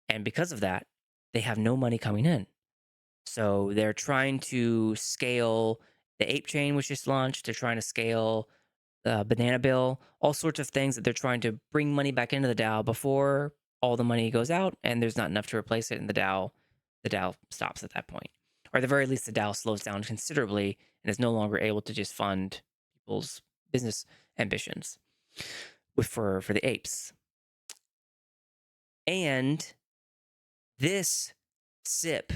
And because of that, they have no money coming in. So they're trying to scale the ape chain, which just launched. They're trying to scale Banana Bill, all sorts of things that they're trying to bring money back into the DAO before all the money goes out, and there's not enough to replace it, and the DAO stops at that point, or at the very least, the DAO slows down considerably and is no longer able to just fund people's business ambitions for the apes. And this SIP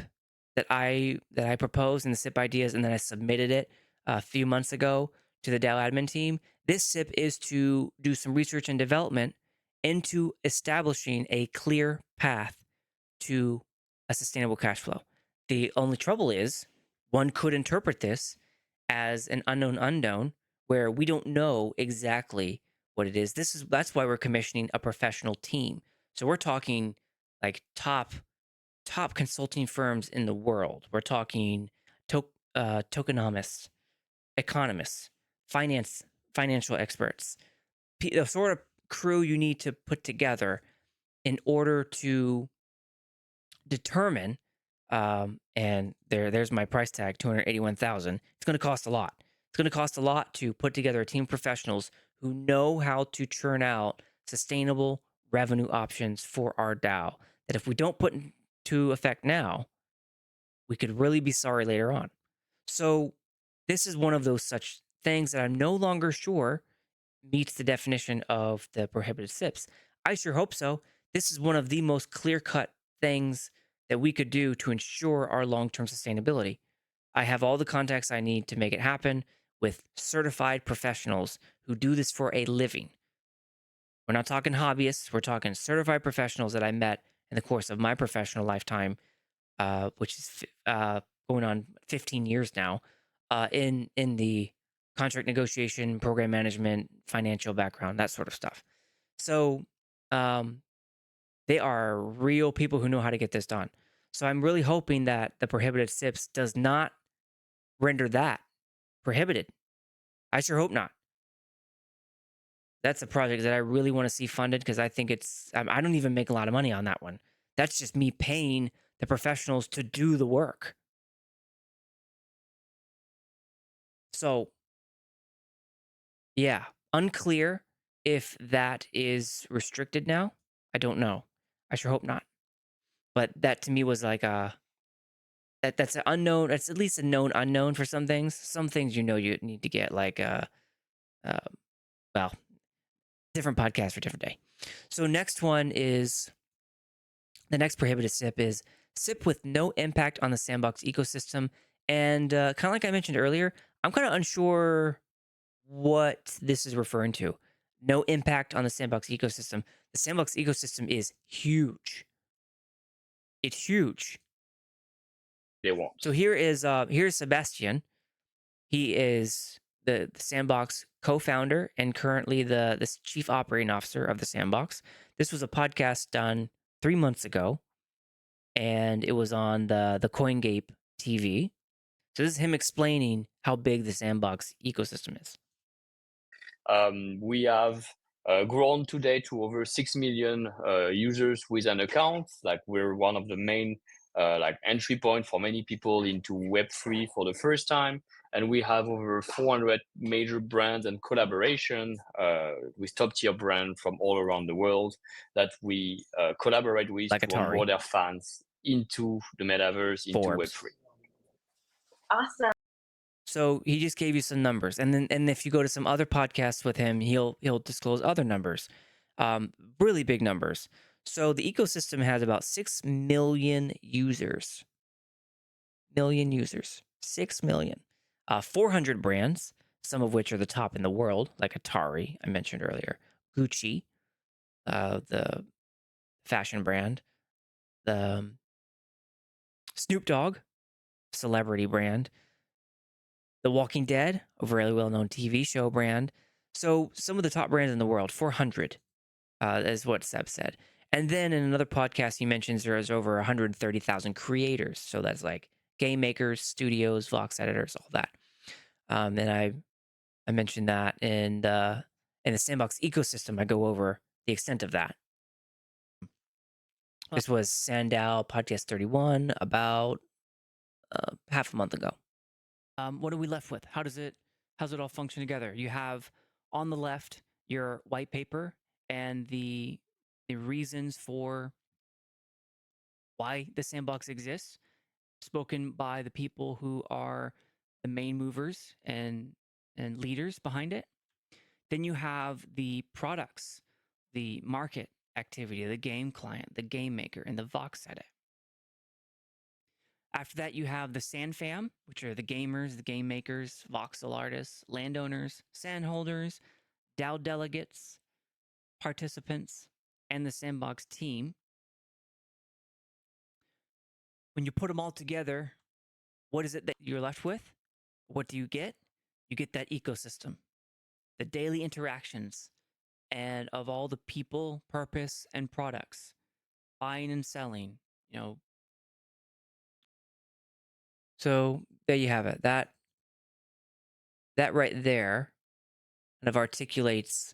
that I proposed and the SIP ideas, and then I submitted it a few months ago to the DAO admin team. This SIP is to do some research and development into establishing a clear path to a sustainable cash flow. The only trouble is one could interpret this as an unknown unknown where we don't know exactly what it is. That's why we're commissioning a professional team. So we're talking like top consulting firms in the world. We're talking tokenomists, economists, financial experts, the sort of crew you need to put together in order to determine. And there's my price tag, 281,000. It's going to cost a lot. It's going to cost a lot to put together a team of professionals who know how to churn out sustainable revenue options for our DAO. That if we don't put into effect now, we could really be sorry later on. So this is one of those such things that I'm no longer sure meets the definition of the prohibited SIPs. I sure hope so. This is one of the most clear-cut things that we could do to ensure our long-term sustainability. I have all the contacts I need to make it happen with certified professionals who do this for a living. We're not talking hobbyists. We're talking certified professionals that I met in the course of my professional lifetime, which is going on 15 years now, in the contract negotiation, program management, financial background, that sort of stuff. So they are real people who know how to get this done. So I'm really hoping that the prohibited SIPs does not render that prohibited. I sure hope not. That's a project that I really want to see funded because I think I don't even make a lot of money on that one. That's just me paying the professionals to do the work. So, yeah, unclear if that is restricted now. I don't know. I sure hope not. But that to me was like that's an unknown. It's at least a known unknown for some things. Some things you need to get like well, different podcast for different day. So next one is the next prohibited SIP is SIP with no impact on the Sandbox ecosystem. And kind of like I mentioned earlier, I'm kind of unsure what this is referring to. No impact on the Sandbox ecosystem. The Sandbox ecosystem is huge. It's huge. They won't. So here's Sebastian. He is the Sandbox co-founder and currently the chief operating officer of the Sandbox. This was a podcast done 3 months ago, and it was on the CoinGape TV. So this is him explaining how big the Sandbox ecosystem is. We have grown today to over 6 million users with an account. Like we're one of the main like entry point for many people into Web3 for the first time. And we have over 400 major brands and collaboration with top tier brands from all around the world that we collaborate with Like to Atari. onboard their fans into the metaverse, into Forbes. Web3. Awesome. So he just gave you some numbers, and if you go to some other podcasts with him, he'll disclose other numbers, really big numbers. So the ecosystem has about 6 million users. 6 million. 400 brands, some of which are the top in the world, like Atari, I mentioned earlier, Gucci, the fashion brand, the Snoop Dogg, celebrity brand, The Walking Dead, a very well-known TV show brand. So some of the top brands in the world, 400, is what Seb said. And then in another podcast, he mentions there is over 130,000 creators. So that's like game makers, studios, Vox editors, all that. And I mentioned that in the Sandbox ecosystem. I go over the extent of that. This was SANDDAO podcast 31 about half a month ago. What are we left with? How's it all function together? You have on the left your white paper and the reasons for why the sandbox exists, spoken by the people who are the main movers and leaders behind it. Then you have the products, the market activity, the game client, the game maker, and the Vox edit. After that, you have the Sand Fam, which are the gamers, the game makers, voxel artists, landowners, sand holders, DAO delegates, participants, and the Sandbox team. When you put them all together, what is it that you're left with? What do you get? You get that ecosystem, the daily interactions, and of all the people, purpose, and products, buying and selling, So there you have it. That right there kind of articulates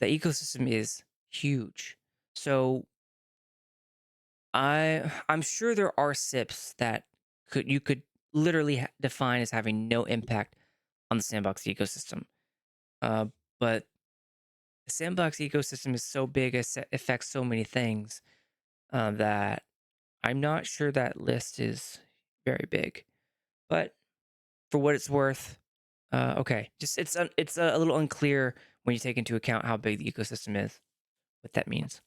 the ecosystem is huge. So I'm sure there are SIPs that you could literally define as having no impact on the sandbox ecosystem. But the sandbox ecosystem is so big, it affects so many things that I'm not sure that list is very big. But for what it's worth, okay, just it's a little unclear when you take into account how big the ecosystem is, what that means.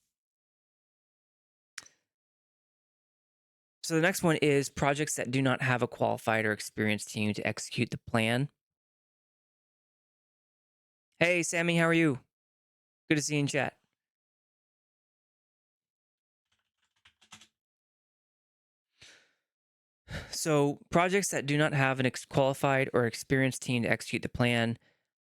So the next one is projects that do not have a qualified or experienced team to execute the plan. Hey, Sammy, how are you? Good to see you in chat. So projects that do not have an qualified or experienced team to execute the plan,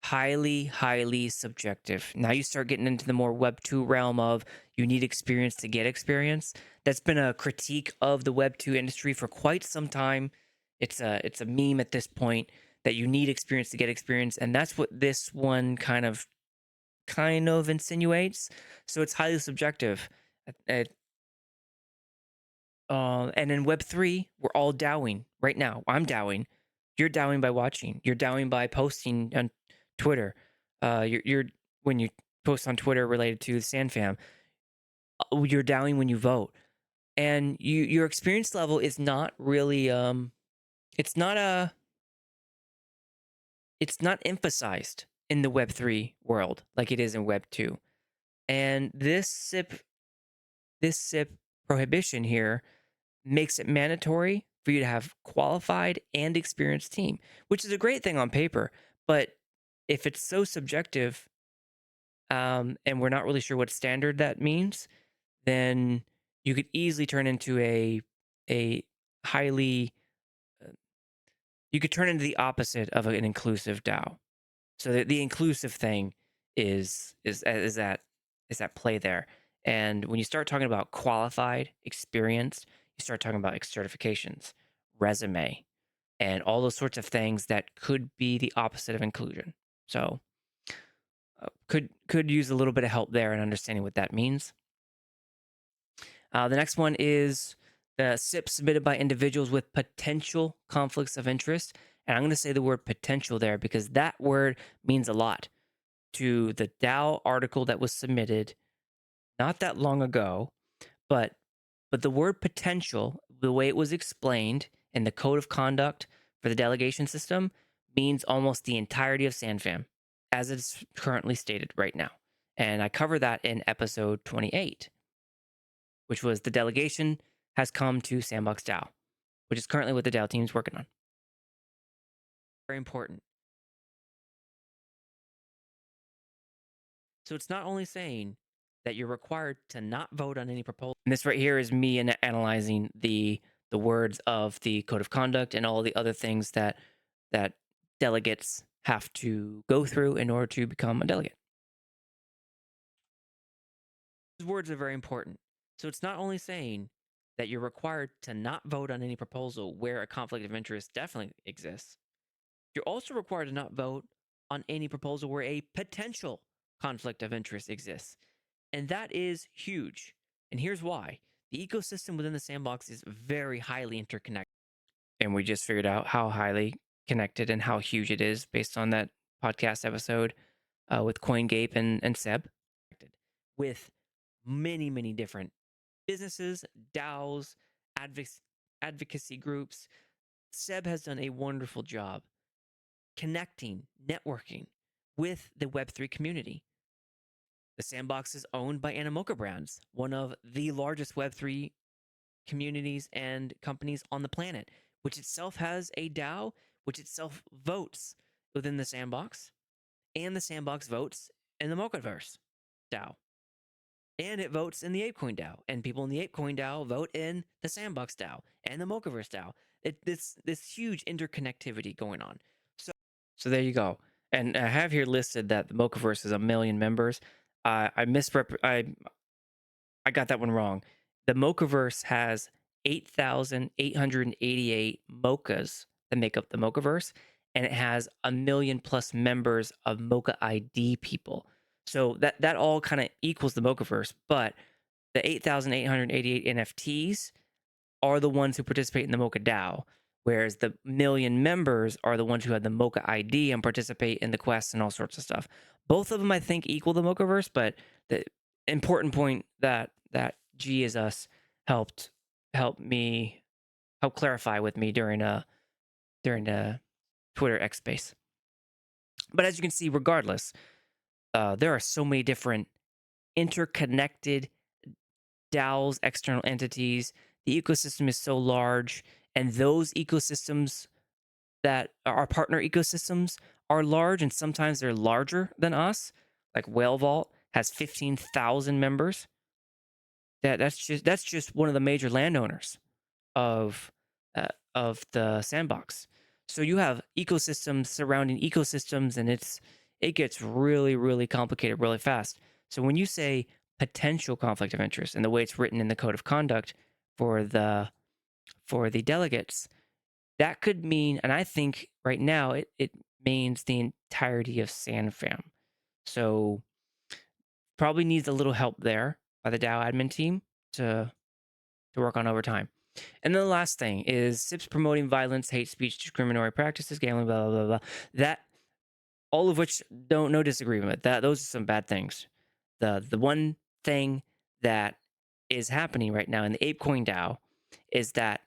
highly subjective. Now you start getting into the more Web 2 realm of you need experience to get experience. That's been a critique of the Web 2 industry for quite some time. It's a meme at this point that you need experience to get experience, and that's what this one kind of insinuates. So it's highly subjective. And in Web3, we're all DAOing right now. I'm DAOing. You're DAOing by watching. You're DAOing by posting on Twitter. You're when you post on Twitter related to the SandFam, you're DAOing when you vote. And your experience level is not really it's not emphasized in the Web3 world like it is in Web 2. And this SIP prohibition here makes it mandatory for you to have qualified and experienced team, which is a great thing on paper. But if it's so subjective, and we're not really sure what standard that means, then you could easily turn into a highly you could turn into the opposite of an inclusive DAO. So the inclusive thing is at play there. And when you start talking about qualified, experienced, you start talking about certifications, resume, and all those sorts of things that could be the opposite of inclusion. So could use a little bit of help there in understanding what that means. The next one is the SIP submitted by individuals with potential conflicts of interest. And I'm going to say the word potential there because that word means a lot to the DAO article that was submitted not that long ago. But the word potential, the way it was explained in the code of conduct for the delegation system, means almost the entirety of SandFam, as it's currently stated right now. And I cover that in episode 28, which was the delegation has come to Sandbox DAO, which is currently what the DAO team is working on. Very important. So it's not only saying that you're required to not vote on any proposal. And this right here is me analyzing the words of the code of conduct and all the other things that delegates have to go through in order to become a delegate. Those words are very important. So it's not only saying that you're required to not vote on any proposal where a conflict of interest definitely exists. You're also required to not vote on any proposal where a potential conflict of interest exists. And that is huge. And here's why. The ecosystem within the sandbox is very highly interconnected. And we just figured out how highly connected and how huge it is based on that podcast episode with CoinGape and Seb, with many, many different businesses, DAOs, advocacy groups. Seb has done a wonderful job connecting, networking with the Web3 community. The sandbox is owned by Animoca Brands, one of the largest Web3 communities and companies on the planet, which itself has a DAO, which itself votes within the sandbox, and the sandbox votes in the Mochaverse DAO. And it votes in the ApeCoin DAO, and people in the ApeCoin DAO vote in the Sandbox DAO and the Mochaverse DAO. This huge interconnectivity going on. So there you go. And I have here listed that the Mochaverse is 1 million members. I got that one wrong. The Mochaverse has 8,888 Mochas that make up the Mochaverse, and it has 1 million plus members of Mocha ID people. So that all kind of equals the Mochaverse, but the 8,888 NFTs are the ones who participate in the Mocha DAO, whereas the 1 million members are the ones who have the Mocha ID and participate in the quests and all sorts of stuff. Both of them, I think, equal the Mochaverse, but the important point that G is us helped clarify with me during a Twitter X space. But as you can see, regardless, there are so many different interconnected DAOs, external entities. The ecosystem is so large, and those ecosystems that are partner ecosystems are large, and sometimes they're larger than us. Like Whale Vault has 15,000 members. That's just one of the major landowners of the sandbox. So you have ecosystems surrounding ecosystems, and it gets really, really complicated really fast. So when you say potential conflict of interest and the way it's written in the code of conduct for the delegates, that could mean, and I think right now it means the entirety of SandFam. So probably needs a little help there by the DAO admin team to work on over time. And then the last thing is SIPs promoting violence, hate speech, discriminatory practices, gambling, blah, blah, blah, blah. That, all of which no disagreement with that. Those are some bad things. The one thing that is happening right now in the ApeCoin DAO is that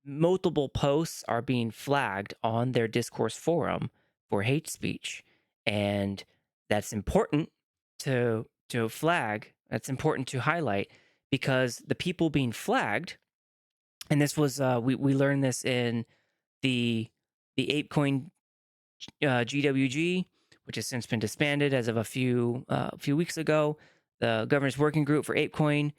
multiple posts are being flagged on their discourse forum for hate speech. And that's important to flag. That's important to highlight, because the people being flagged, and this was we learned this in the ApeCoin GWG, which has since been disbanded as of a few weeks ago. The governance working group for ApeCoin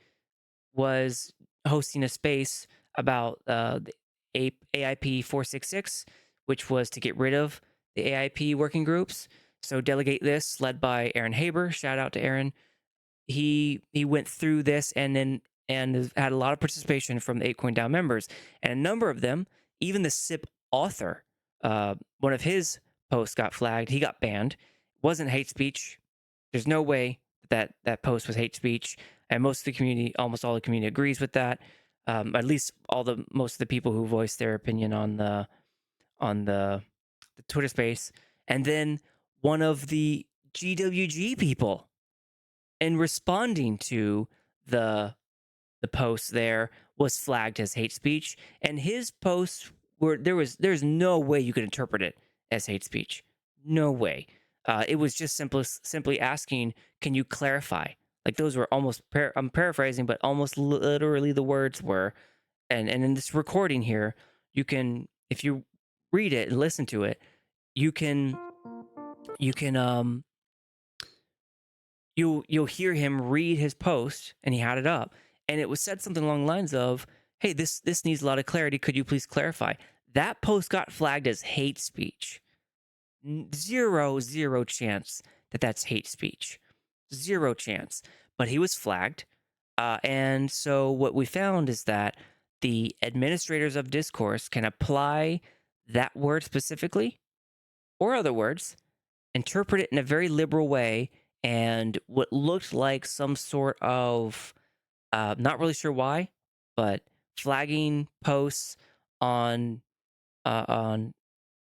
was hosting a space about the AIP 466, which was to get rid of the AIP working groups. So Delegate This, led by Aaron Haber, shout out to Aaron. He went through this and had a lot of participation from the ApeCoin DAO members, and a number of them, even the SIP author, one of his posts got flagged. He got banned. It wasn't hate speech. There's no way that post was hate speech, and most of the community, almost all the community, agrees with that. At least most of the people who voiced their opinion on the Twitter space. And then one of the GWG people, in responding to the post there, was flagged as hate speech, and his posts were there's no way you could interpret it as hate speech. No way. It was just simply asking, can you clarify? Like, those were almost I'm paraphrasing, but almost literally the words were. And in this recording here, you can, if you read it and listen to it, you'll hear him read his post, and he had it up, and it was said something along the lines of, hey, this needs a lot of clarity, could you please clarify? That post got flagged as hate speech. Zero chance that that's hate speech. Zero chance. But he was flagged And so what we found is that the administrators of discourse can apply that word specifically or other words, interpret it in a very liberal way, and what looked like some sort of not really sure why, but flagging posts on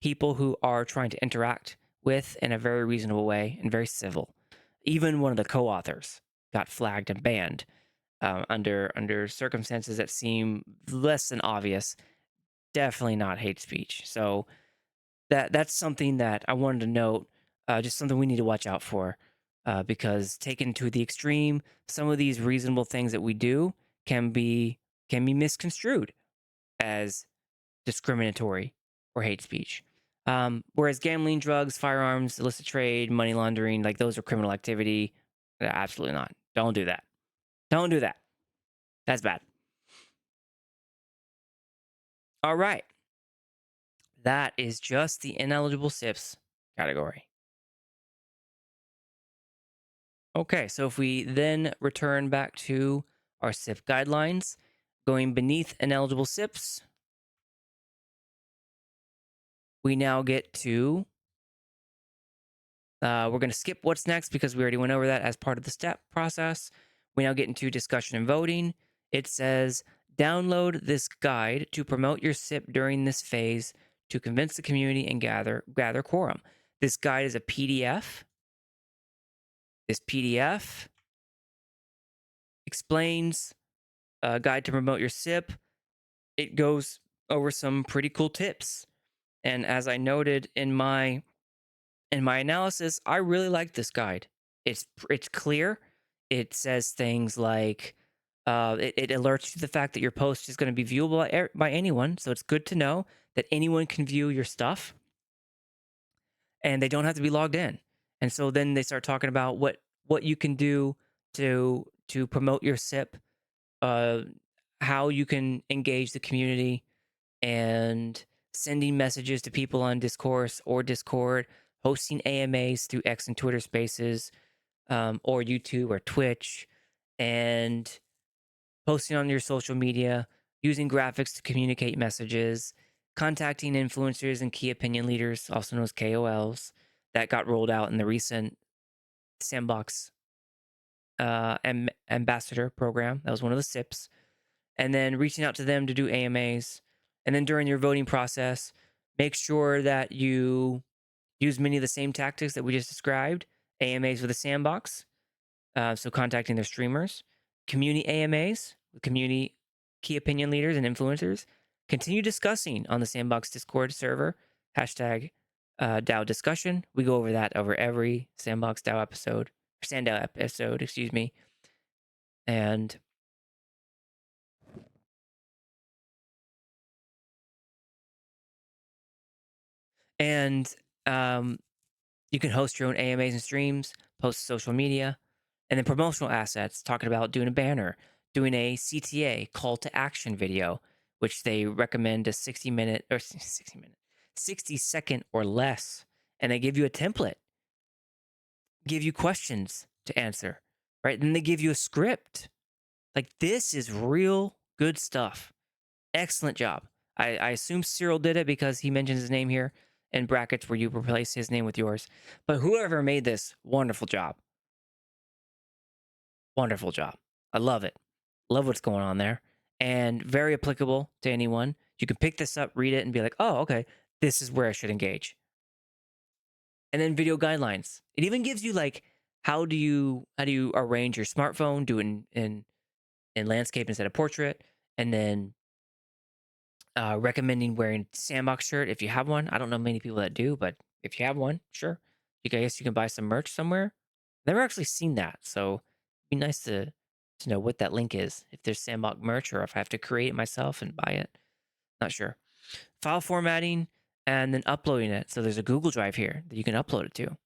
people who are trying to interact with in a very reasonable way and very civil. Even one of the co-authors got flagged and banned under circumstances that seem less than obvious. Definitely not hate speech. So that's something that I wanted to note. Just something we need to watch out for, because taken to the extreme, some of these reasonable things that we do can be misconstrued as discriminatory or hate speech. Whereas gambling, drugs, firearms, illicit trade, money laundering, like those are criminal activity. Absolutely not. Don't do that. Don't do that. That's bad. All right. That is just the ineligible SIPs category. Okay, so if we then return back to our SIP guidelines, going beneath ineligible SIPs, we now get to, we're going to skip what's next because we already went over that as part of the step process. We now get into discussion and voting. It says, download this guide to promote your SIP during this phase to convince the community and gather quorum. This guide is a PDF. This PDF explains a guide to promote your SIP. It goes over some pretty cool tips. And as I noted in my analysis, I really like this guide. It's clear. It says things like it alerts you to the fact that your post is going to be viewable by anyone. So it's good to know that anyone can view your stuff and they don't have to be logged in. And so then they start talking about what you can do to promote your SIP, how you can engage the community, and sending messages to people on Discourse or Discord, hosting AMAs through X and Twitter Spaces, or YouTube or Twitch, and posting on your social media, using graphics to communicate messages, contacting influencers and key opinion leaders, also known as KOLs, that got rolled out in the recent Sandbox ambassador program. That was one of the SIPs. And then reaching out to them to do AMAs. And then during your voting process, make sure that you use many of the same tactics that we just described. AMAs with a sandbox, so contacting their streamers. Community AMAs with community key opinion leaders and influencers. Continue discussing on the Sandbox Discord server. Hashtag DAO discussion. We go over that over every Sandbox DAO episode, or SANDDAO episode, excuse me. And you can host your own AMAs and streams, post social media, and then promotional assets, talking about doing a banner, doing a CTA, call to action video, which they recommend a 60 second or less. And they give you a template, give you questions to answer, right? Then they give you a script. Like, this is real good stuff. Excellent job. I assume Cyril did it because he mentions his name here in brackets where you replace his name with yours. But whoever made this, wonderful job. Wonderful job. I love it. Love what's going on there. And very applicable to anyone. You can pick this up, read it, and be like, oh, okay, this is where I should engage. And then video guidelines. It even gives you like, how do you arrange your smartphone, do it in landscape instead of portrait, and then recommending wearing Sandbox shirt if you have one. I don't know many people that do, but if you have one, sure. I guess you can buy some merch somewhere. Never actually seen that, so it'd be nice to know what that link is. If there's Sandbox merch, or if I have to create it myself and buy it. Not sure. File formatting and then uploading it. So there's a Google Drive here that you can upload it to.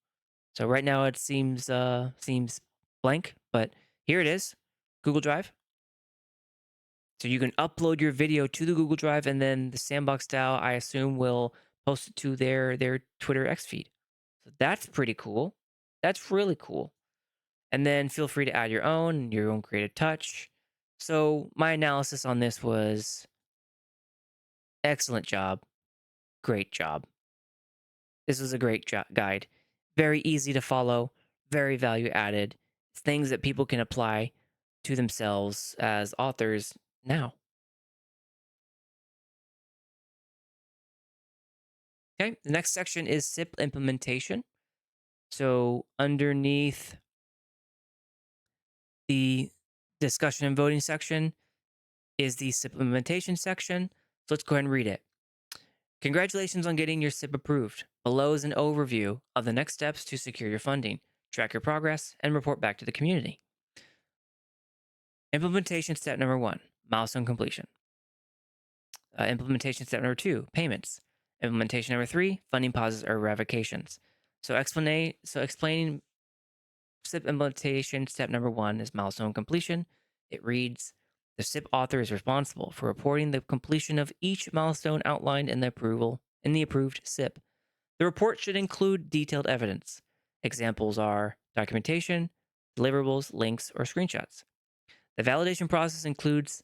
So right now it seems blank, but here it is, Google Drive. So you can upload your video to the Google Drive, and then the Sandbox DAO, I assume, will post it to their Twitter X feed. So that's pretty cool. That's really cool. And then feel free to add your own creative touch. So my analysis on this was excellent job, great job. This was a great guide. Very easy to follow, very value added. Things that people can apply to themselves as authors now. Okay, the next section is SIP implementation. So underneath the discussion and voting section is the SIP implementation section. So let's go ahead and read it. Congratulations on getting your SIP approved. Below is an overview of the next steps to secure your funding, track your progress, and report back to the community. Implementation step number 1, milestone completion. Implementation step number 2, payments. Implementation number 3, funding pauses or revocations. So explaining SIP implementation step number 1 is milestone completion. It reads, the SIP author is responsible for reporting the completion of each milestone outlined in the approved SIP. The report should include detailed evidence. Examples are documentation, deliverables, links, or screenshots. The validation process includes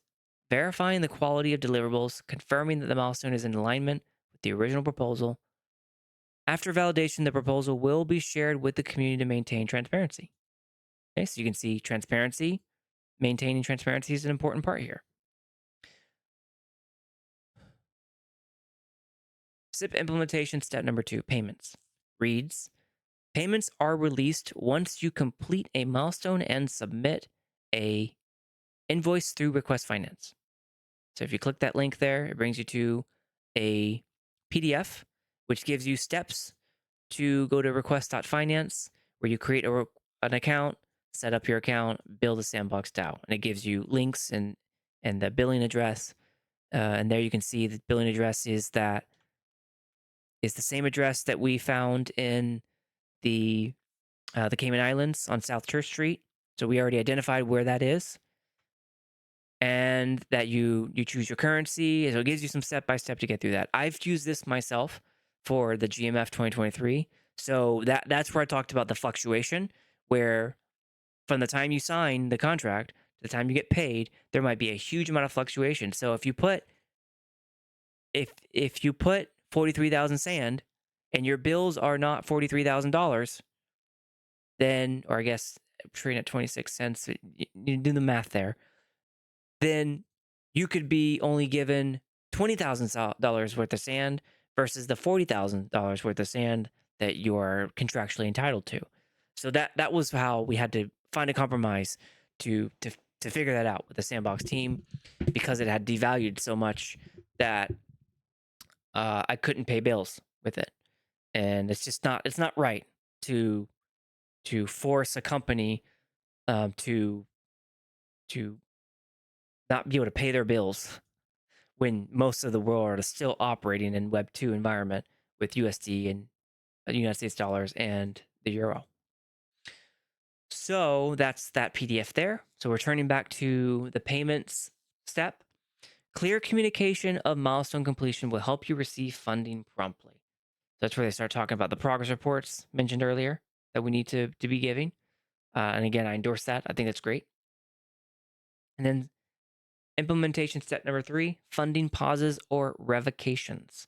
verifying the quality of deliverables, confirming that the milestone is in alignment with the original proposal. After validation, the proposal will be shared with the community to maintain transparency. Okay, so you can see transparency. Maintaining transparency is an important part here. SIP implementation step number 2, payments. Reads, payments are released once you complete a milestone and submit a invoice through Request Finance. So if you click that link there, it brings you to a PDF, which gives you steps to go to request.finance, where you create an account, set up your account, build a Sandbox DAO. And it gives you links and the billing address. And there you can see the billing address is the same address that we found in the Cayman Islands on South Church Street. So we already identified where that is. And that you choose your currency. So it gives you some step-by-step to get through that. I've used this myself for the GMF 2023. So that's where I talked about the fluctuation, where from the time you sign the contract to the time you get paid, there might be a huge amount of fluctuation. So if you put 43,000 sand and your bills are not $43,000, then, or I guess trading at 26 cents, you do the math there, then you could be only given $20,000 worth of sand versus the $40,000 worth of sand that you are contractually entitled to. So that was how we had to find a compromise to figure that out with the Sandbox team, because it had devalued so much that I couldn't pay bills with it, and it's not right to force a company to not be able to pay their bills when most of the world is still operating in Web 2 environment with USD and United States dollars and the euro. So that's that PDF there. So we're turning back to the payments step. Clear communication of milestone completion will help you receive funding promptly. So that's where they start talking about the progress reports mentioned earlier that we need to be giving. And again, I endorse that. I think that's great. And then implementation step number 3, funding pauses or revocations.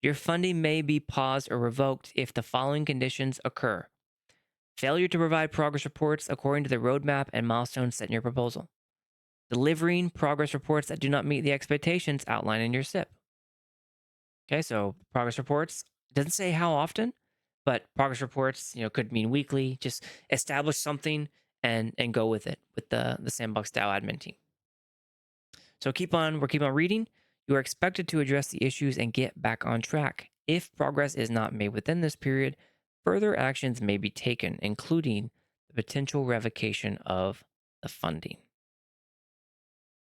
Your funding may be paused or revoked if the following conditions occur. Failure to provide progress reports according to the roadmap and milestones set in your proposal. Delivering progress reports that do not meet the expectations outlined in your SIP. Okay, so progress reports, it doesn't say how often, but progress reports, could mean weekly. Just establish something and go with it with the Sandbox DAO admin team. So we're keep on reading. You are expected to address the issues and get back on track. If progress is not made within this period, further actions may be taken, including the potential revocation of the funding.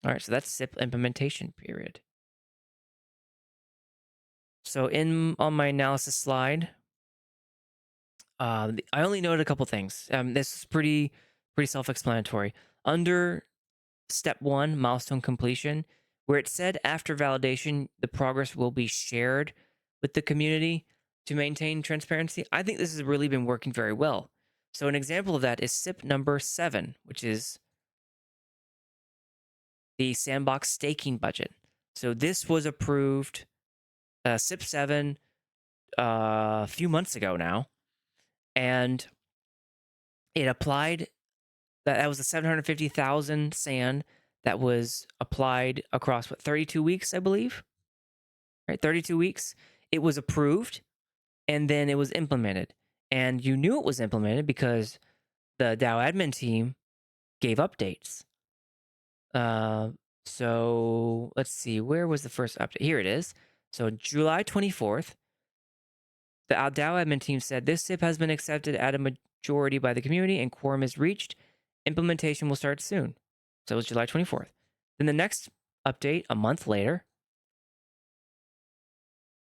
All right, so that's SIP implementation period. So on my analysis slide, I only noted a couple things. This is pretty self-explanatory. Under step 1, milestone completion, where it said after validation, the progress will be shared with the community to maintain transparency. I think this has really been working very well. So an example of that is SIP number 7, which is the Sandbox staking budget. So this was approved, SIP 7, a few months ago now, and it applied. That was the 750,000 sand that was applied across 32 weeks, I believe. Right, 32 weeks. It was approved, and then it was implemented. And you knew it was implemented because the DAO admin team gave updates. So let's see, where was the first update? Here it is. So July 24th, the DAO admin team said this SIP has been accepted at a majority by the community and quorum is reached. Implementation will start soon. So it was July 24th. Then the next update, a month later.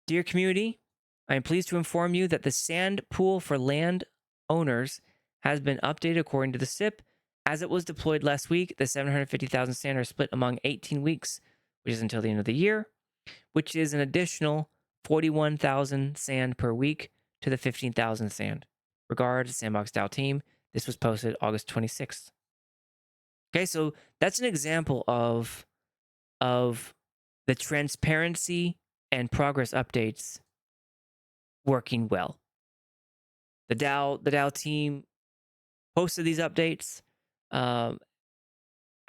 Dear community, I am pleased to inform you that the sand pool for land owners has been updated according to the SIP. As it was deployed last week, the 750,000 sand are split among 18 weeks, which is until the end of the year, which is an additional 41,000 sand per week to the 15,000 sand. Regards, Sandbox DAO team. This was posted August 26th. Okay, so that's an example of the transparency and progress updates working well. The DAO team posted these updates,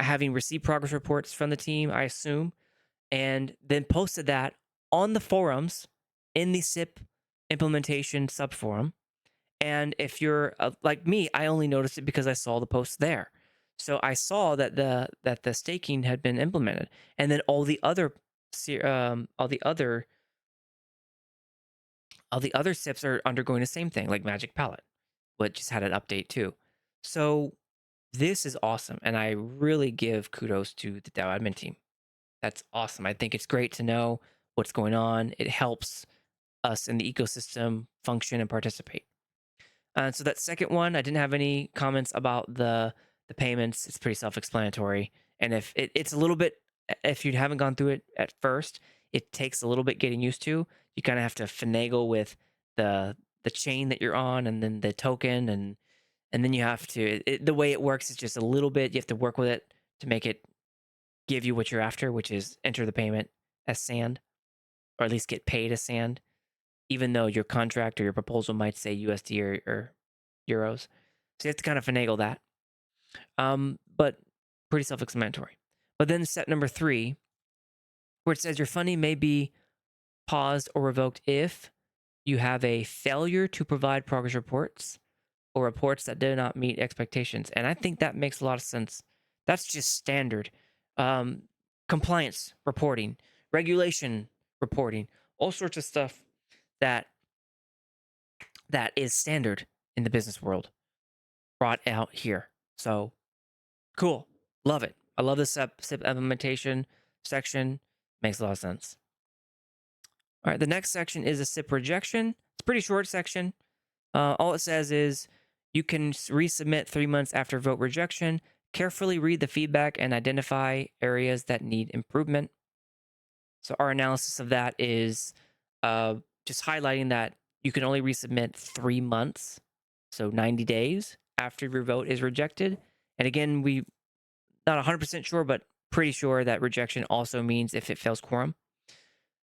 having received progress reports from the team, I assume, and then posted that on the forums in the SIP implementation subforum. And if you're like me, I only noticed it because I saw the post there. So I saw that the staking had been implemented, and then all the other SIPs are undergoing the same thing, like Magic Palette, which just had an update too. So this is awesome, and I really give kudos to the DAO admin team. That's awesome. I think it's great to know what's going on. It helps us in the ecosystem function and participate. So that second one, I didn't have any comments about the payments. It's pretty self-explanatory, and if it's a little bit, if you haven't gone through it at first, it takes a little bit getting used to. You kind of have to finagle with the chain that you're on, and then the token, and then you have to. The way it works is just a little bit. You have to work with it to make it give you what you're after, which is enter the payment as sand, or at least get paid as sand, even though your contract or your proposal might say USD or euros. So you have to kind of finagle that. But pretty self-explanatory. But then step number 3, where it says your funding may be paused or revoked if you have a failure to provide progress reports or reports that did not meet expectations. And I think that makes a lot of sense. That's just standard. Compliance reporting, regulation reporting, all sorts of stuff that is standard in the business world brought out here. So cool. Love it. I love this SIP implementation section. Makes a lot of sense. All right, the next section is a SIP rejection. It's a pretty short section. All it says is you can resubmit 3 months after vote rejection. Carefully read the feedback and identify areas that need improvement. So our analysis of that is just highlighting that you can only resubmit 3 months, so 90 days after your vote is rejected. And again, we not 100% sure, but pretty sure that rejection also means if it fails quorum.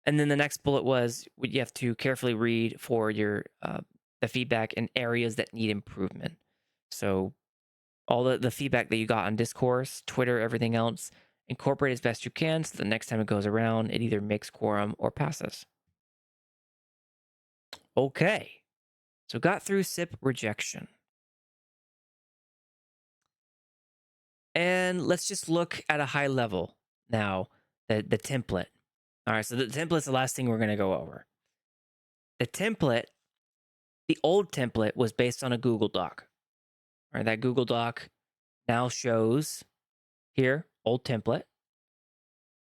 And then the next bullet was you have to carefully read for your the feedback in areas that need improvement. So all the feedback that you got on Discourse, Twitter, everything else, incorporate as best you can so the next time it goes around, it either makes quorum or passes. Okay, so got through SIP rejection. And let's just look at a high level now, the template. All right, so the template's the last thing we're going to go over. The template, the old template was based on a Google Doc. All right, that Google Doc now shows here, old template,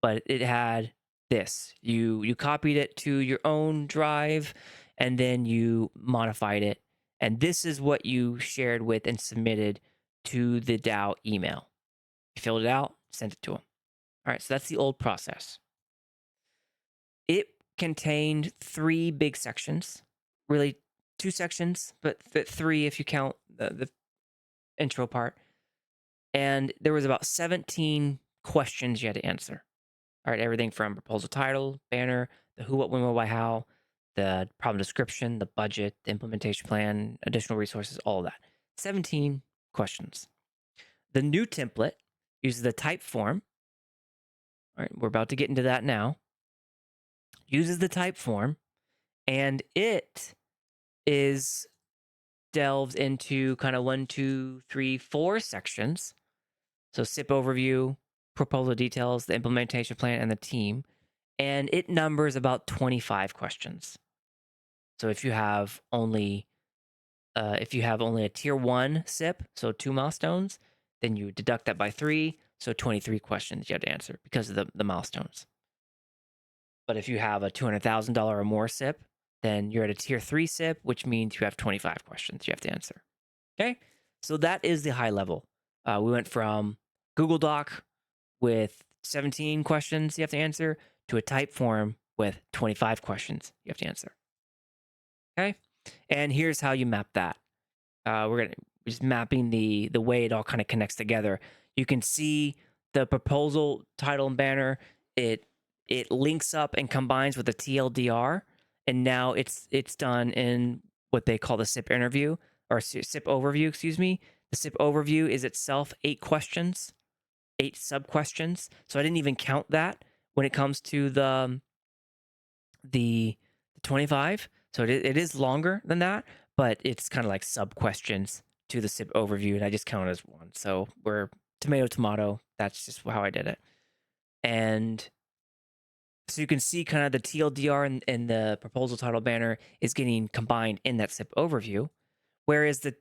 but it had this. You copied it to your own drive, and then you modified it. And this is what you shared with and submitted to the DAO email. You filled it out, sent it to them. All right, so that's the old process. It contained 3 big sections, really 2 sections, but 3 if you count the intro part. And there was about 17 questions you had to answer. All right, everything from proposal title, banner, the who, what, when, where, why, how, the problem description, the budget, the implementation plan, additional resources, all of that. 17 questions. The new template uses the type form. All right, we're about to get into that now. Uses the type form, and it delves into kind of 1, 2, 3, 4 sections. So SIP overview, proposal details, the implementation plan, and the team. And it numbers about 25 questions. So if you have only a tier 1 SIP, so 2 milestones, then you deduct that by 3, so 23 questions you have to answer because of the milestones. But if you have a $200,000 or more SIP, then you're at a tier 3 SIP, which means you have 25 questions you have to answer. Okay, so that is the high level. We went from Google Doc with 17 questions you have to answer to a type form with 25 questions you have to answer. Okay, and here's how you map that. We're just mapping the way it all kind of connects together. You can see the proposal title and banner. It links up and combines with the TLDR, and now it's done in what they call the SIP interview or SIP overview. Excuse me. The SIP overview is itself 8 questions, 8 sub questions. So I didn't even count that when it comes to the 25. So it is longer than that, but it's kind of like sub questions to the SIP overview, and I just count it as 1. So we're tomato. That's just how I did it. And so you can see kind of the TLDR and the proposal title banner is getting combined in that SIP overview, whereas the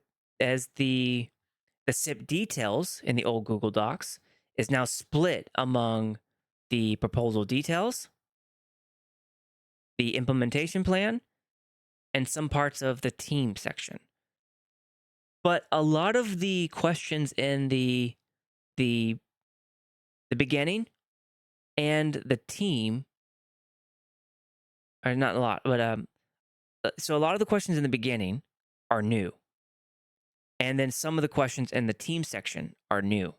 SIP details in the old Google Docs is now split among the proposal details, the implementation plan, and some parts of the team section. But a lot of the questions in the beginning and the team are not a lot, but so a lot of the questions in the beginning are new. And then some of the questions in the team section are new.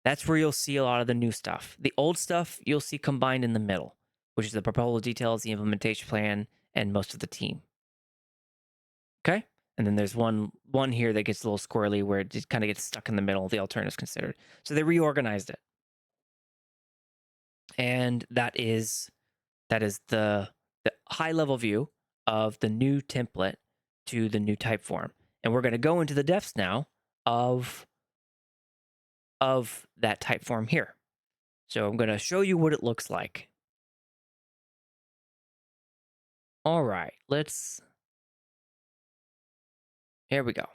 That's where you'll see a lot of the new stuff. The old stuff you'll see combined in the middle, which is the proposal details, the implementation plan, and most of the team. Okay? And then there's one here that gets a little squirrely where it just kind of gets stuck in the middle, the alternatives considered. So they reorganized it. And that is the high level view of the new template to the new type form. And we're going to go into the depths now of that type form here. So I'm going to show you what it looks like. All right, here we go.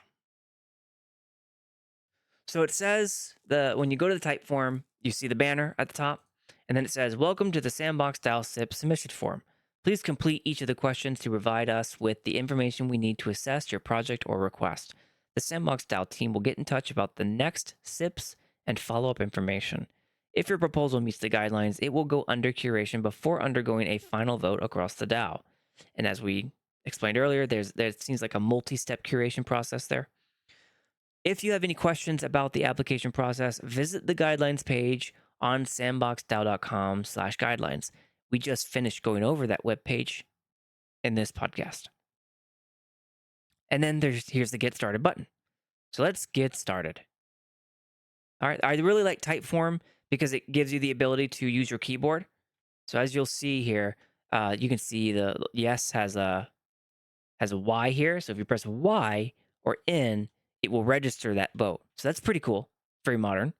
So it says when you go to the type form, you see the banner at the top, and then it says, "Welcome to the Sandbox DAO SIP submission form. Please complete each of the questions to provide us with the information we need to assess your project or request. The Sandbox DAO team will get in touch about the next SIPs and follow-up information. If your proposal meets the guidelines, it will go under curation before undergoing a final vote across the DAO." And as we explained earlier, there seems like a multi-step curation process there. If you have any questions about the application process, visit the guidelines page on sandboxdao.com/guidelines. We just finished going over that webpage in this podcast. And then here's the get started button. So let's get started. All right, I really like Typeform because it gives you the ability to use your keyboard. So as you'll see here, you can see the yes has a Y here. So if you press Y or N, it will register that vote. So that's pretty cool, very modern.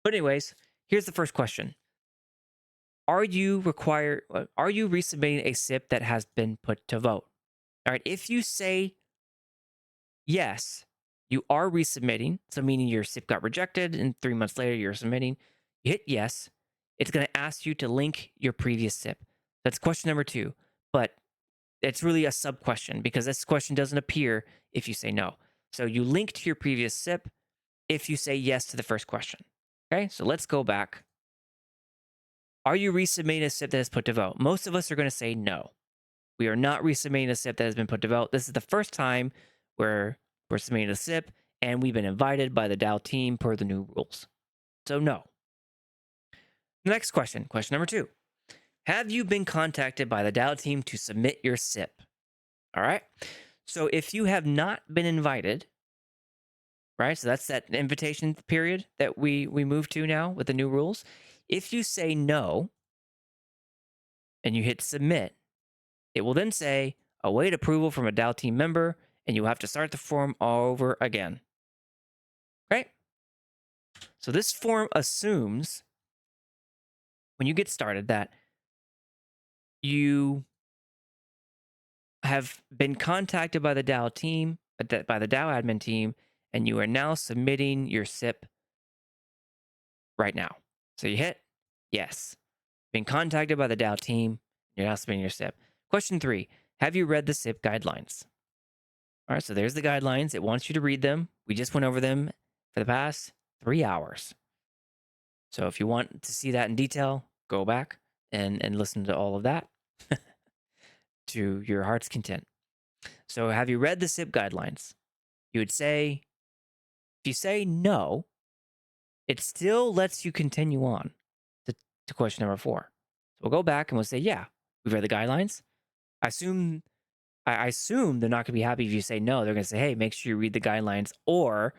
But anyways, here's the first question. Are you resubmitting a SIP that has been put to vote? All right, if you say yes, you are resubmitting, so meaning your SIP got rejected and 3 months later you're submitting, you hit yes, it's going to ask you to link your previous SIP. That's question number 2, but it's really a sub question because this question doesn't appear if you say no. So you link to your previous SIP if you say yes to the first question. Okay, so let's go back. Are you resubmitting a SIP that is put to vote? Most of us are going to say no. We are not resubmitting a SIP that has been put to vote. This is the first time where we're submitting a SIP, and we've been invited by the DAO team per the new rules. So no. Next question, question number 2. Have you been contacted by the DAO team to submit your SIP? All right. So if you have not been invited, right? So that's that invitation period that we move to now with the new rules. If you say no and you hit submit, it will then say await approval from a DAO team member, and you have to start the form all over again. Right? So this form assumes when you get started that you have been contacted by the DAO team, by the DAO admin team, and you are now submitting your SIP right now. So you hit yes. Been contacted by the DAO team, you're now submitting your SIP. Question 3, have you read the SIP guidelines? All right, so there's the guidelines. It wants you to read them. We just went over them for the past 3 hours. So if you want to see that in detail, go back and listen to all of that to your heart's content. So have you read the SIP guidelines? You would say, if you say no, it still lets you continue on to question number 4. So we'll go back and we'll say, yeah, we've read the guidelines. I assume they're not going to be happy if you say no. They're going to say, hey, make sure you read the guidelines. Or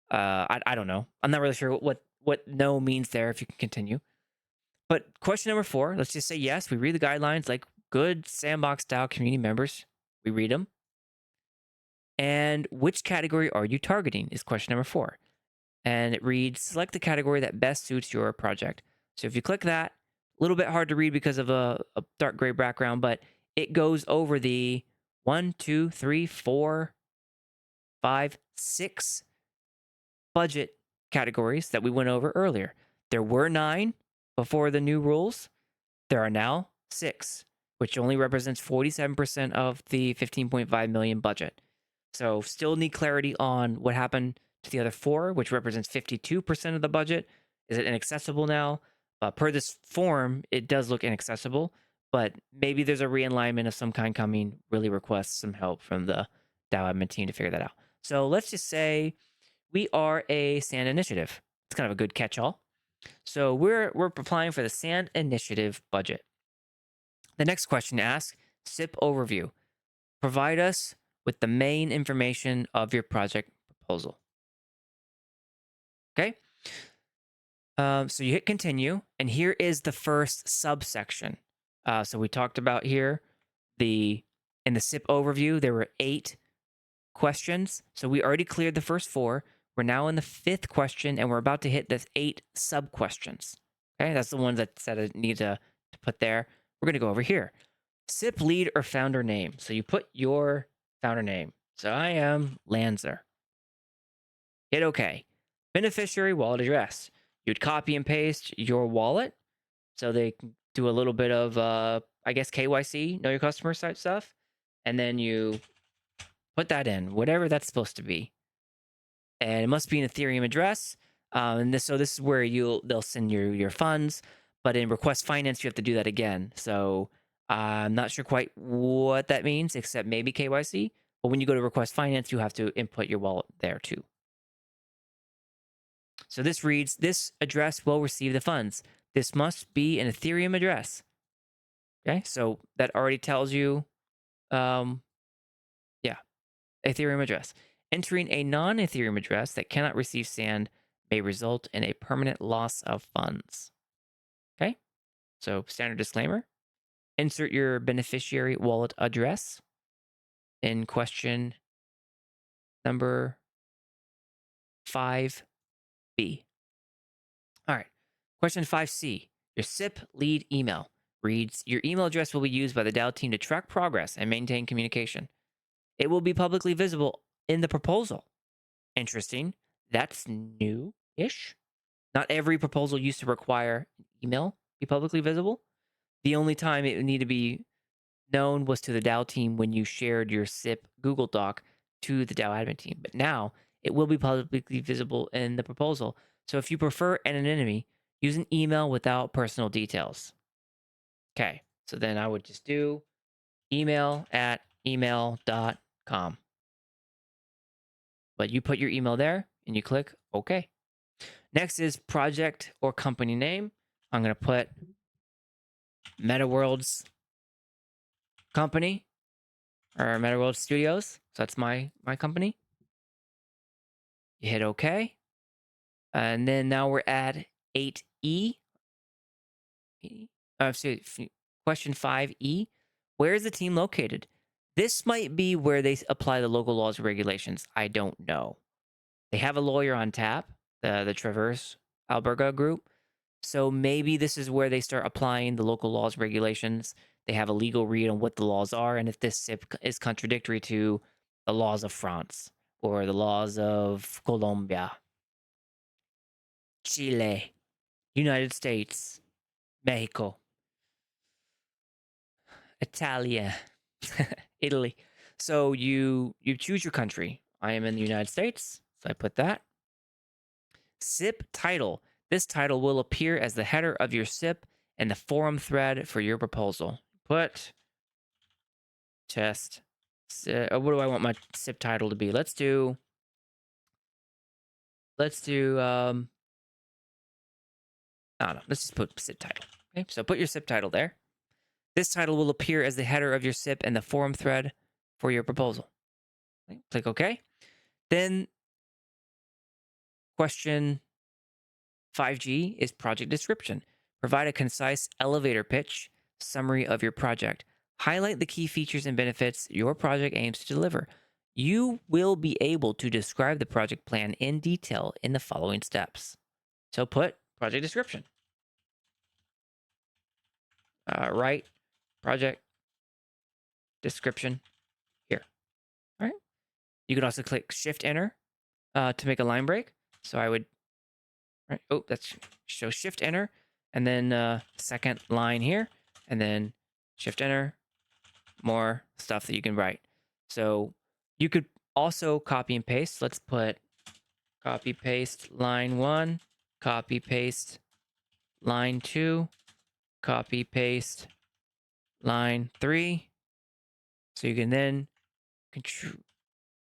I don't know. I'm not really sure what no means there, if you can continue. But question number 4, let's just say yes, we read the guidelines like good Sandbox DAO community members. We read them. And which category are you targeting is question number 4. And it reads, select the category that best suits your project. So if you click that, a little bit hard to read because of a dark gray background, but it goes over the 1, 2, 3, 4, 5, 6 budget categories that we went over earlier. There were 9 before the new rules. There are now 6, which only represents 47% of the 15.5 million budget. So still need clarity on what happened to the other 4, which represents 52% of the budget. Is it inaccessible now? Per this form, it does look inaccessible, but maybe there's a realignment of some kind coming. Really requests some help from the DAO admin team to figure that out. So let's just say we are a SAND initiative. It's kind of a good catch-all. So we're applying for the SAND initiative budget. The next question asks, SIP overview. Provide us with the main information of your project proposal. Okay. So you hit continue, and here is the first subsection. So we talked about here in the SIP overview, there were 8 questions. So we already cleared the first 4. We're now in the 5th question, and we're about to hit the 8 sub questions. Okay, that's the ones that I need to put there. We're going to go over here. SIP lead or founder name. So you put your founder name. So I am Lanzer. Hit OK. Beneficiary wallet address. You'd copy and paste your wallet so they can do a little bit of, I guess, KYC, know your customer type stuff. And then you put that in, whatever that's supposed to be. And it must be an Ethereum address. So this is where they'll send your funds. But in request finance, you have to do that again. So I'm not sure quite what that means, except maybe KYC. But when you go to request finance, you have to input your wallet there too. So this reads, this address will receive the funds. This must be an Ethereum address. Okay, so that already tells you, Ethereum address. Entering a non-Ethereum address that cannot receive SAND may result in a permanent loss of funds. Okay, so standard disclaimer. Insert your beneficiary wallet address in question number 5B. All right, question 5C. Your SIP lead email reads, your email address will be used by the DAO team to track progress and maintain communication. It will be publicly visible in the proposal. Interesting. That's new-ish. Not every proposal used to require an email be publicly visible. The only time it would need to be known was to the DAO team when you shared your SIP Google Doc to the DAO admin team. But now it will be publicly visible in the proposal. So if you prefer anonymity, use an email without personal details. Okay, so then I would just do email@email.com. But you put your email there and you click OK. Next is project or company name. I'm going to put MetaWorlds Company or MetaWorlds Studios. So that's my company. You hit OK. And then now we're at 8E. Question 5E. Where is the team located? This might be where they apply the local laws and regulations. I don't know. They have a lawyer on tap, the Traverse Alberga group. So maybe this is where they start applying the local laws and regulations. They have a legal read on what the laws are and if this SIP is contradictory to the laws of France or the laws of Colombia, Chile, United States, Mexico, Italia, Italy. So you choose your country. I am in the United States, so I put that. SIP title. This title will appear as the header of your SIP and the forum thread for your proposal. Put test. What do I want my SIP title to be? Let's do I don't know. Let's just put SIP title. Okay, so put your SIP title there. This title will appear as the header of your SIP and the forum thread for your proposal. Okay, click OK. Then question 5G is project description. Provide a concise elevator pitch summary of your project. Highlight the key features and benefits your project aims to deliver. You will be able to describe the project plan in detail in the following steps. So put project description. Write project description here. All right. You could also click Shift Enter to make a line break. So I would, right? Oh, that's so Shift Enter, and then second line here, and then Shift Enter, more stuff that you can write. So you could also copy and paste. Let's put copy paste line 1, copy paste line 2, copy paste line 3. So you can then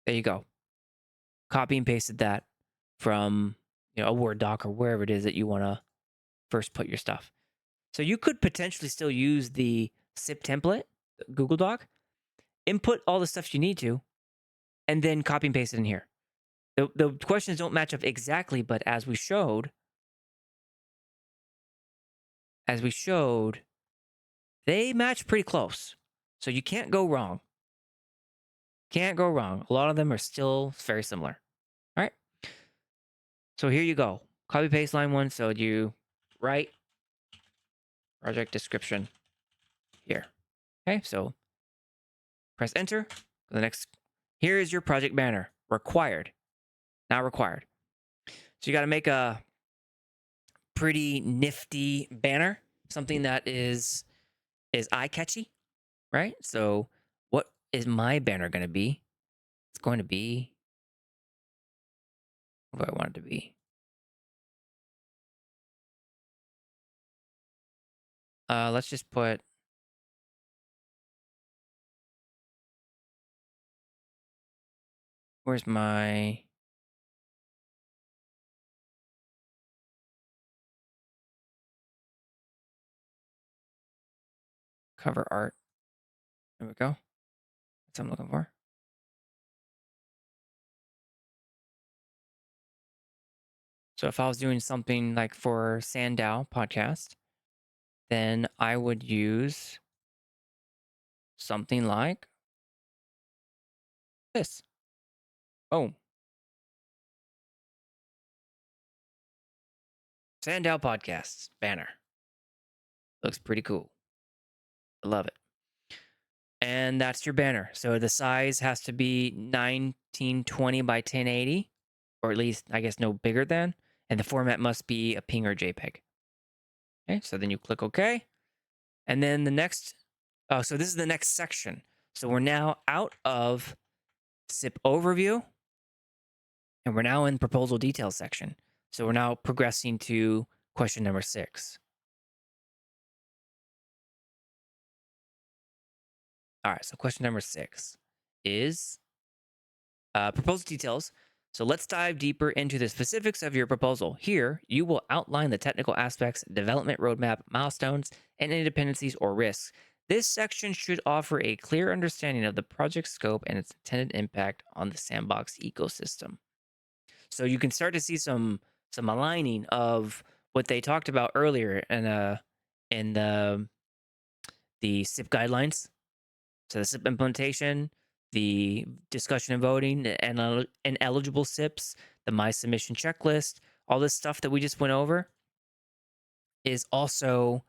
there you go. Copy and pasted that from a Word doc or wherever it is that you want to first put your stuff. So you could potentially still use the SIP template, Google Doc, input all the stuff you need to, and then copy and paste it in here. The questions don't match up exactly, but as we showed, they match pretty close. So you can't go wrong. Can't go wrong. A lot of them are still very similar. All right. So here you go. Copy paste line 1. So you write project description here. Okay. So press enter. Go to the next. Here is your project banner. Required. Not required. So you got to make a pretty nifty banner, something that is eye-catchy, right? So what is my banner going to be? It's going to be, what do I want it to be? Let's just put, where's my, cover art? There we go. That's what I'm looking for. So if I was doing something like for SANDDAO podcast, then I would use something like this. Boom. SANDDAO podcasts banner. Looks pretty cool. I love it. And that's your banner. So the size has to be 1920 by 1080, or at least, I guess, no bigger than. And the format must be a PNG or JPEG. Okay, so then you click OK. And then the next, so this is the next section. So we're now out of SIP overview, and we're now in proposal details section. So we're now progressing to question number 6. All right, so question number 6 is proposal details. So let's dive deeper into the specifics of your proposal. Here, you will outline the technical aspects, development roadmap, milestones, and independencies or risks. This section should offer a clear understanding of the project scope and its intended impact on the sandbox ecosystem. So you can start to see some aligning of what they talked about earlier in the SIP guidelines. So the SIP implementation, the discussion and voting, and eligible SIPs, the my submission checklist, all this stuff that we just went over is also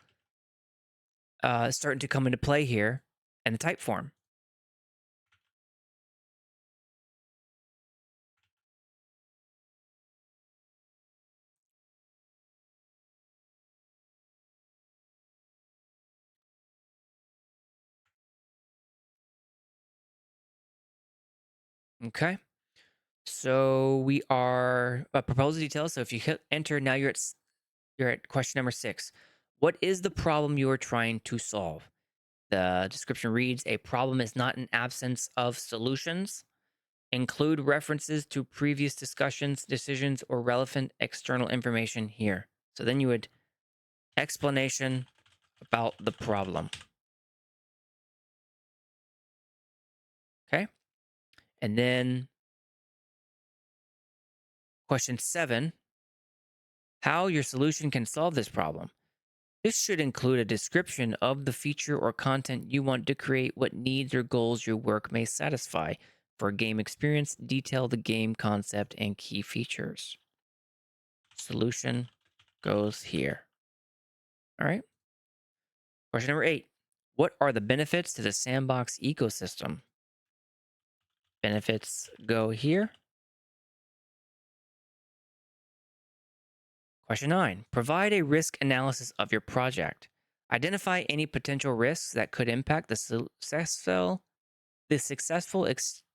starting to come into play here in the type form. Okay. So we are proposal details. So if you hit enter, now you're at question number 6. What is the problem you are trying to solve? The description reads, a problem is not an absence of solutions. Include references to previous discussions, decisions, or relevant external information here. So then you would explanation about the problem. Okay. And then question 7, how your solution can solve this problem. This should include a description of the feature or content you want to create, what needs or goals your work may satisfy. For game experience, detail the game concept and key features. Solution goes here. All right. Question number 8. What are the benefits to the sandbox ecosystem? Benefits go here. Question 9. Provide a risk analysis of your project. Identify any potential risks that could impact the successful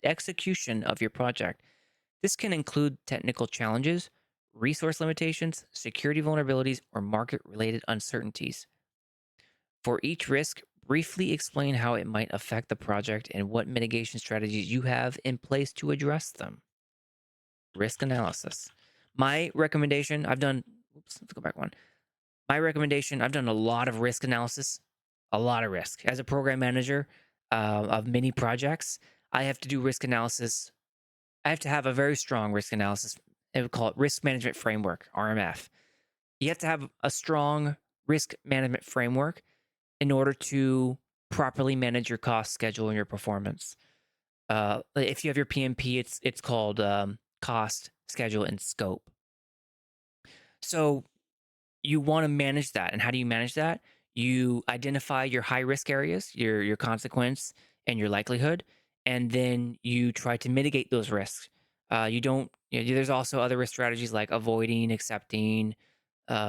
execution of your project. This can include technical challenges, resource limitations, security vulnerabilities, or market-related uncertainties. For each risk, briefly explain how it might affect the project and what mitigation strategies you have in place to address them. Risk analysis. My recommendation, let's go back one. My recommendation, I've done a lot of risk analysis, a lot of risk. As a program manager of many projects, I have to do risk analysis. I have to have a very strong risk analysis. I would call it risk management framework, RMF. You have to have a strong risk management framework in order to properly manage your cost, schedule, and your performance. If you have your PMP, it's called cost, schedule, and scope. So you want to manage that. And how do you manage that? You identify your high risk areas, your consequence, and your likelihood, and then you try to mitigate those risks. There's also other risk strategies like avoiding, accepting,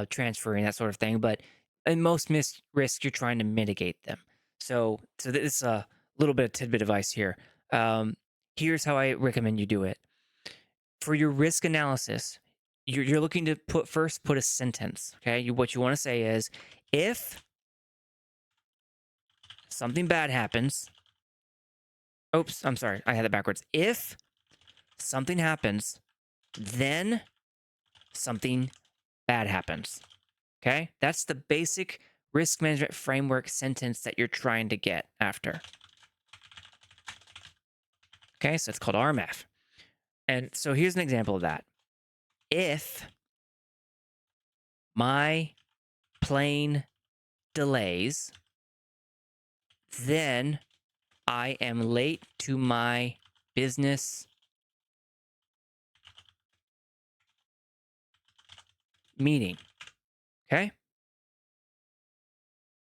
transferring, that sort of thing. But in most risks, you're trying to mitigate them. So this is a little bit of tidbit advice here. Here's how I recommend you do it. For your risk analysis, you're looking to put a sentence. Okay, what you want to say is, if something bad happens. Oops, I'm sorry, I had it backwards. If something happens, then something bad happens. Okay, that's the basic risk management framework sentence that you're trying to get after. Okay, so it's called RMF. And so here's an example of that. If my plane delays, then I am late to my business meeting. Okay?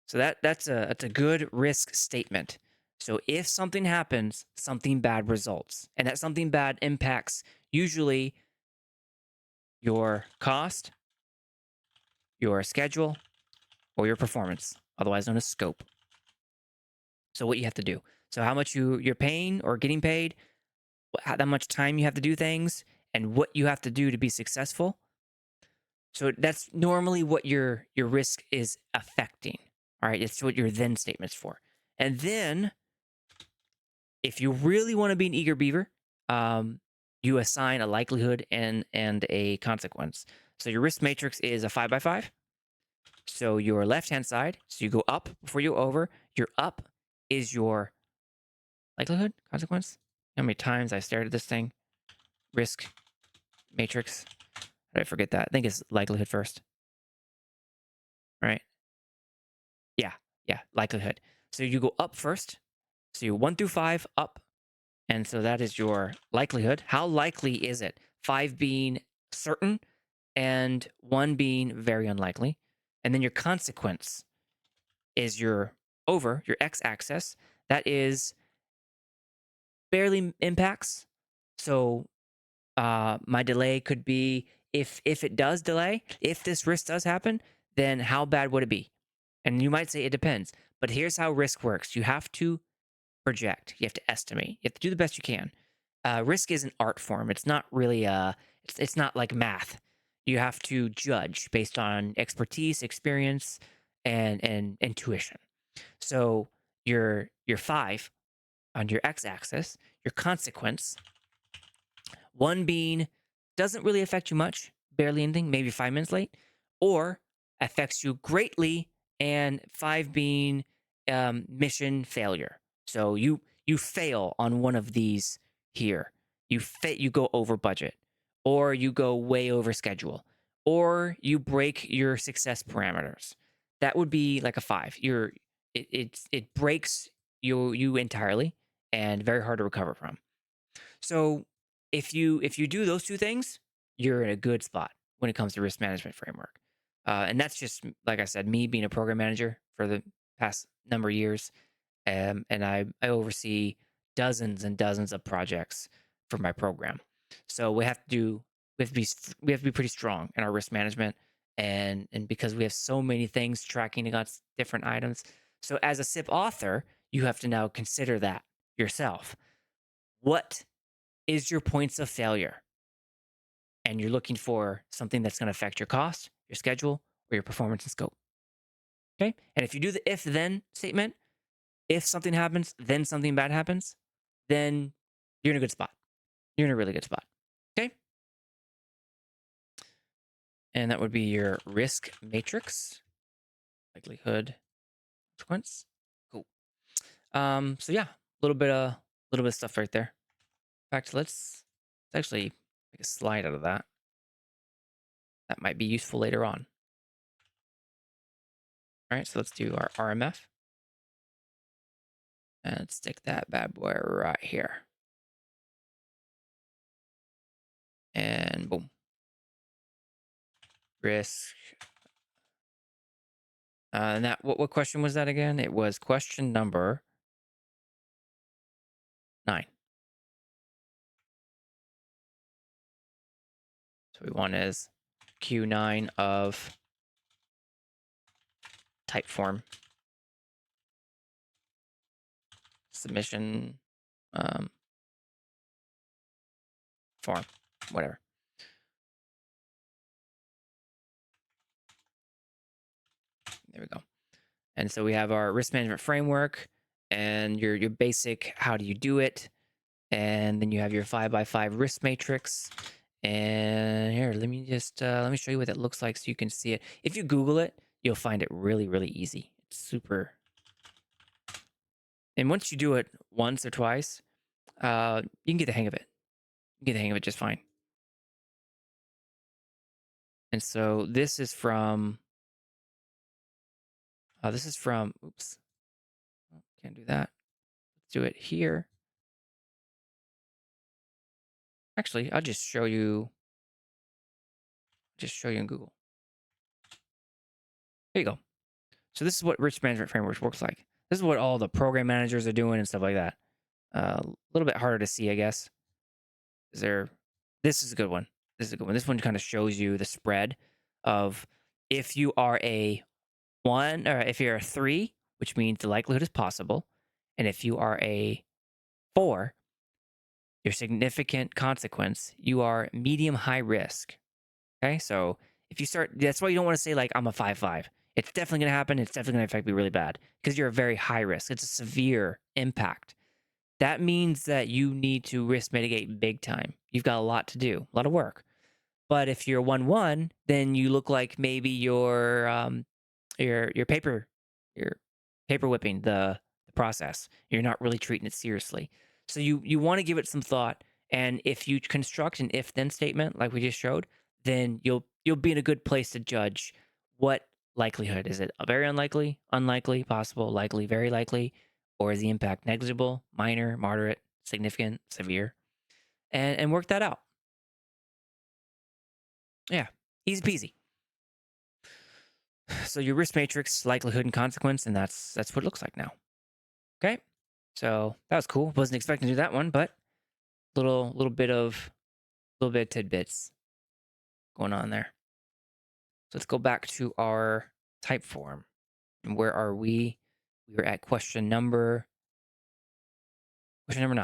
So that's a good risk statement. So if something happens, something bad results. And that something bad impacts usually your cost, your schedule, or your performance, otherwise known as scope. So what you have to do. So how much you're paying or getting paid, how much time you have to do things, and what you have to do to be successful. So that's normally what your risk is affecting. All right, it's what your then statement's for. And then If you really want to be an eager beaver, you assign a likelihood and a consequence. So your risk matrix is a 5x5. So your left-hand side, so you go up before you go over. Your up is your likelihood, consequence. How many times I stared at this thing? Risk matrix. Did I forget that? I think it's likelihood first. Right? Yeah, likelihood. So you go up first. So you 1 through 5 up. And so that is your likelihood. How likely is it? 5 being certain and 1 being very unlikely. And then your consequence is your over, your x-axis. That is barely impacts. So my delay could be, if it does delay, if this risk does happen, then how bad would it be? And you might say it depends. But here's how risk works. You have to project. You have to estimate. You have to do the best you can. Risk is an art form. It's not really it's not like math. You have to judge based on expertise, experience, and intuition. So your 5 on your x-axis, your consequence, 1 being doesn't really affect you much, barely anything, maybe 5 minutes late, or affects you greatly, and 5 being mission failure. So you fail on one of these here. You go over budget, or you go way over schedule, or you break your success parameters. That would be like a 5. It breaks you entirely and very hard to recover from. So if you do those 2 things, you're in a good spot when it comes to risk management framework. And that's just, like I said, me being a program manager for the past number of years. And I oversee dozens and dozens of projects for my program. So we have to be pretty strong in our risk management, and because we have so many things tracking against different items. So as a SIP author, you have to now consider that yourself. What is your points of failure? And you're looking for something that's going to affect your cost, your schedule, or your performance and scope. Okay. And if you do the if then statement, if something happens, then something bad happens, then you're in a good spot. You're in a really good spot. Okay. And that would be your risk matrix, likelihood, consequence. Cool. So yeah, a little bit of stuff right there. In fact, let's actually make a slide out of that. That might be useful later on. All right, so let's do our RMF. And stick that bad boy right here. And boom. Risk. And that, what question was that again? It was question number 9. So we want is Q9 of type form submission form, whatever. There we go. And so we have our risk management framework and your basic how do you do it, and then you have your 5x5 risk matrix. And here, let me show you what that looks like so you can see it. If you Google it, you'll find it really, really easy. It's super. And once you do it once or twice, you can get the hang of it. You can get the hang of it just fine. And so this is from, oops, oh, can't do that. Let's do it here. Actually, I'll just show you in Google. Here you go. So this is what risk management frameworks works like. This is what all the program managers are doing and stuff like that. A little bit harder to see, I guess. This is a good one. This one kind of shows you the spread of if you are a 1 or if you're a 3, which means the likelihood is possible, and if you are a 4, your significant consequence, you are medium high risk. Okay, so if you start, that's why you don't want to say like I'm a 5-5. It's definitely going to happen. It's definitely going to affect me really bad because you're a very high risk. It's a severe impact. that means that you need to risk mitigate big time. You've got a lot to do, a lot of work. But if you're 1-1, then you look like maybe you're paper whipping the process. You're not really treating it seriously. So you want to give it some thought. And if you construct an if-then statement like we just showed, then you'll be in a good place to judge what likelihood is it. A very unlikely, unlikely, possible, likely, very likely, or is the impact negligible, minor, moderate, significant, severe, and work that out. Yeah, easy peasy. So your risk matrix, likelihood, and consequence, and that's what it looks like now. Okay, so that was cool. Wasn't expecting to do that one, but little bit of tidbits going on there. So let's go back to our type form. And where are we? We were at question number 9. All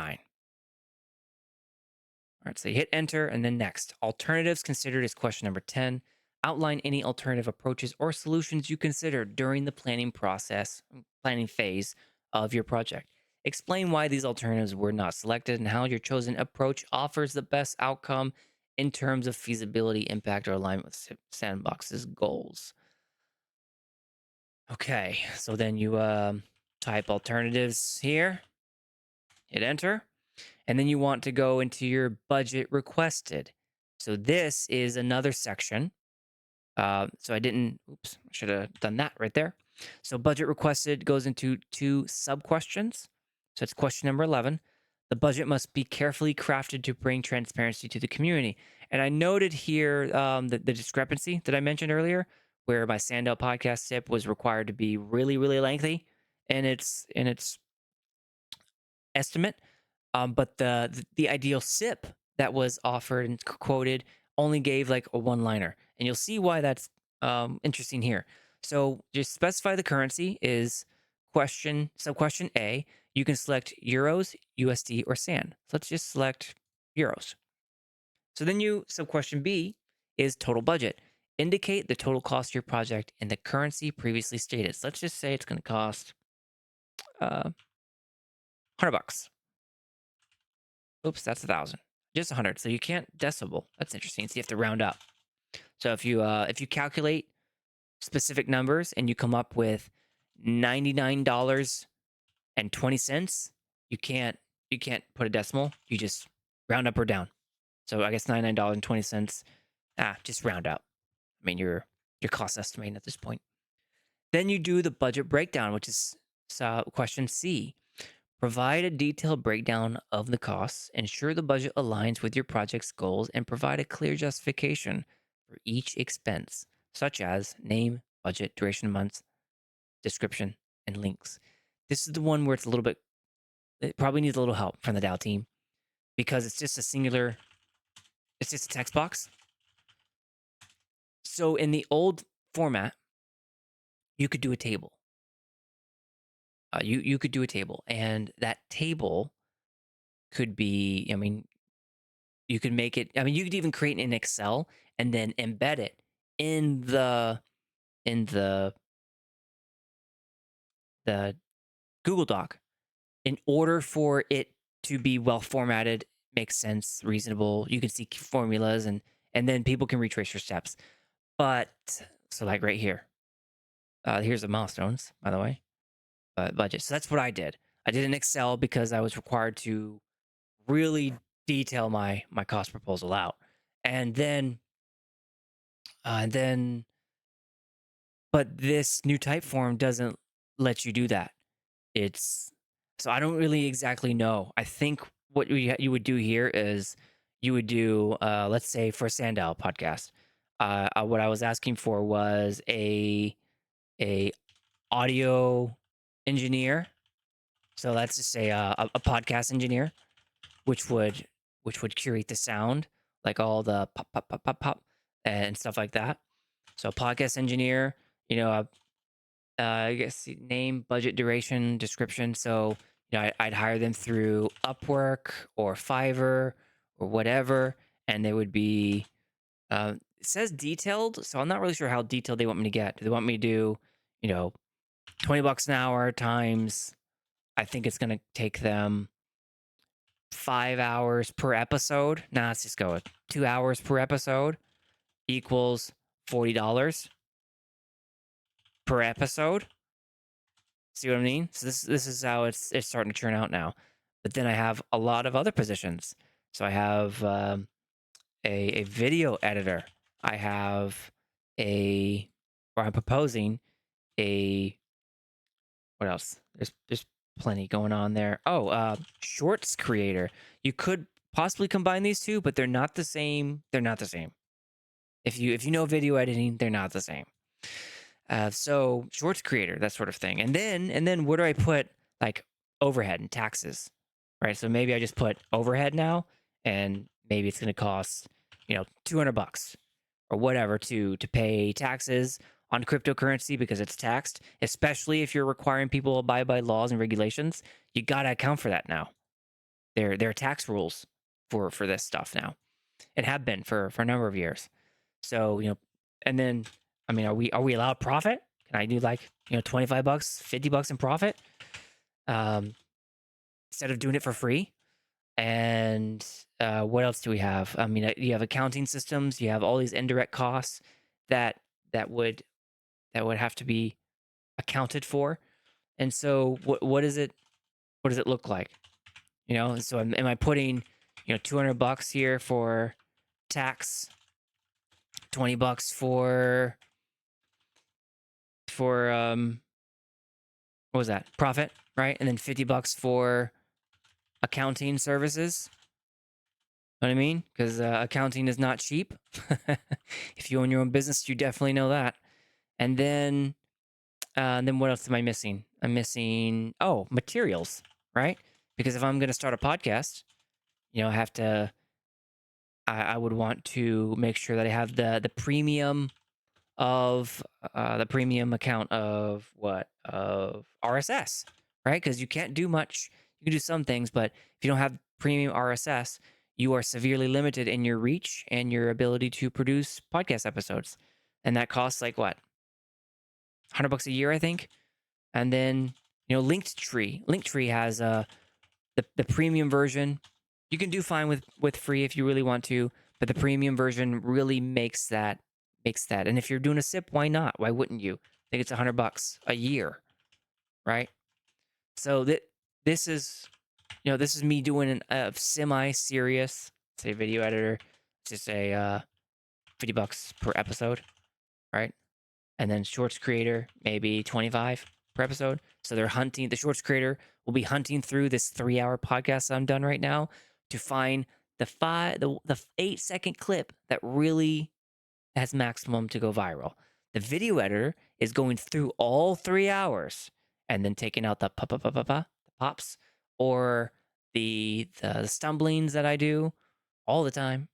right, so you hit enter and then next. Alternatives considered is question number 10. Outline any alternative approaches or solutions you considered during the planning phase of your project. Explain why these alternatives were not selected and how your chosen approach offers the best outcome in terms of feasibility, impact, or alignment with Sandbox's goals. Okay, so then you type alternatives here, hit enter, and then you want to go into your budget requested. So this is another section. So I didn't, oops, I should have done that right there. So budget requested goes into 2 sub-questions. So it's question number 11. The budget must be carefully crafted to bring transparency to the community. And I noted here the discrepancy that I mentioned earlier, where my SANDDAO podcast tip was required to be really, really lengthy in its estimate. But the ideal SIP that was offered and quoted only gave like a one-liner, and you'll see why that's interesting here. So just specify the currency is sub-question A. You can select euros, USD, or SAN. So let's just select euros. So then sub-question B is total budget. Indicate the total cost of your project in the currency previously stated. So let's just say it's going to cost $100. Oops, that's 1,000. Just 100. So you can't decibel. That's interesting. So you have to round up. So if you calculate specific numbers and you come up with $99.20, you can't put a decimal. You just round up or down. So I guess $99.20. Just round up. I mean, you're cost estimating at this point. Then you do the budget breakdown, which is question C. Provide a detailed breakdown of the costs, ensure the budget aligns with your project's goals, and provide a clear justification for each expense, such as name, budget, duration of months, description, and links. This is the one where it probably needs a little help from the DAO team because it's just a text box. So in the old format, you could do a table. You could do a table, and that table could be, I mean, you could make it, I mean, you could even create an Excel and then embed it in the Google Doc in order for it to be well formatted, makes sense, reasonable. You can see formulas and then people can retrace your steps. But so like right here, here's the milestones, by the way. Budget. So that's what I did. I did an Excel because I was required to really detail my cost proposal out. And then but this new type form doesn't let you do that. So I don't really exactly know. I think what you would do here is you would do, let's say for SANDDAO podcast, what I was asking for was a audio engineer. So let's just say a podcast engineer, which would curate the sound, like all the pop, pop, pop, pop, pop, and stuff like that. So podcast engineer, I guess name, budget, duration, description. So I'd hire them through Upwork or Fiverr or whatever, and they would be. It says detailed, so I'm not really sure how detailed they want me to get. Do they want me to do, $20 an hour times? I think it's going to take them 5 hours per episode. Nah, let's just go with 2 hours per episode equals $40 per episode. See what I mean? So this is how it's starting to turn out now. But then I have a lot of other positions. So I have a video editor. I have I'm proposing a, what else? There's plenty going on there. Oh, shorts creator. You could possibly combine these two, but they're not the same. They're not the same. If you know video editing, they're not the same. So shorts creator, that sort of thing. And then where do I put like overhead and taxes? Right. So maybe I just put overhead now, and maybe it's going to cost, $200 or whatever to pay taxes on cryptocurrency because it's taxed, especially if you're requiring people to abide by laws and regulations. You got to account for that now. There are tax rules for this stuff now, and have been for a number of years. So, and then, I mean, are we allowed profit? Can I do like, $25, $50 in profit? Instead of doing it for free? And what else do we have? I mean, you have accounting systems, you have all these indirect costs that would have to be accounted for. And so what does it look like? So am I putting, $200 here for tax, $20 for what was that? Profit, right? And then $50 for accounting services. Know what I mean? Because accounting is not cheap. If you own your own business, you definitely know that. And then what else am I missing? I'm missing materials, right? Because if I'm going to start a podcast, I have to. I would want to make sure that I have the premium of the premium account of RSS, right? Because you can't do much. You can do some things, but if you don't have premium RSS, you are severely limited in your reach and your ability to produce podcast episodes. And that costs like what? $100 a year, I think. And then, Linktree has the premium version. You can do fine with free if you really want to, but the premium version really makes that. And if you're doing a SIP, why not? Why wouldn't you? I think it's $100 a year, right? So this is me doing a semi-serious, say, video editor. Just say $50 per episode, right? And then shorts creator, maybe 25 per episode. So the shorts creator will be hunting through this 3-hour podcast I'm done right now to find the 8-second clip that really has maximum to go viral. The video editor is going through all 3 hours and then taking out the pops, or the stumblings that I do all the time.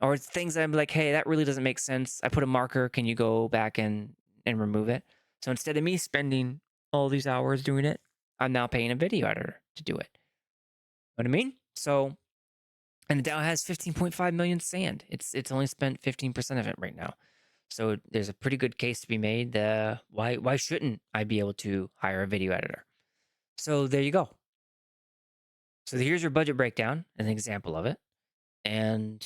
Or things that I'm like, hey, that really doesn't make sense. I put a marker. Can you go back and remove it? So instead of me spending all these hours doing it, I'm now paying a video editor to do it. Know what I mean? So, and the DAO has 15.5 million sand. It's only spent 15% of it right now. So there's a pretty good case to be made. Why shouldn't I be able to hire a video editor? So there you go. So here's your budget breakdown, an example of it, and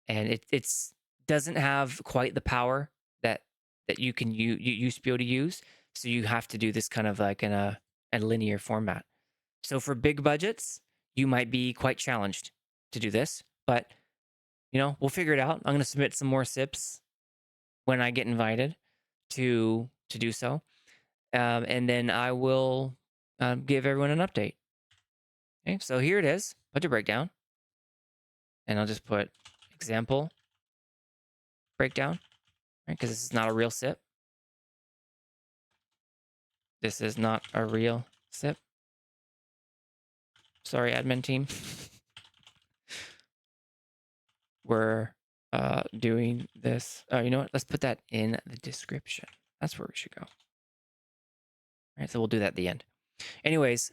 it's doesn't have quite the power that you used to be able to use. So you have to do this kind of like in a linear format. So for big budgets, you might be quite challenged to do this, but we'll figure it out. I'm going to submit some more SIPs when I get invited to do so, and then I will give everyone an update. Okay, so here it is, budget breakdown, and I'll just put example breakdown, right? Because this is not a real SIP. This is not a real SIP. Sorry, admin team. We're doing this. You know what? Let's put that in the description. That's where we should go. All right, so we'll do that at the end. Anyways,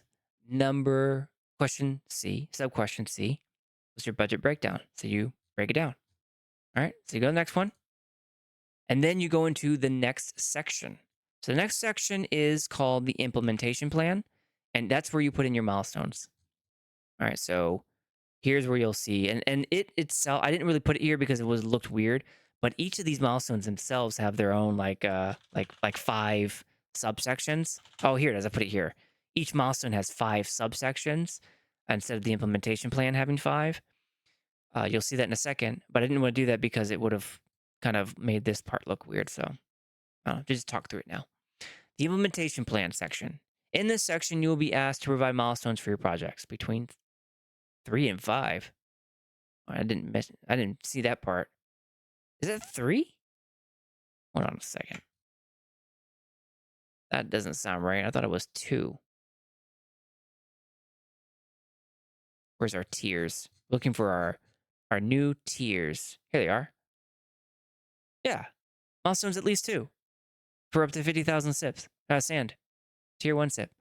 question C, sub-question C, was your budget breakdown. So you break it down. All right, so you go to the next one. And then you go into the next section. So the next section is called the implementation plan. And that's where you put in your milestones. All right, so here's where you'll see, and it itself, I didn't really put it here because it looked weird, but each of these milestones themselves have their own like 5 subsections. Oh, here it is. I put it here. Each milestone has 5 subsections instead of the implementation plan having 5. You'll see that in a second, but I didn't want to do that because it would have kind of made this part look weird. So just talk through it now. The implementation plan section. In this section, you will be asked to provide milestones for your projects between 3 and 5. I didn't see that part. Is that 3? Hold on a second. That doesn't sound right. I thought it was 2. Where's our tiers? Looking for our new tiers. Here they are. Yeah. Milestones at least 2 for up to 50,000 sips. Sand. Tier 1 sip.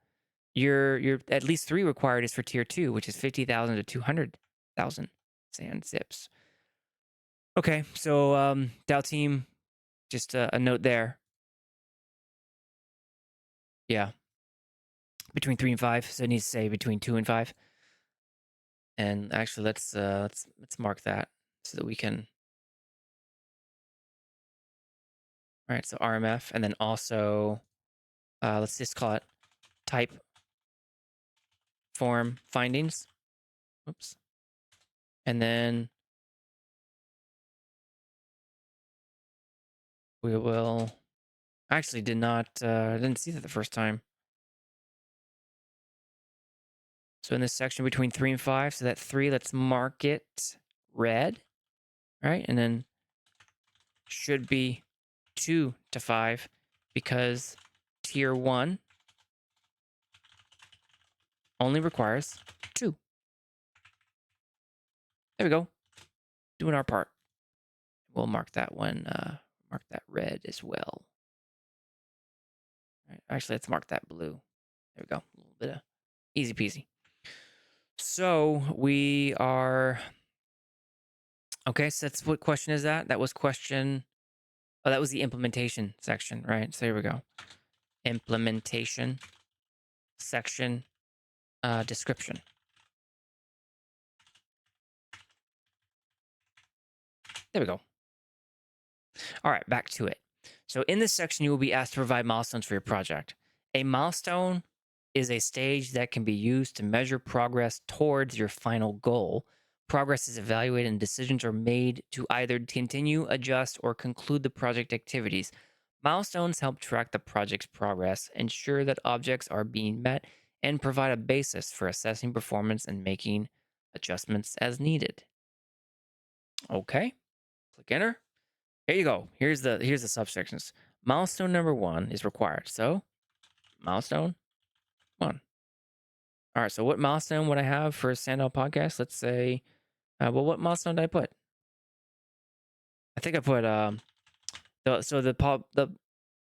Your at least 3 required is for tier 2, which is 50,000 to 200,000 sand sips. Okay, so DAO team, just a note there. Yeah. Between 3 and 5, so it needs to say between 2 and 5. And actually, let's mark that so that we can. All right, so RMF, and then also let's just call it type form findings. Oops. And then we will. Actually, didn't see that the first time. So in this section between 3 and 5, so that 3, let's mark it red, right? And then should be 2 to 5 because tier 1 only requires 2. There we go. Doing our part. We'll mark that one, mark that red as well. All right, actually, let's mark that blue. There we go. A little bit of easy peasy. So we are... Okay, so that's what question is that? That was question... Oh, that was the implementation section, right? So here we go. Implementation section description. There we go. All right, back to it. So in this section, you will be asked to provide milestones for your project. A milestone is a stage that can be used to measure progress towards your final goal. Progress is evaluated and decisions are made to either continue, adjust, or conclude the project activities. Milestones help track the project's progress, ensure that objects are being met, and provide a basis for assessing performance and making adjustments as needed. Okay, click enter. Here you go. Here's the subsections. Milestone number 1 is required. So milestone 1. All right. So what milestone would I have for a SANDDAO podcast? Let's say, well, what milestone did I put? I think I put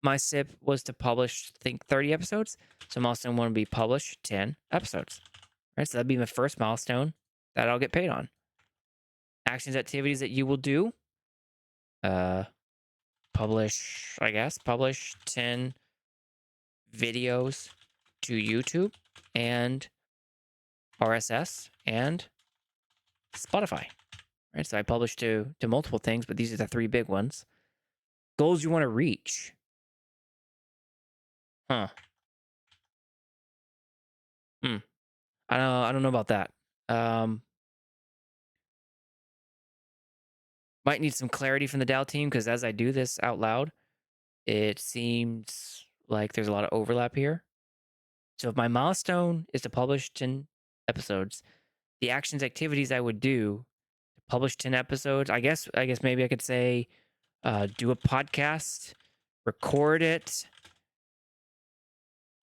my SIP was to publish, I think, 30 episodes. So milestone 1 would be publish 10 episodes. All right. So that'd be my first milestone that I'll get paid on. Actions, activities that you will do. Publish 10 videos to YouTube and RSS and Spotify. Right? So I publish to multiple things, but these are the 3 big ones. Goals you want to reach. I don't know about that. Might need some clarity from the DAO team because as I do this out loud, it seems like there's a lot of overlap here. So if my milestone is to publish 10 episodes, the actions, activities I would do to publish 10 episodes, I guess maybe I could say do a podcast, record it,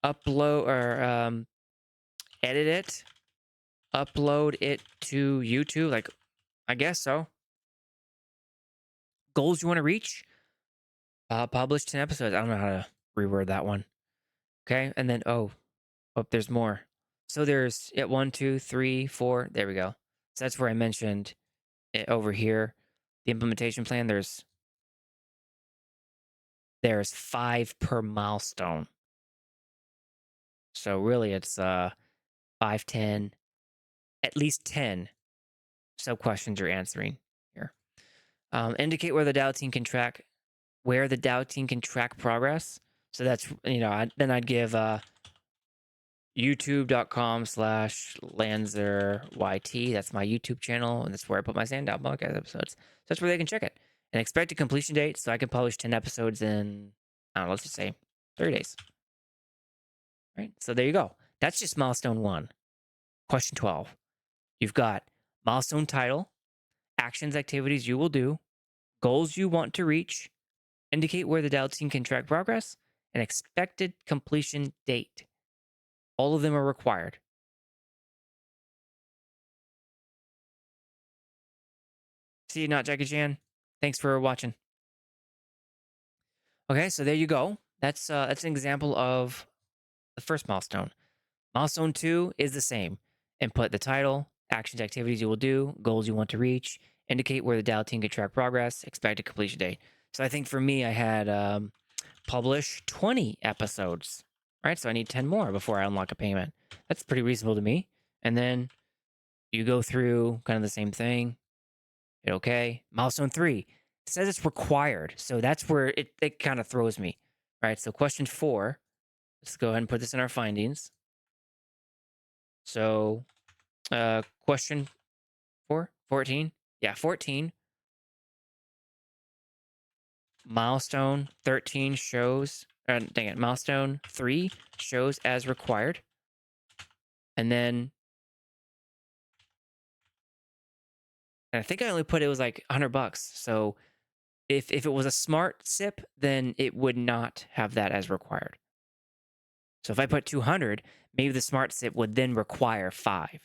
upload or edit it, upload it to YouTube. Like, I guess so. Goals you want to reach? Publish 10 episodes. I don't know how to reword that one. Okay. And then, there's more. So there's 1, 2, 3, 4. There we go. So that's where I mentioned it over here. The implementation plan, there's 5 per milestone. So really it's 5, 10, at least 10 sub questions you're answering here. Indicate where the DAO team can track progress. So that's, then I'd give youtube.com/LanzerYT. That's my YouTube channel, and that's where I put my SANDDAO podcast episodes. So that's where they can check it. An expected completion date, so I can publish 10 episodes in, I don't know, let's just say 30 days. Right? So there you go. That's just milestone 1. Question 12. You've got milestone title, actions, activities you will do, goals you want to reach, indicate where the DAO team can track progress, and expected completion date. All of them are required. See you, not Jackie Chan. Thanks for watching. Okay, so there you go. That's an example of the first milestone. Milestone 2 is the same. Input the title, actions, activities you will do, goals you want to reach, indicate where the DAO team can track progress, expected completion date. So I think for me, I had publish 20 episodes, right? So I need 10 more before I unlock a payment. That's pretty reasonable to me. And then you go through kind of the same thing. Hit okay. Milestone 3 says it's required. So that's where it kind of throws me. All right. So question 4. Let's go ahead and put this in our findings. So question 14. Yeah, 14. Milestone 13 shows, milestone 3 shows as required. And then I think I only put it was like $100. So if it was a smart SIP, then it would not have that as required. So if I put 200, maybe the smart SIP would then require 5.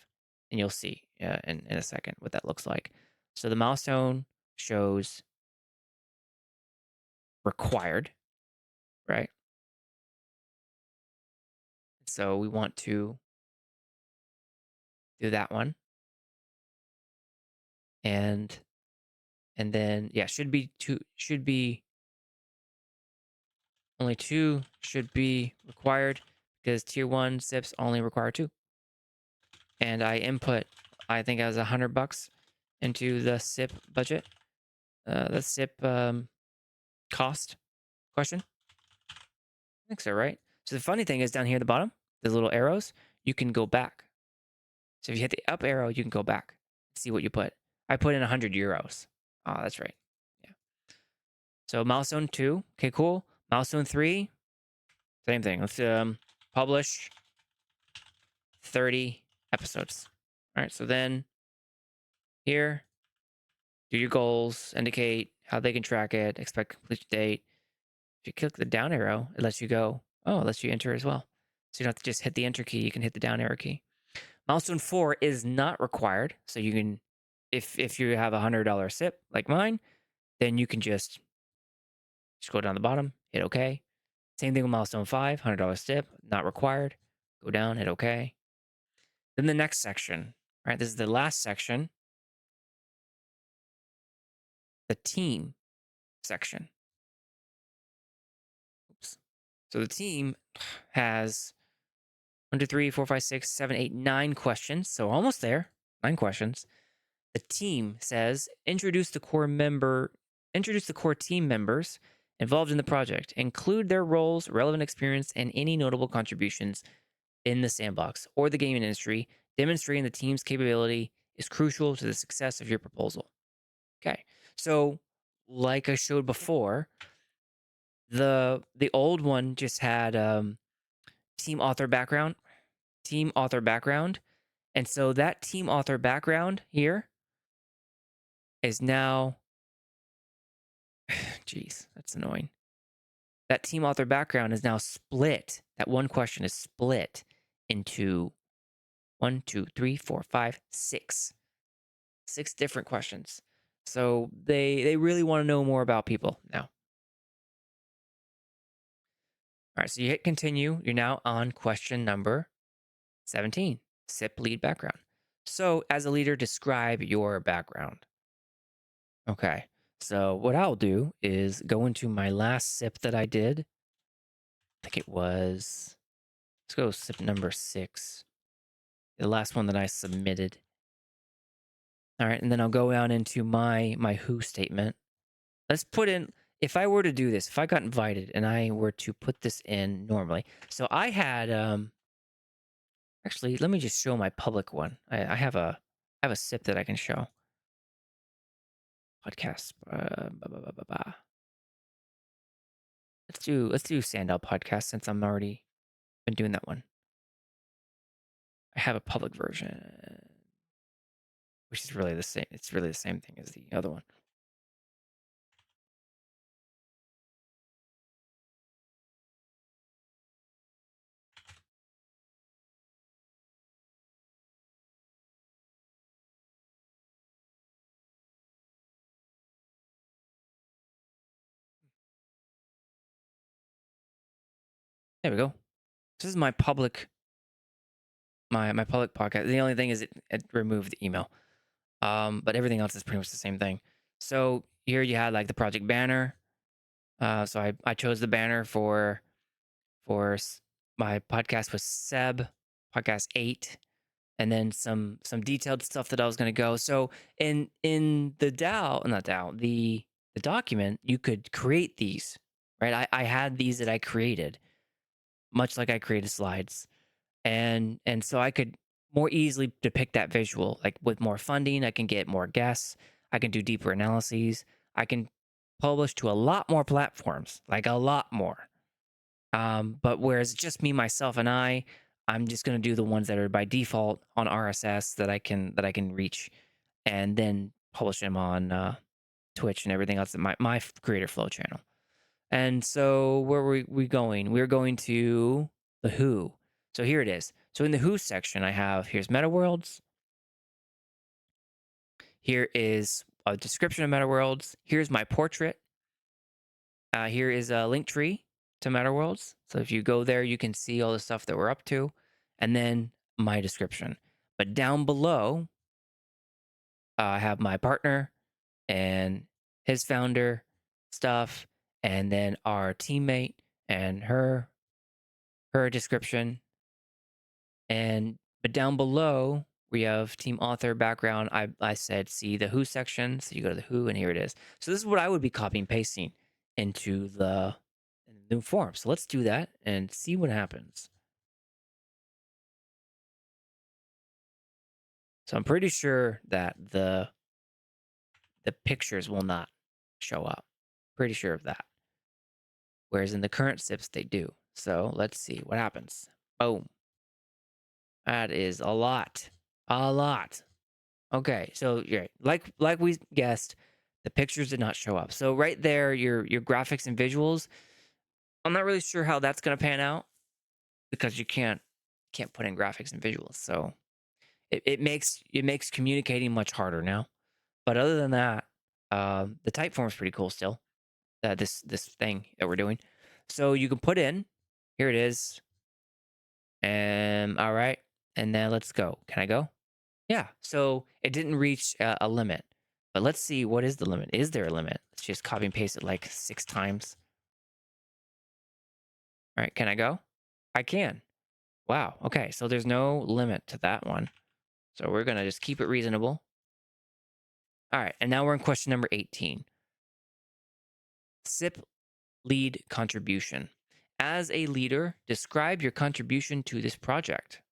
And you'll see in a second what that looks like. So the milestone shows required, right? So we want to do that one. And then, yeah, only 2 should be required because tier 1 SIPs only require 2. And I input, I think it was $100 into the SIP budget, the SIP cost question. I think so, right? So the funny thing is down here at the bottom, the little arrows, you can go back. So if you hit the up arrow, you can go back, see what you put. I put in €100. Oh, that's right. Yeah. So milestone 2, okay, cool. Milestone 3, same thing. Let's publish 30 episodes. All right, so then here, do your goals, indicate how they can track it, expect completion date. If you click the down arrow, it lets you go. Oh, it lets you enter as well. So you don't have to just hit the enter key, you can hit the down arrow key. Milestone 4 is not required. So you can, if you have a $100 SIP like mine, then you can just scroll down the bottom, hit OK. Same thing with milestone 5, $100 SIP, not required. Go down, hit OK. Then the next section, right? This is the last section. The team section. Oops. So the team has 1, 2, 3, 4, 5, 6, 7, 8, 9 questions. So almost there. 9 questions. The team says introduce the core team members involved in the project. Include their roles, relevant experience, and any notable contributions in the sandbox or the gaming industry. Demonstrating the team's capability is crucial to the success of your proposal. Okay. So like I showed before, the old one just had team author background. And so that team author background here is now, geez, that's annoying. That team author background is now split. That one question is split into 1, 2, 3, 4, 5, 6. 6 different questions. So they really want to know more about people now. All right, so you hit continue. You're now on question number 17, SIP lead background. So as a leader, describe your background. Okay, so what I'll do is go into my last SIP that I did. I think it was, let's go SIP number 6. The last one that I submitted All right, and then I'll go down into my who statement. Let's put in, if I were to do this, if I got invited and I were to put this in normally. So I had actually, let me just show my public one. I have a SIP that I can show. Podcast. Let's do SANDDAO podcast since I'm already been doing that one. I have a public version, which is really the same. It's really the same thing as the other one. There we go. This is my public my public podcast. The only thing is it removed the email. But everything else is pretty much the same thing. So here you had like the project banner. So I chose the banner for my podcast was Seb podcast 8, and then some detailed stuff that I was going to go. So in the DAO, not DAO, the document, you could create these, right? I had these that I created, much like I created slides, and so I could more easily depict that visual. Like with more funding, I can get more guests. I can do deeper analyses. I can publish to a lot more platforms, like a lot more. But whereas just me, myself, and I'm just gonna do the ones that are by default on RSS that I can reach, and then publish them on Twitch and everything else. My Creator Flow channel. And so where were we going? We're going to the Who. So here it is. So in the Who section, here's Meta Worlds. Here is a description of Meta Worlds. Here's my portrait. Here is a link tree to Meta Worlds. So if you go there, you can see all the stuff that we're up to, and then my description. But down below, I have my partner and his founder stuff, and then our teammate and her description. But down below we have team author background. I said see the Who section, so you go to the Who, and here it is. So this is what I would be copying and pasting into the new form. So let's do that and see what happens. So I'm pretty sure that the pictures will not show up. Pretty sure of that. Whereas in the current SIPs they do. So let's see what happens. Boom. That is a lot. A lot. Okay, so yeah, like we guessed, the pictures did not show up. So right there, your graphics and visuals, I'm not really sure how that's gonna pan out because you can't put in graphics and visuals. So it makes communicating much harder now. But other than that, the type form is pretty cool still. This thing that we're doing, so you can put in, here it is, and all right, and then let's go. Can I go? Yeah. So it didn't reach a limit, but let's see, what is the limit? Is there a limit? Let's just copy and paste it like 6 times. All right. Can I go? I can. Wow. Okay. So there's no limit to that one. So we're going to just keep it reasonable. All right. And now we're in question number 18. SIP lead contribution. As a leader, describe your contribution to this project.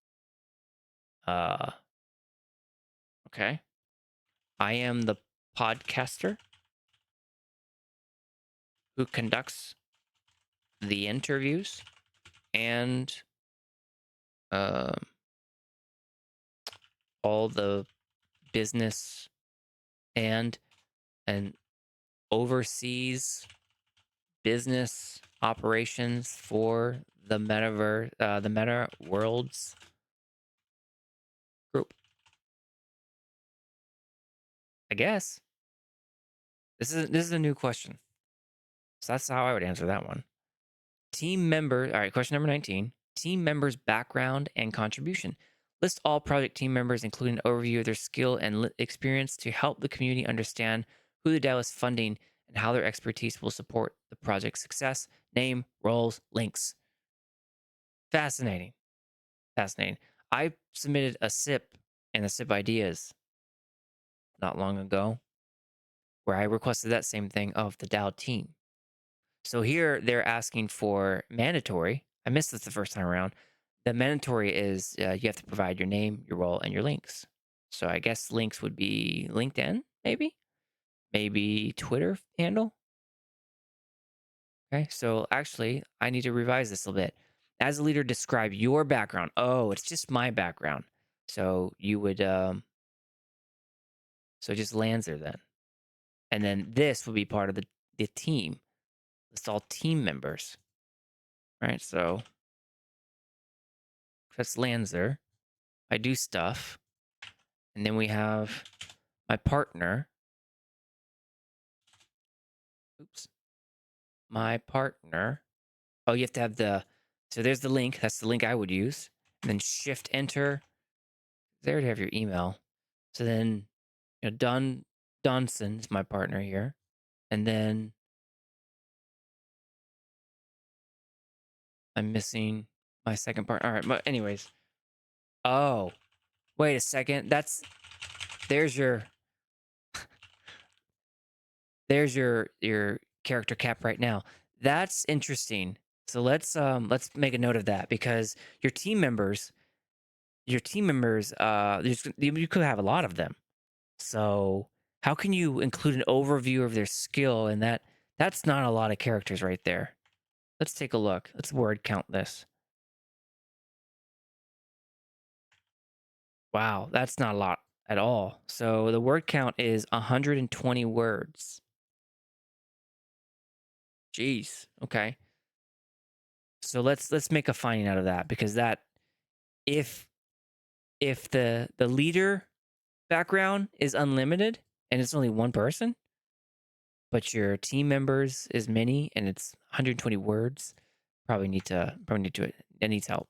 Okay. I am the podcaster who conducts the interviews and all the business and oversees business operations for the metaverse, the Meta Worlds group. I guess this is a new question, so that's how I would answer that one. Team member. All right, question number 19. Team members' background and contribution. List all project team members, including an overview of their skill and experience to help the community understand who the DAO is funding and how their expertise will support the project's success. Name, roles, links. Fascinating. Fascinating. I submitted a SIP and the SIP ideas not long ago where I requested that same thing of the DAO team. So here they're asking for mandatory. I missed this the first time around. The mandatory is you have to provide your name, your role, and your links. So I guess links would be LinkedIn, maybe Twitter handle. Okay, so actually, I need to revise this a little bit. As a leader, describe your background. Oh, it's just my background. So you would, so just Lanzer then. And then this would be part of the team. It's all team members, right? So that's Lanzer. I do stuff. And then we have my partner. Oops. My partner. Oh, you have to have so there's the link. That's the link I would use. And then shift enter. There to have your email. So then, Donson is my partner here. And then I'm missing my second part. All right. But anyways. Oh, wait a second. There's your character cap right now. That's interesting. So let's make a note of that because your team members, you could have a lot of them. So how can you include an overview of their skill? And that's not a lot of characters right there. Let's take a look. Let's word count this. Wow, that's not a lot at all. So the word count is 120 words. Jeez. Okay. So let's make a finding out of that because that if the leader background is unlimited and it's only one person, but your team members is many and it's 120 words, probably need to do it. It needs help.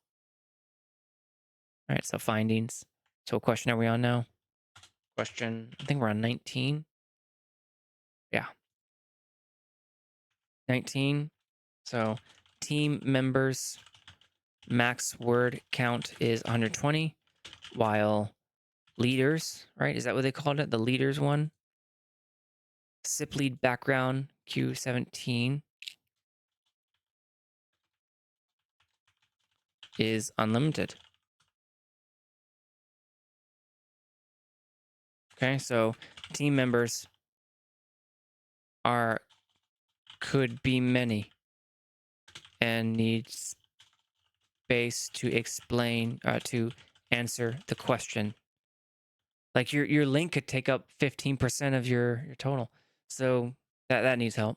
All right, so findings. So what question are we on now? Question, I think we're on 19. Yeah. 19. So team members max word count is 120, while leaders, right? Is that what they called it? The leaders one? SIP lead background Q17 is unlimited. Okay, so team members could be many and needs space to explain to answer the question. Like your link could take up 15% of your total. So that needs help.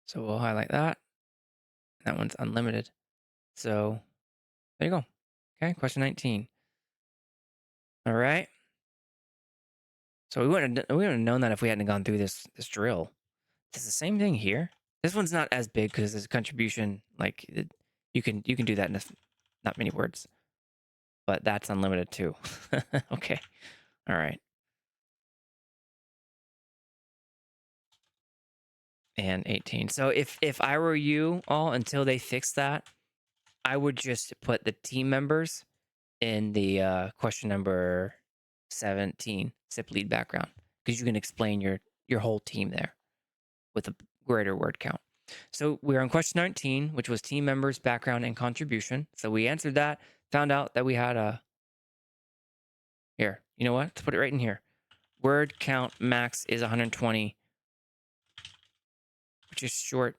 So we'll highlight that. That one's unlimited. So there you go. Okay, question 19. All right. So we wouldn't have known that if we hadn't gone through this drill. It's the same thing here. This one's not as big because there's a contribution. You can do that in not many words, but that's unlimited too. Okay. All right. And 18. So if I were you all, until they fix that, I would just put the team members in the question number 17, SIP lead background, because you can explain your whole team there with a greater word count. So we're on question 19, which was team members, background, and contribution. So we answered that, found out that we had here, you know what? Let's put it right in here. Word count max is 120, which is short.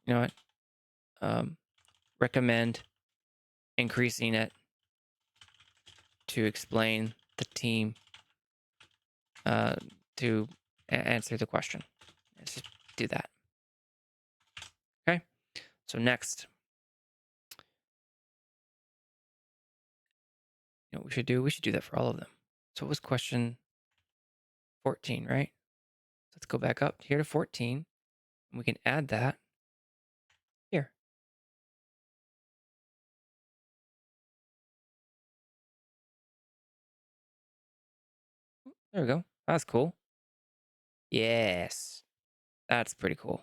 You know what? Recommend increasing it to explain the team to answer the question. Let's just do that. Okay. So next, you know what we should do? We should do that for all of them. So it was question 14, right? Let's go back up here to 14. And we can add that here. There we go. That's cool. Yes. That's pretty cool.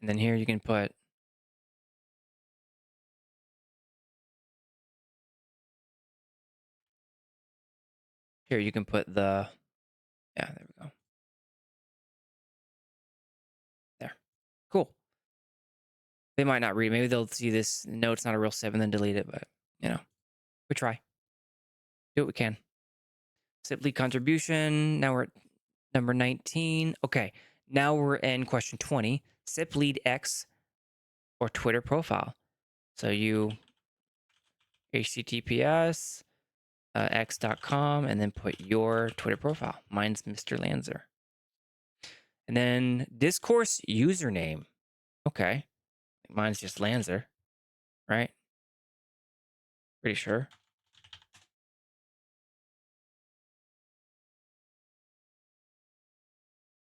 And then here you can put the, yeah, there we go. There. Cool. They might not read. Maybe they'll see this. No, it's not a real 7, then delete it. But, we try. Do what we can. SIP lead contribution. Now we're at number 19. Okay. Now we're in question 20. SIP lead X or Twitter profile. So you HTTPS x.com and then put your Twitter profile. Mine's Mr. Lanzer. And then discourse username. Okay. Mine's just Lanzer, right? Pretty sure.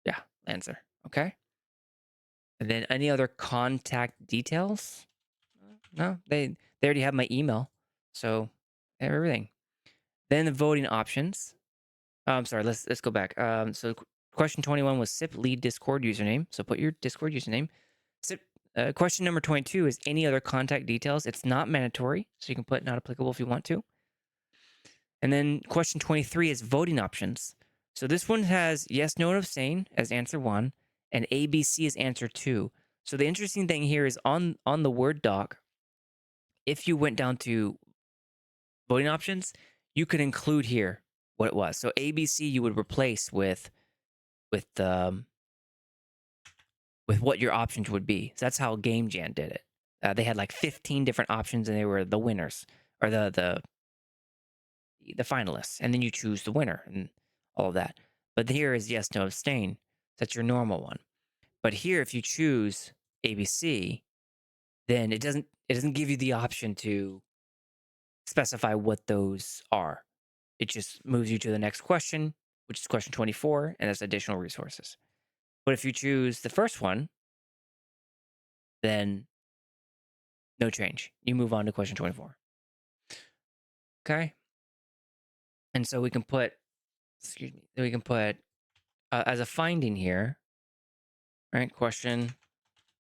Yeah, Lanzer. Okay. And then any other contact details? No, they already have my email. So everything. Then the voting options. I'm sorry, let's go back. So question 21 was SIP lead Discord username. So put your Discord username. SIP question number 22 is any other contact details. It's not mandatory, so you can put not applicable if you want to. And then question 23 is voting options. So this one has yes, no, and abstain as answer 1, and ABC as answer 2. So the interesting thing here is on the Word doc, if you went down to voting options, you could include here what it was. So ABC you would replace with what your options would be. So that's how Game Jam did it. They had like 15 different options, and they were the winners or the finalists, and then you choose the winner and all of that. But here is yes, no, abstain. That's your normal one. But here, if you choose ABC, then it doesn't give you the option to specify what those are. It just moves you to the next question, which is question 24, and that's additional resources. But if you choose the first one, then no change. You move on to question 24. Okay. And so we can put, as a finding here, right? Question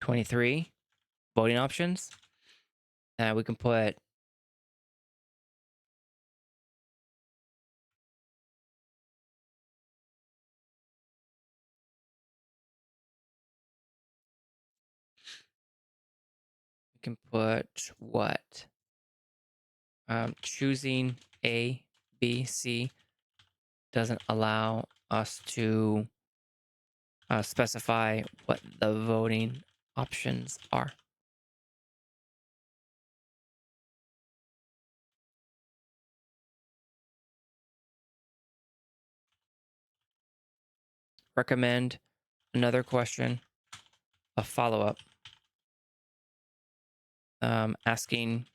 23, voting options. We can put what? Choosing A, B, C doesn't allow us to specify what the voting options are. Recommend another question, a follow-up, asking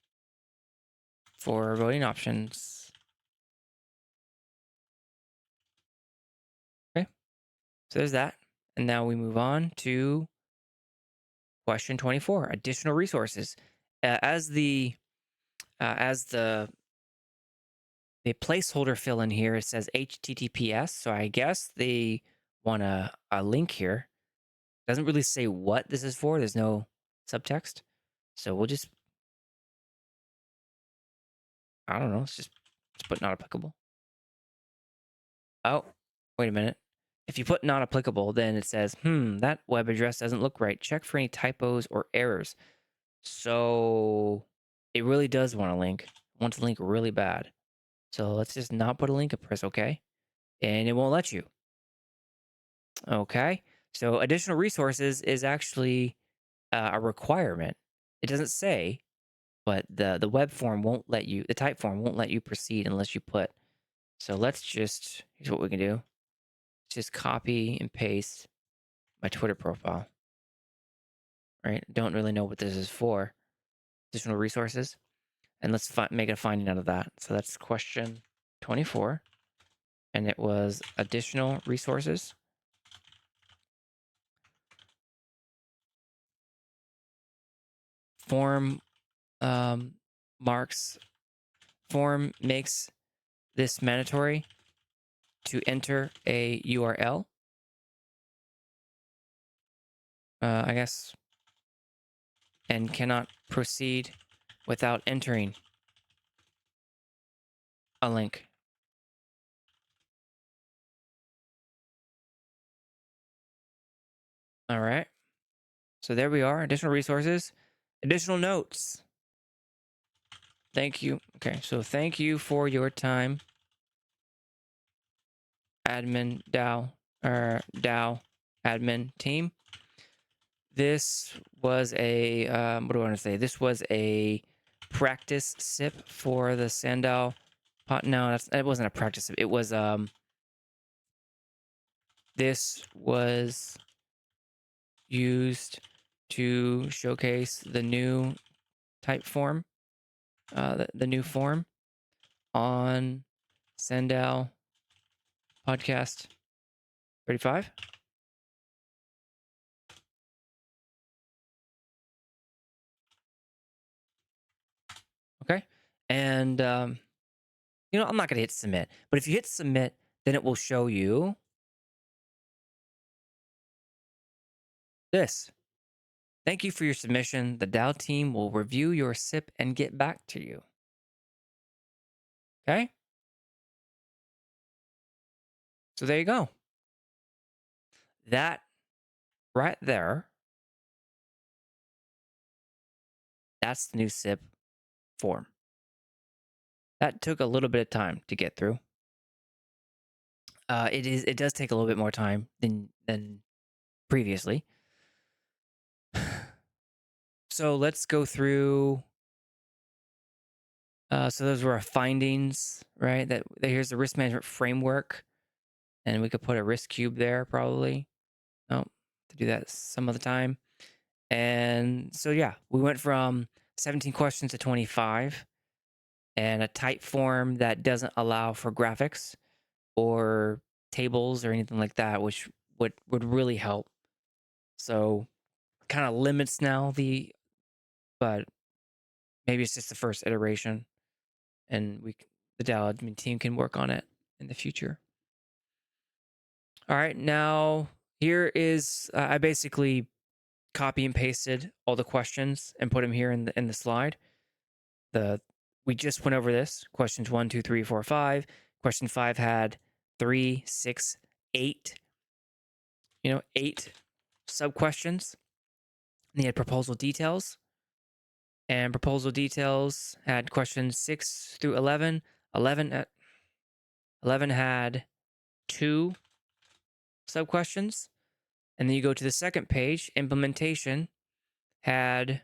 for voting options. Okay, so there's that. And now we move on to question 24, additional resources. As the placeholder fill in here, it says HTTPS. So I guess they want a link here. Doesn't really say what this is for. There's no subtext. So we'll just, I don't know. Let's put not applicable. Oh, wait a minute. If you put not applicable, then it says, that web address doesn't look right. Check for any typos or errors. So it really does want a link. It wants a link really bad. So let's just not put a link and press OK. And it won't let you. Okay. So additional resources is actually a requirement. It doesn't say, but the web form won't let you, the type form won't let you proceed unless you put. So here's what we can do. Just copy and paste my Twitter profile. Right? Don't really know what this is for. Additional resources. And let's make a finding out of that. So that's question 24. And it was additional resources. form form makes this mandatory to enter a URL. I guess, and cannot proceed without entering a link. All right. So there we are. Additional resources, additional notes. Thank you. Okay. So thank you for your time, admin DAO or DAO admin team. This was a, what do I want to say? This was a practice SIP for the SANDDAO. No, it wasn't a practice SIP. It was, this was used to showcase the new type form, the new form on SANDDAO podcast 35. Okay. And, you know, I'm not going to hit submit, but if you hit submit, then it will show you this. Thank you for your submission. The DAO team will review your SIP and get back to you. Okay. So there you go. That right there, that's the new SIP form. That took a little bit of time to get through. It does take a little bit more time than previously. So let's go through. So those were our findings, right? That here's the risk management framework, and we could put a risk cube there probably. Oh, to do that some of the time. And so yeah, we went from 17 questions to 25, and a type form that doesn't allow for graphics or tables or anything like that, which would really help. So kind of limits now but maybe it's just the first iteration, and the DAO admin team can work on it in the future. All right, now here is I basically copy and pasted all the questions and put them here in the slide. We just went over this questions 1, 2, 3, 4, 5. Question 5 had 3, 6, 8. 8 sub questions. And they had proposal details. And proposal details had questions 6 through 11. 11 had 2 sub questions. And then you go to the second page, implementation had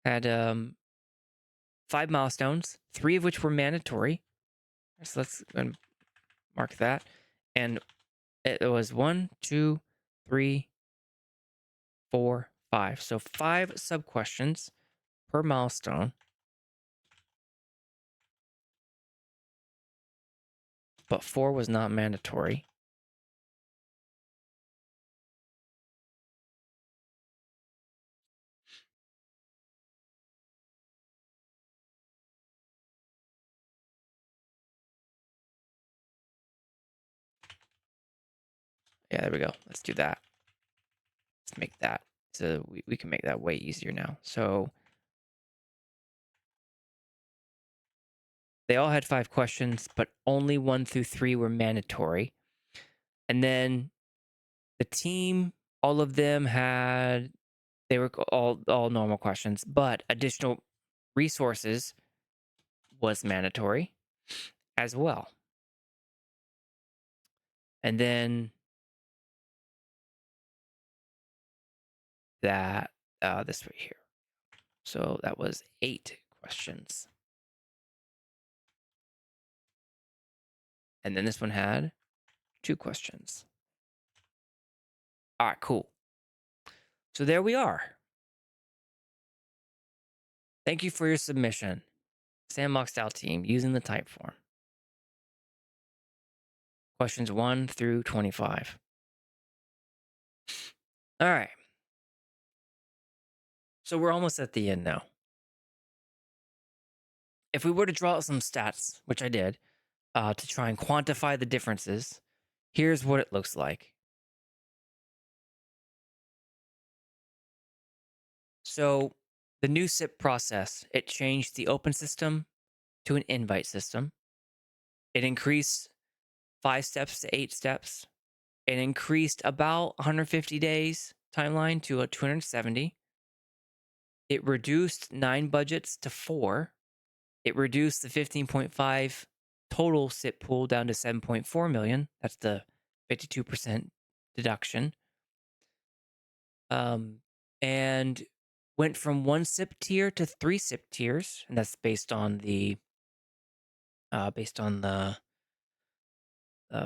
5 milestones, 3 of which were mandatory. So let's mark that. And it was 1, 2, 3, 4, 5. So 5 sub questions per milestone. But 4 was not mandatory. Yeah, there we go. Let's do that. Let's make that. So we can make that way easier now. So they all had 5 questions, but only 1 through 3 were mandatory. And then the team, all of them they were all normal questions, but additional resources was mandatory as well. And then that this right here. So that was 8 questions. And then this one had 2 questions. All right, cool. So there we are. Thank you for your submission. Sandbox DAO team using the type form. Questions 1 through 25. All right. So we're almost at the end now. If we were to draw out some stats, which I did, to try and quantify the differences, here's what it looks like. So the new SIP process, it changed the open system to an invite system. It increased 5 steps to 8 steps. It increased about 150 days timeline to a 270. It reduced 9 budgets to 4. It reduced the 15.5 total SIP pool down to 7.4 million. That's the 52% deduction. And went from 1 SIP tier to 3 SIP tiers, and that's based on the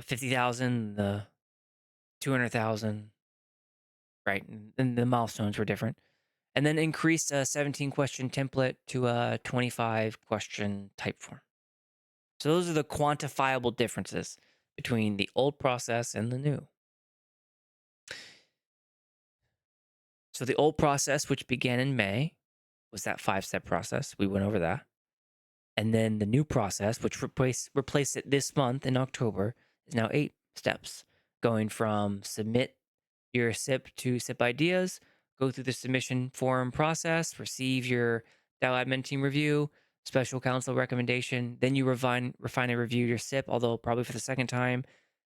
50,000, the 200,000, right? And the milestones were different. And then increased a 17 question template to a 25 question type form. So those are the quantifiable differences between the old process and the new. So the old process, which began in May, was that 5-step process. We went over that. And then the new process, which replaced it this month in October, is now 8 steps, going from submit your SIP to SIP ideas, go through the submission form process, receive your DAO admin team review, special counsel recommendation, then you refine and review your SIP, although probably for the second time,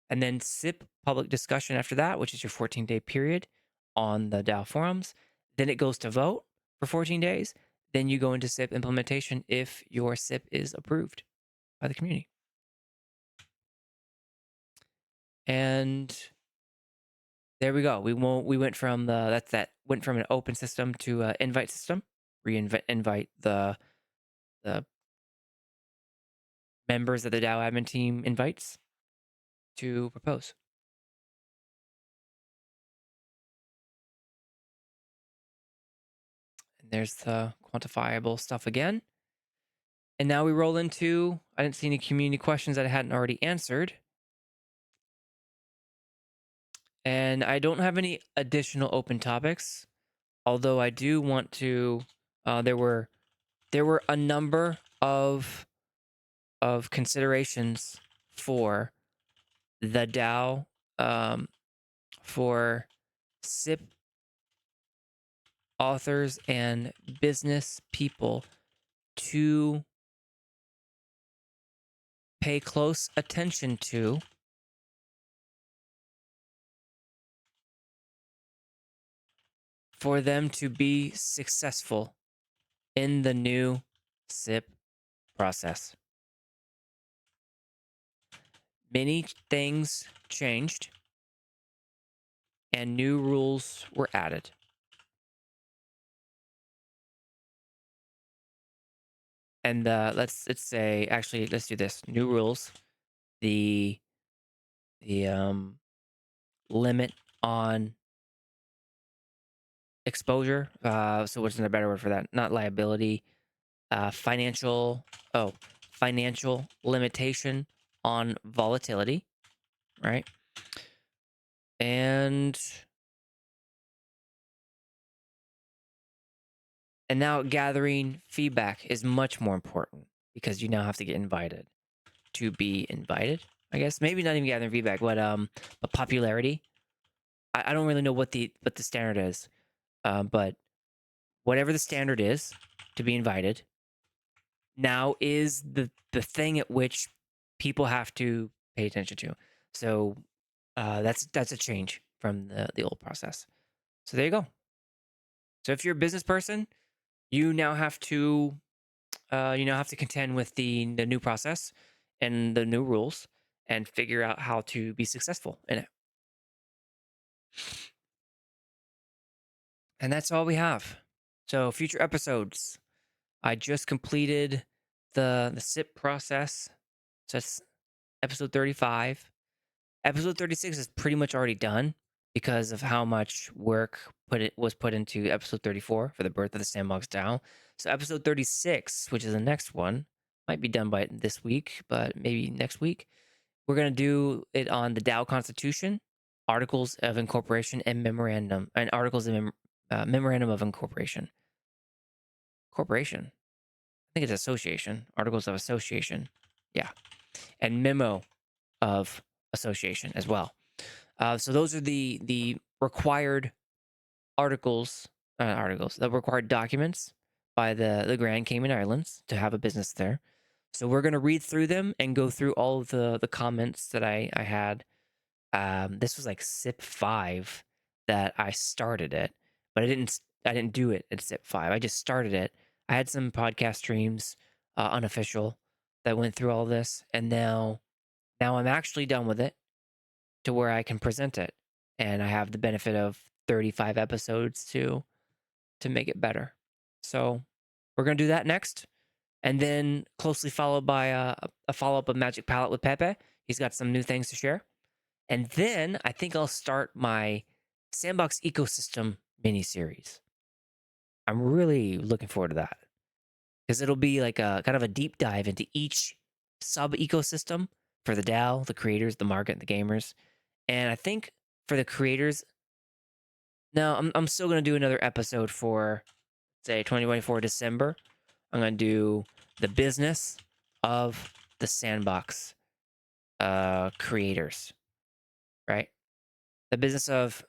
and then SIP public discussion after that, which is your 14-day period on the DAO forums. Then it goes to vote for 14 days. Then you go into SIP implementation if your SIP is approved by the community. And there we go. We went from went from an open system to an invite system. Invite the members of the DAO admin team invites to propose. And there's the quantifiable stuff again. And now we roll into, I didn't see any community questions that I hadn't already answered. And I don't have any additional open topics, although I do want to, there were a number of considerations for the DAO, for SIP authors and business people to pay close attention to for them to be successful in the new SIP process. Many things changed and new rules were added. And let's do this. New rules. The limit on exposure. So what's a better word for that? Not liability. Financial limitation on volatility, right? And now gathering feedback is much more important because you now have to get invited to be invited. I guess maybe not even gathering feedback, but popularity. I don't really know what the standard is, but whatever the standard is to be invited now is the thing at which people have to pay attention to. So that's a change from the old process. So there you go. So if you're a business person, you now have to contend with the new process and the new rules and figure out how to be successful in it. And that's all we have. So future episodes. I just completed the SIP process. So that's episode 35. Episode 36 is pretty much already done because of how much work was put into episode 34 for the birth of the Sandbox DAO. So episode 36, which is the next one, might be done by this week, but maybe next week. We're going to do it on the DAO Constitution, Articles of Incorporation, and Memorandum of Incorporation. corporation. I think it's association, articles of association. Yeah. And memo of association as well. So those are the required articles, the required documents by the Grand Cayman Islands to have a business there. So we're going to read through them and go through all of the comments that I had. This was like SIP 5 that I started it, but I didn't do it at SIP 5. I just started it. I had some podcast streams, unofficial, that went through all this, and now I'm actually done with it to where I can present it, and I have the benefit of 35 episodes to make it better. So we're gonna do that next, and then closely followed by a follow up of Magic Palette with Pepe. He's got some new things to share, and then I think I'll start my Sandbox ecosystem mini series. I'm really looking forward to that because it'll be like a kind of a deep dive into each sub ecosystem for the DAO, the creators, the market, and the gamers. And I think for the creators, now I'm still gonna do another episode for say 2024 December. I'm gonna do the business of the Sandbox creators, right? The business of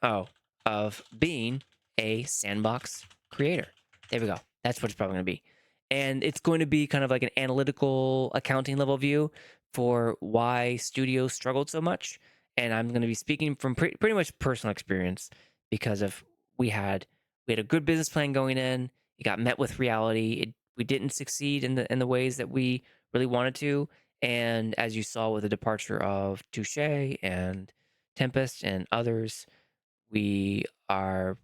being a Sandbox creator. There we go. That's what it's probably gonna be. And it's going to be kind of like an analytical accounting level view for why studios struggled so much. And I'm going to be speaking from pretty much personal experience because of we had a good business plan going in. It got met with reality. We didn't succeed in the ways that we really wanted to. And as you saw with the departure of Touche and Tempest and others, we are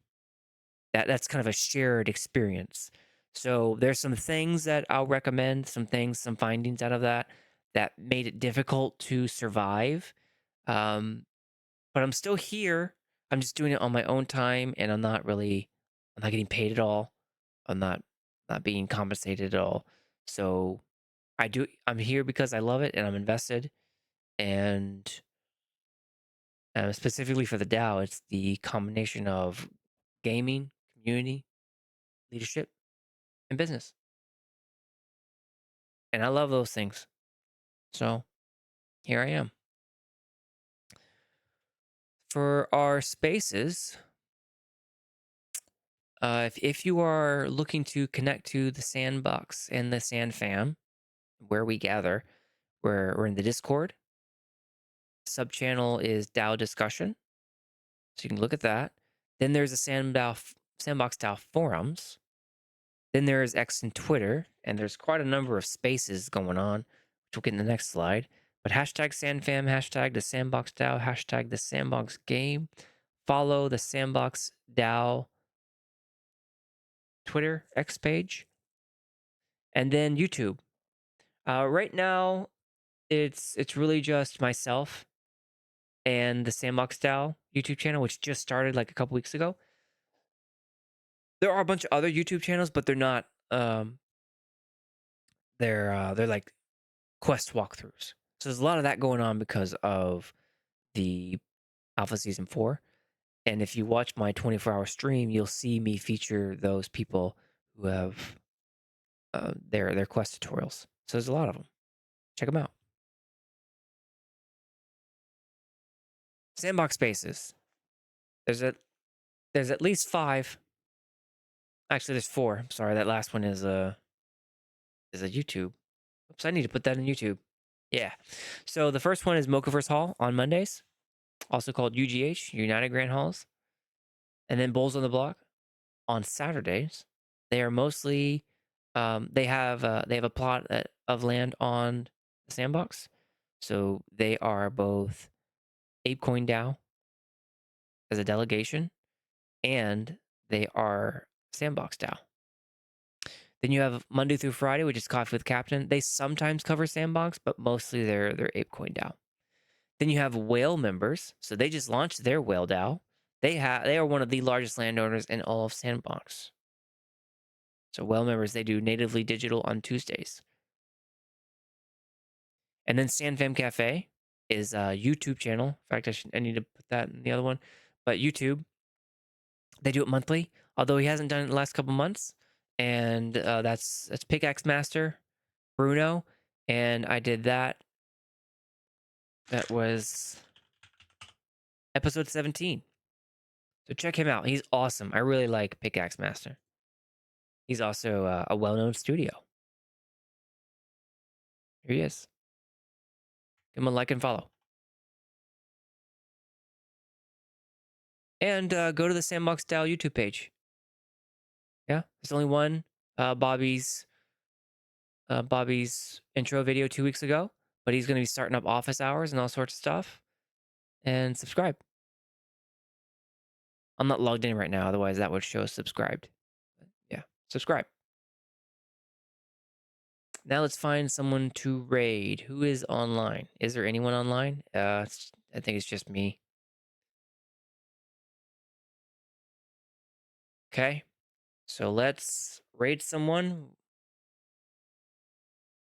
that's kind of a shared experience. So there's some things that I'll recommend, some findings out of that made it difficult to survive. But I'm still here. I'm just doing it on my own time, and I'm not getting paid at all. I'm not being compensated at all. So I'm here because I love it and I'm invested. And specifically for the DAO, it's the combination of gaming, community, leadership, and business. And I love those things. So here I am. For our spaces, if you are looking to connect to the Sandbox and the Sand Fam, where we gather, we're in the Discord. Sub channel is DAO discussion, so you can look at that. Then there's the Sandbox DAO forums. Then there is X and Twitter, and there's quite a number of spaces going on, which we'll get in the next slide. But hashtag SandFam, hashtag the Sandbox DAO, hashtag the Sandbox game. Follow the Sandbox DAO Twitter X page, and then YouTube. Right now, it's really just myself and the Sandbox DAO YouTube channel, which just started like a couple weeks ago. There are a bunch of other YouTube channels, but they're not. They're like quest walkthroughs. So there's a lot of that going on because of the Alpha Season 4. And if you watch my 24-hour stream, you'll see me feature those people who have their quest tutorials. So there's a lot of them. Check them out. Sandbox spaces. There's at least 5. Actually, there's 4. I'm sorry, that last one is a YouTube. Oops, I need to put that in YouTube. Yeah. So the first one is Mochaverse Hall on Mondays, also called UGH, United Grand Halls. And then Bulls on the Block on Saturdays. They are mostly they have a plot of land on the Sandbox. So they are both ApeCoin DAO as a delegation, and they are Sandbox DAO. Then you have Monday through Friday, which is Coffee with Captain. They sometimes cover Sandbox, but mostly they're ApeCoin DAO. Then you have Whale members. So they just launched their Whale DAO. They are one of the largest landowners in all of Sandbox. So Whale members, they do natively digital on Tuesdays. And then SandFam Cafe is a YouTube channel. In fact, I need to put that in the other one. But YouTube, they do it monthly. Although he hasn't done it in the last couple months, and that's Pickaxe Master Bruno, and I did that. That was episode 17. So check him out. He's awesome. I really like Pickaxe Master. He's also a well-known studio. Here he is. Give him a like and follow. And go to the Sandbox DAO YouTube page. Yeah, there's only one. Bobby's intro video 2 weeks ago, but he's going to be starting up office hours and all sorts of stuff. And subscribe. I'm not logged in right now, otherwise that would show subscribed. But yeah, subscribe. Now let's find someone to raid. Who is online? Is there anyone online? I think it's just me. Okay, so let's raid someone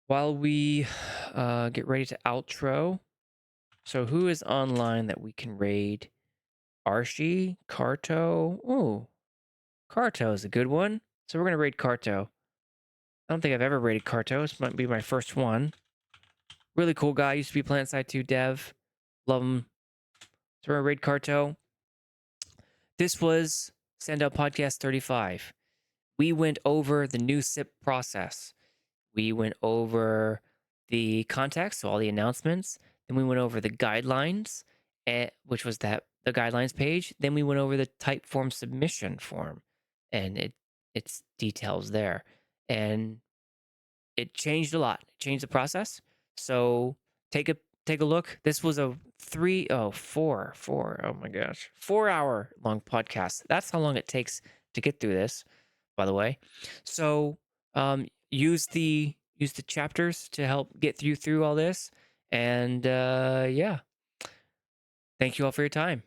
while we get ready to outro. So who is online that we can raid? Archie, Carto. Oh, Carto is a good one. So we're gonna raid Carto. I don't think I've ever raided Carto. This might be my first one. Really cool guy. Used to be PlanetSide 2 dev. Love him. So we're gonna raid Carto. This was SANDDAO Podcast 35. We went over the new SIP process. We went over the context, so all the announcements. Then we went over the guidelines, which was the guidelines page. Then we went over the type form submission form, and it's details there. And it changed a lot. It changed the process. So take a look. This was a 4-hour long podcast. That's how long it takes to get through this, by the way. So use the chapters to help get you through all this. And yeah. Thank you all for your time.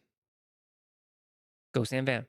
Go Sam Van.